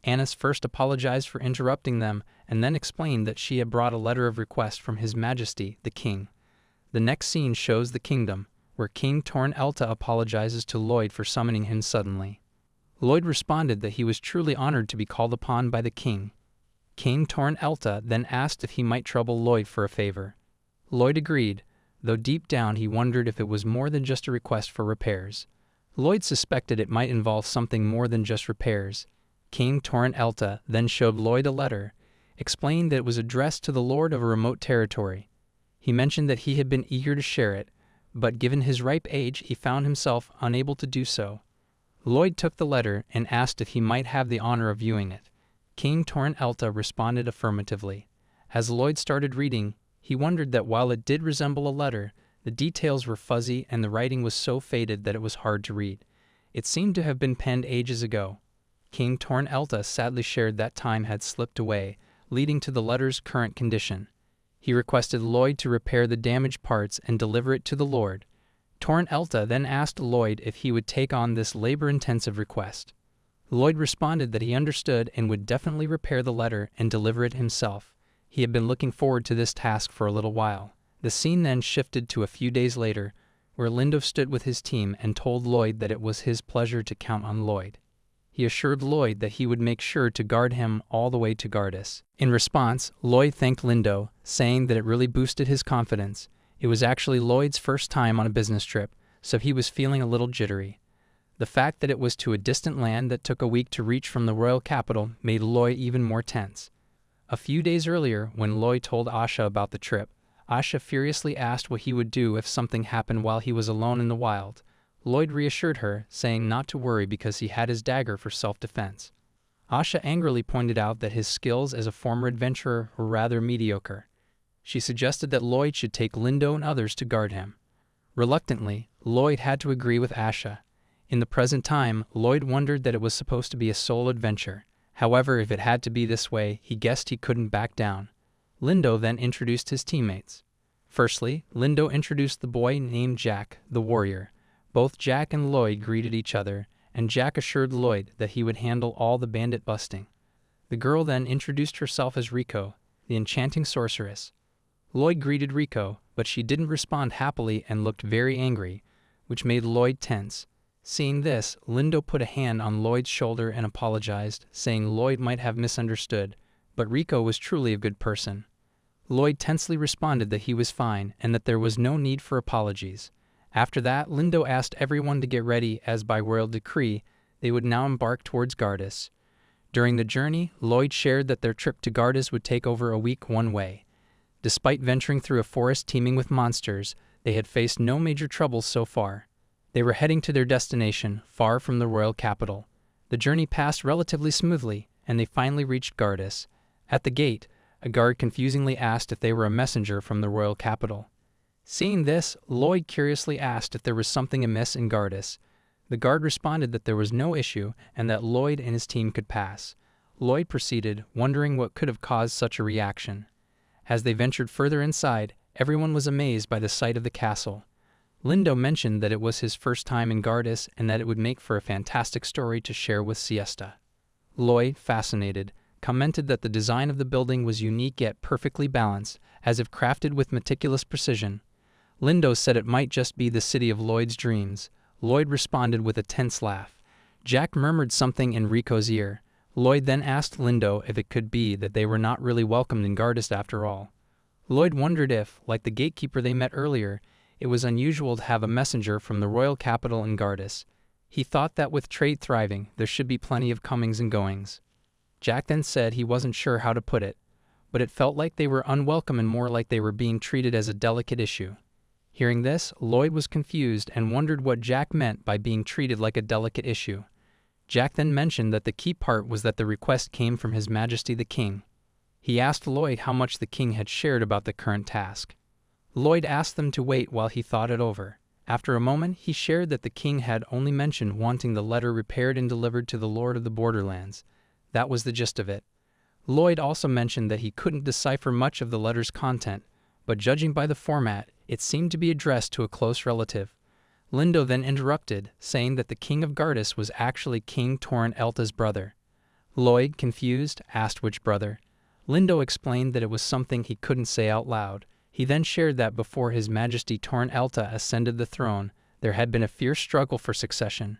Annis first apologized for interrupting them and then explained that she had brought a letter of request from His Majesty, the King. The next scene shows the kingdom, where King Torn Elta apologizes to Lloyd for summoning him suddenly. Lloyd responded that he was truly honored to be called upon by the king. King Torn Elta then asked if he might trouble Lloyd for a favor. Lloyd agreed, though deep down he wondered if it was more than just a request for repairs. Lloyd suspected it might involve something more than just repairs. King Torn Elta then showed Lloyd a letter. explained that it was addressed to the lord of a remote territory. He mentioned that he had been eager to share it, but given his ripe age, he found himself unable to do so. Lloyd took the letter and asked if he might have the honor of viewing it. King Torn-Elta responded affirmatively. As Lloyd started reading, he wondered that while it did resemble a letter, the details were fuzzy and the writing was so faded that it was hard to read. It seemed to have been penned ages ago. King Torn-Elta sadly shared that time had slipped away, leading to the letter's current condition. He requested Lloyd to repair the damaged parts and deliver it to the Lord. Torn-Elta then asked Lloyd if he would take on this labor-intensive request. Lloyd responded that he understood and would definitely repair the letter and deliver it himself. He had been looking forward to this task for a little while. The scene then shifted to a few days later, where Lindo stood with his team and told Lloyd that it was his pleasure to count on Lloyd. He assured Lloyd that he would make sure to guard him all the way to Gardas. In response, Lloyd thanked Lindo, saying that it really boosted his confidence. It was actually Lloyd's first time on a business trip, so he was feeling a little jittery. The fact that it was to a distant land that took a week to reach from the royal capital made Lloyd even more tense. A few days earlier, when Lloyd told Asha about the trip, Asha furiously asked what he would do if something happened while he was alone in the wild. Lloyd reassured her, saying not to worry because he had his dagger for self-defense. Asha angrily pointed out that his skills as a former adventurer were rather mediocre. She suggested that Lloyd should take Lindo and others to guard him. Reluctantly, Lloyd had to agree with Asha. In the present time, Lloyd wondered that it was supposed to be a solo adventure. However, if it had to be this way, he guessed he couldn't back down. Lindo then introduced his teammates. Firstly, Lindo introduced the boy named Jack, the warrior. Both Jack and Lloyd greeted each other, and Jack assured Lloyd that he would handle all the bandit busting. The girl then introduced herself as Rico, the enchanting sorceress. Lloyd greeted Rico, but she didn't respond happily and looked very angry, which made Lloyd tense. Seeing this, Lindo put a hand on Lloyd's shoulder and apologized, saying Lloyd might have misunderstood, but Rico was truly a good person. Lloyd tensely responded that he was fine and that there was no need for apologies. After that, Lindo asked everyone to get ready as by royal decree, they would now embark towards Gardas. During the journey, Lloyd shared that their trip to Gardas would take over a week one way. Despite venturing through a forest teeming with monsters, they had faced no major troubles so far. They were heading to their destination, far from the royal capital. The journey passed relatively smoothly, and they finally reached Gardas. At the gate, a guard confusingly asked if they were a messenger from the royal capital. Seeing this, Lloyd curiously asked if there was something amiss in Gardas. The guard responded that there was no issue and that Lloyd and his team could pass. Lloyd proceeded, wondering what could have caused such a reaction. As they ventured further inside, everyone was amazed by the sight of the castle. Lindo mentioned that it was his first time in Gardas and that it would make for a fantastic story to share with Siesta. Lloyd, fascinated, commented that the design of the building was unique yet perfectly balanced, as if crafted with meticulous precision. Lindo said it might just be the city of Lloyd's dreams. Lloyd responded with a tense laugh. Jack murmured something in Rico's ear. Lloyd then asked Lindo if it could be that they were not really welcomed in Gardas after all. Lloyd wondered if, like the gatekeeper they met earlier, it was unusual to have a messenger from the royal capital in Gardas. He thought that with trade thriving, there should be plenty of comings and goings. Jack then said he wasn't sure how to put it, but it felt like they were unwelcome and more like they were being treated as a delicate issue. Hearing this, Lloyd was confused and wondered what Jack meant by being treated like a delicate issue. Jack then mentioned that the key part was that the request came from His Majesty the King. He asked Lloyd how much the king had shared about the current task. Lloyd asked them to wait while he thought it over. After a moment, he shared that the king had only mentioned wanting the letter repaired and delivered to the Lord of the Borderlands. That was the gist of it. Lloyd also mentioned that he couldn't decipher much of the letter's content, but judging by the format, it seemed to be addressed to a close relative. Lindo then interrupted, saying that the king of Gardas was actually King Torn-Elta's brother. Lloyd, confused, asked which brother. Lindo explained that it was something he couldn't say out loud. He then shared that before His Majesty Torn-Elta ascended the throne, there had been a fierce struggle for succession.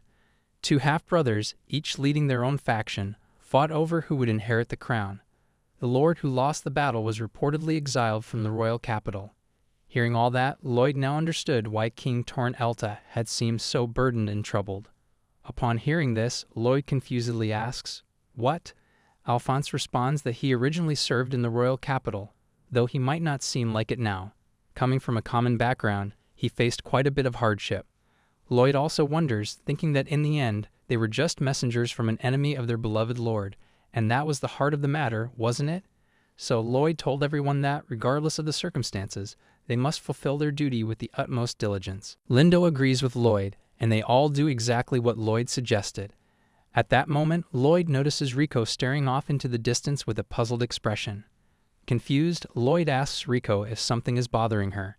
Two half-brothers, each leading their own faction, fought over who would inherit the crown. The lord who lost the battle was reportedly exiled from the royal capital. Hearing all that, Lloyd now understood why King Torn-Elta had seemed so burdened and troubled. Upon hearing this, Lloyd confusedly asks, "What?" Alphonse responds that he originally served in the royal capital, though he might not seem like it now. Coming from a common background, he faced quite a bit of hardship. Lloyd also wonders, thinking that in the end, they were just messengers from an enemy of their beloved lord, and that was the heart of the matter, wasn't it? So Lloyd told everyone that, regardless of the circumstances, they must fulfill their duty with the utmost diligence. Lindo agrees with Lloyd, and they all do exactly what Lloyd suggested. At that moment, Lloyd notices Rico staring off into the distance with a puzzled expression. Confused, Lloyd asks Rico if something is bothering her.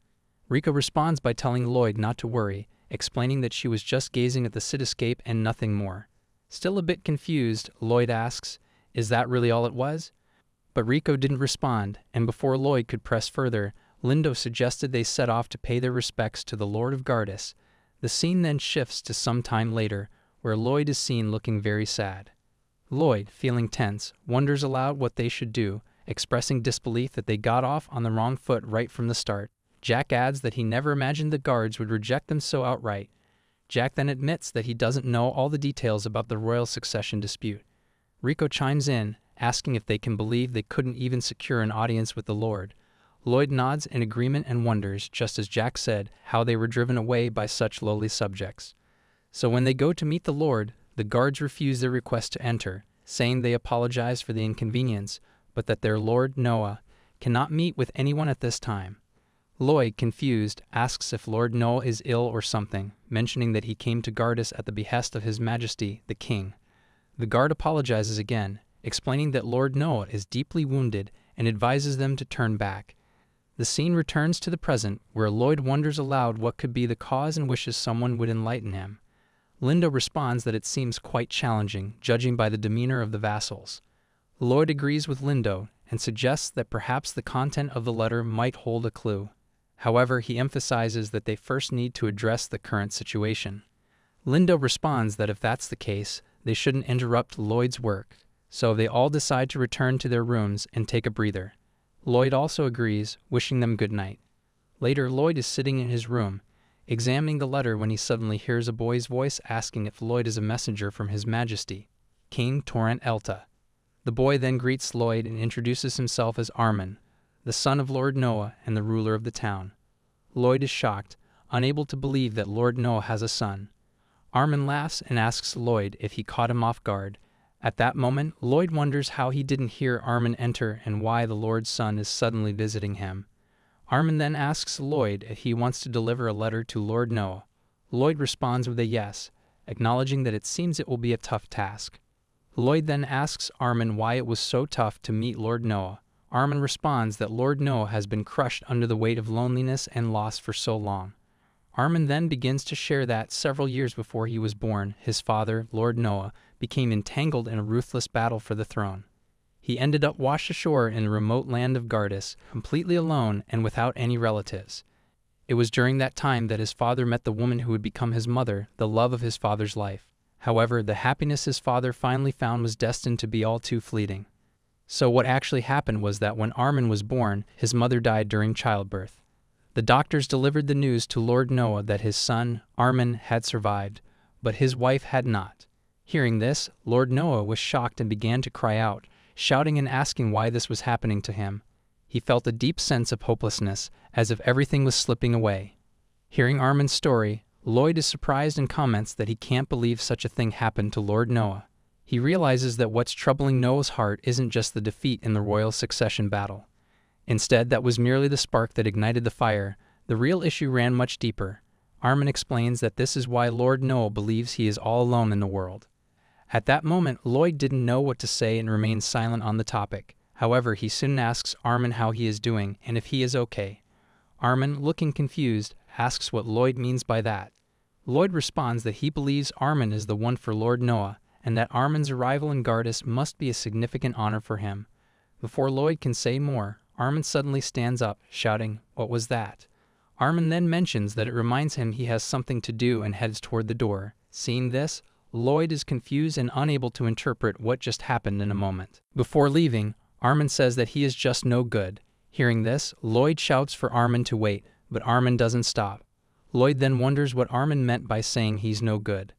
Rico responds by telling Lloyd not to worry, explaining that she was just gazing at the cityscape and nothing more. Still a bit confused, Lloyd asks, "Is that really all it was?" But Rico didn't respond, and before Lloyd could press further, Lindo suggested they set off to pay their respects to the Lord of Gardus. The scene then shifts to some time later, where Lloyd is seen looking very sad. Lloyd, feeling tense, wonders aloud what they should do, expressing disbelief that they got off on the wrong foot right from the start. Jack adds that he never imagined the guards would reject them so outright. Jack then admits that he doesn't know all the details about the royal succession dispute. Rico chimes in, asking if they can believe they couldn't even secure an audience with the Lord. Lloyd nods in agreement and wonders, just as Jack said, how they were driven away by such lowly subjects. So when they go to meet the Lord, the guards refuse their request to enter, saying they apologize for the inconvenience, but that their Lord Noah cannot meet with anyone at this time. Lloyd, confused, asks if Lord Noah is ill or something, mentioning that he came to Gardus at the behest of His Majesty, the King. The guard apologizes again, explaining that Lord Noah is deeply wounded and advises them to turn back. The scene returns to the present, where Lloyd wonders aloud what could be the cause and wishes someone would enlighten him. Lindo responds that it seems quite challenging, judging by the demeanor of the vassals. Lloyd agrees with Lindo and suggests that perhaps the content of the letter might hold a clue. However, he emphasizes that they first need to address the current situation. Lindo responds that if that's the case, they shouldn't interrupt Lloyd's work, so they all decide to return to their rooms and take a breather. Lloyd also agrees, wishing them good night. Later, Lloyd is sitting in his room, examining the letter when he suddenly hears a boy's voice asking if Lloyd is a messenger from His Majesty, King Torrent Elta. The boy then greets Lloyd and introduces himself as Armin, the son of Lord Noah and the ruler of the town. Lloyd is shocked, unable to believe that Lord Noah has a son. Armin laughs and asks Lloyd if he caught him off guard. At that moment, Lloyd wonders how he didn't hear Armin enter and why the Lord's son is suddenly visiting him. Armin then asks Lloyd if he wants to deliver a letter to Lord Noah. Lloyd responds with a yes, acknowledging that it seems it will be a tough task. Lloyd then asks Armin why it was so tough to meet Lord Noah. Armin responds that Lord Noah has been crushed under the weight of loneliness and loss for so long. Armin then begins to share that, several years before he was born, his father, Lord Noah, became entangled in a ruthless battle for the throne. He ended up washed ashore in the remote land of Gardus, completely alone and without any relatives. It was during that time that his father met the woman who would become his mother, the love of his father's life. However, the happiness his father finally found was destined to be all too fleeting. So what actually happened was that when Armin was born, his mother died during childbirth. The doctors delivered the news to Lord Noah that his son, Armin, had survived, but his wife had not. Hearing this, Lord Noah was shocked and began to cry out, shouting and asking why this was happening to him. He felt a deep sense of hopelessness, as if everything was slipping away. Hearing Armin's story, Lloyd is surprised and comments that he can't believe such a thing happened to Lord Noah. He realizes that what's troubling Noah's heart isn't just the defeat in the royal succession battle. Instead, that was merely the spark that ignited the fire. The real issue ran much deeper. Armin explains that this is why Lord Noah believes he is all alone in the world. At that moment, Lloyd didn't know what to say and remained silent on the topic. However, he soon asks Armin how he is doing and if he is okay. Armin, looking confused, asks what Lloyd means by that. Lloyd responds that he believes Armin is the one for Lord Noah, and that Armin's arrival in Gardus must be a significant honor for him. Before Lloyd can say more, Armin suddenly stands up, shouting, "What was that?" Armin then mentions that it reminds him he has something to do and heads toward the door. Seeing this, Lloyd is confused and unable to interpret what just happened in a moment. Before leaving, Armin says that he is just no good. Hearing this, Lloyd shouts for Armin to wait, but Armin doesn't stop. Lloyd then wonders what Armin meant by saying he's no good.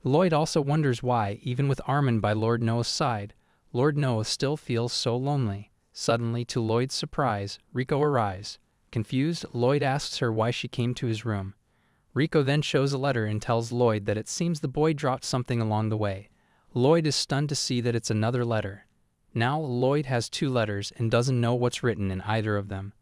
Lloyd also wonders why, even with Armin by Lord Noah's side, Lord Noah still feels so lonely. Suddenly, to Lloyd's surprise, Rico arrives. Confused, Lloyd asks her why she came to his room. Rico then shows a letter and tells Lloyd that it seems the boy dropped something along the way. Lloyd is stunned to see that it's another letter. Now Lloyd has two letters and doesn't know what's written in either of them.